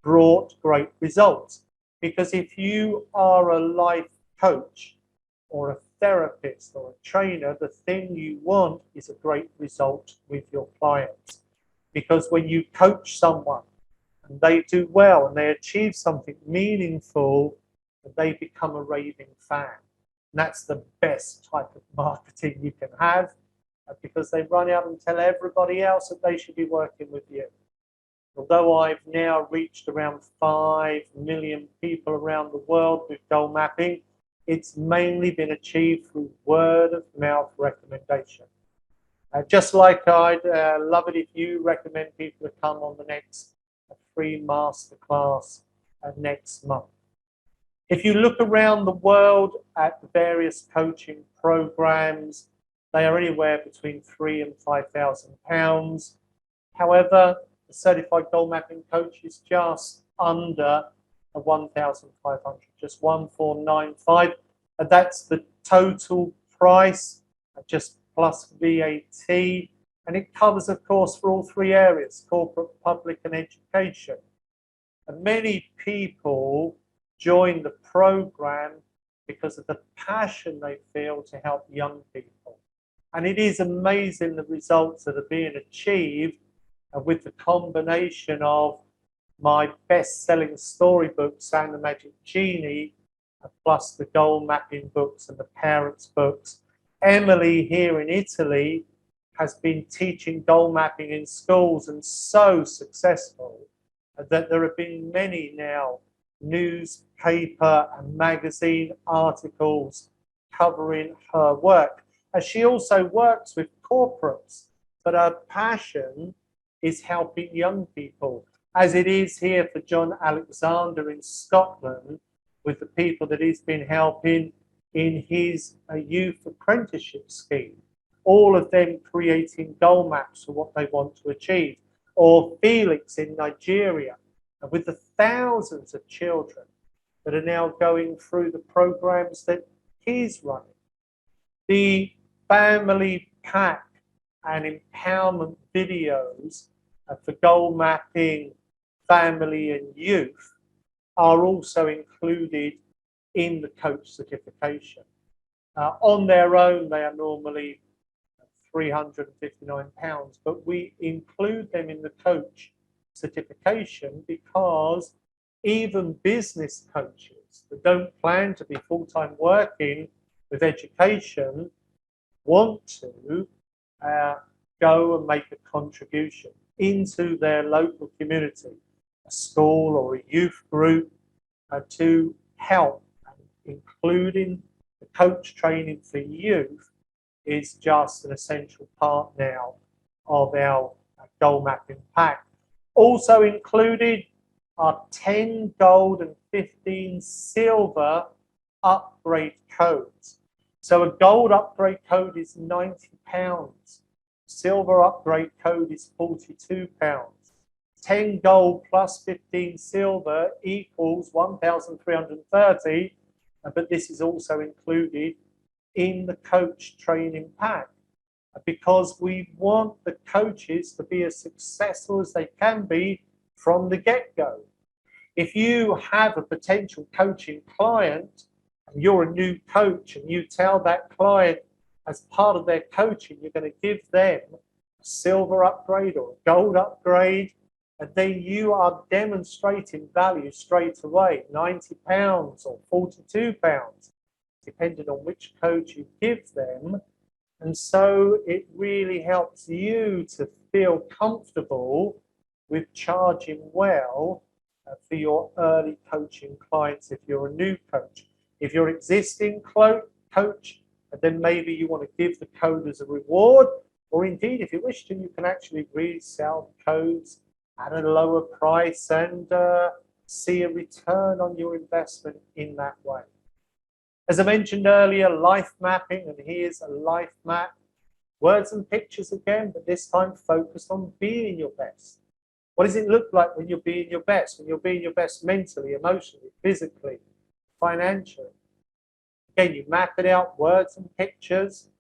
brought great results. Because if you are a life coach or a therapist or a trainer, the thing you want is a great result with your clients. Because when you coach someone and they do well and they achieve something meaningful, they become a raving fan. And that's the best type of marketing you can have, because they run out and tell everybody else that they should be working with you. Although I've now reached around 5 million people around the world with goal mapping, it's mainly been achieved through word of mouth recommendation. Just like I'd love it if you recommend people to come on the next free masterclass next month. If you look around the world at the various coaching programs, they are anywhere between £3,000 and £5,000. However, the certified goal mapping coach is just under 1,500, just 1,495. And that's the total price, just plus VAT. And it covers, of course, for all three areas: corporate, public, and education. And many people join the program because of the passion they feel to help young people. And it is amazing the results that are being achieved with the combination of my best-selling storybooks and the Magic Genie, plus the goal mapping books and the parents' books. Emily here in Italy has been teaching goal mapping in schools and so successful that there have been many now newspaper and magazine articles covering her work. As she also works with corporates, but her passion is helping young people, as it is here for John Alexander in Scotland with the people that he's been helping in his youth apprenticeship scheme. all of them creating goal maps for what they want to achieve. Or Felix in Nigeria, and with the thousands of children that are now going through the programs that he's running. The family pack and empowerment videos for goal mapping family and youth are also included in the coach certification. On their own, they are normally £359, but we include them in the coach certification because even business coaches that don't plan to be full-time working with education want to go and make a contribution into their local community, a school or a youth group, to help, including the coach training for youth is just an essential part now of our goal mapping pack. Also included are 10 gold and 15 silver upgrade codes. So a gold upgrade code is £90. Silver upgrade code is £42. 10 gold plus 15 silver equals 1,330, but this is also included in the coach training pack because we want the coaches to be as successful as they can be from the get-go. If you have a potential coaching client and you're a new coach and you tell that client as part of their coaching you're going to give them a silver upgrade or a gold upgrade, and then you are demonstrating value straight away, £90 or £42, depending on which coach you give them. And so it really helps you to feel comfortable with charging well for your early coaching clients if you're a new coach. If you're an existing coach, then maybe you want to give the code as a reward, or indeed, if you wish to, you can actually resell codes at a lower price and see a return on your investment in that way. As I mentioned earlier, life mapping, and here's a life map. Words and pictures again, but this time focused on being your best. What does it look like when you're being your best? When you're being your best mentally, emotionally, physically, financially? Again, you map it out, words and pictures.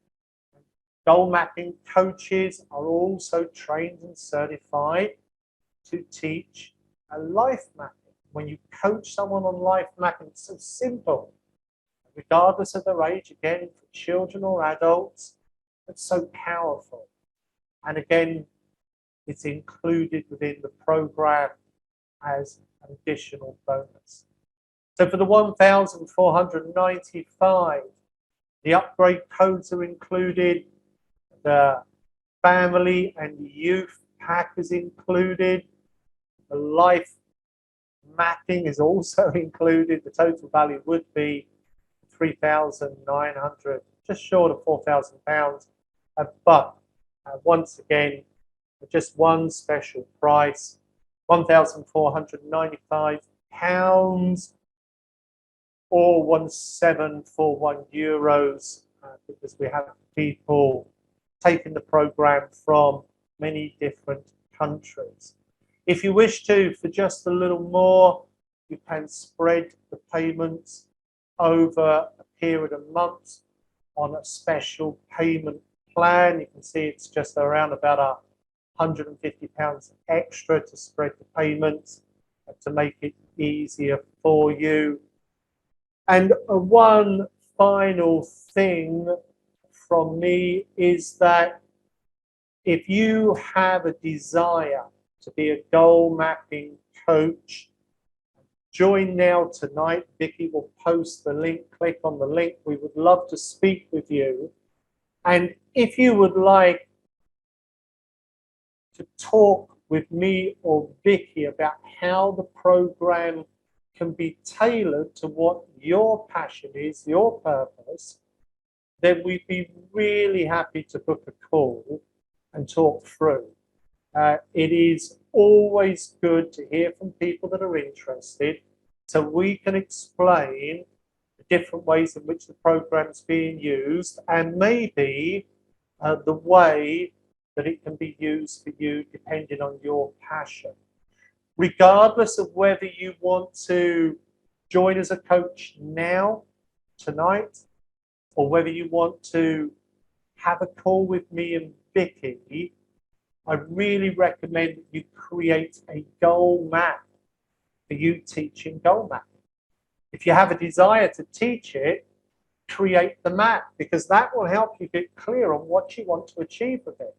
Goal mapping coaches are also trained and certified to teach a life mapping. When you coach someone on life mapping, it's so simple. Regardless of their age, again, for children or adults, it's so powerful. And again, it's included within the program as an additional bonus. So for the 1,495, the upgrade codes are included, the family and youth pack is included, the life mapping is also included. The total value would be 3,900, just short of £4,000. But once again, just one special price, £1,495 or €1,741, because we have people taking the program from many different countries. If you wish to, for just a little more, you can spread the payments over a period of months on a special payment plan. You can see it's just around about £150 extra to spread the payments to make it easier for you. And one final thing from me is that if you have a desire to be a goal mapping coach, join now tonight. Vicky will post the link. Click on the link. We would love to speak with you. And if you would like to talk with me or Vicky about how the program can be tailored to what your passion is, your purpose, then we'd be really happy to book a call and talk through. It is always good to hear from people that are interested so we can explain the different ways in which the program is being used, and maybe the way that it can be used for you depending on your passion. Regardless of whether you want to join as a coach now, tonight, or whether you want to have a call with me and Vicky, I really recommend that you create a goal map for you teaching goal mapping. If you have a desire to teach it, create the map, because that will help you get clear on what you want to achieve with it.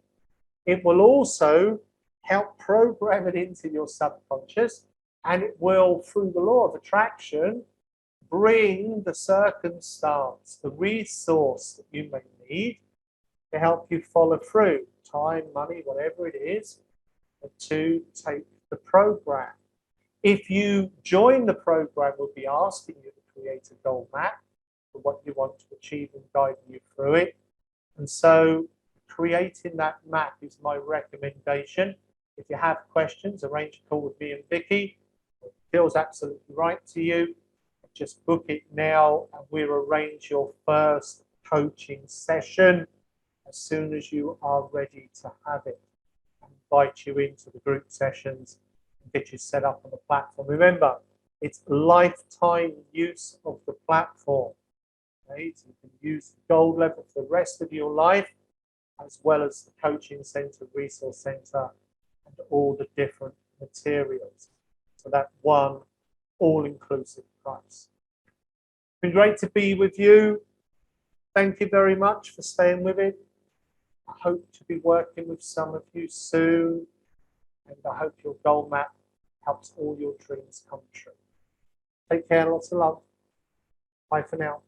It will also help program it into your subconscious, and it will, through the law of attraction, bring the circumstance, the resource that you may need to help you follow through, time, money, whatever it is, to take the program. If you join the program, we'll be asking you to create a goal map for what you want to achieve and guiding you through it. And so creating that map is my recommendation. If you have questions, arrange a call with me and Vicky. If it feels absolutely right to you, just book it now and we'll arrange your first coaching session as soon as you are ready to have it. I invite you into the group sessions and get you set up on the platform. Remember, it's lifetime use of the platform. Okay? So you can use the gold level for the rest of your life, as well as the coaching center, resource center, and all the different materials. So that one all-inclusive price. It's been great to be with you. Thank you very much for staying with it. I hope to be working with some of you soon, and I hope your goal map helps all your dreams come true. Take care, lots of love. Bye for now.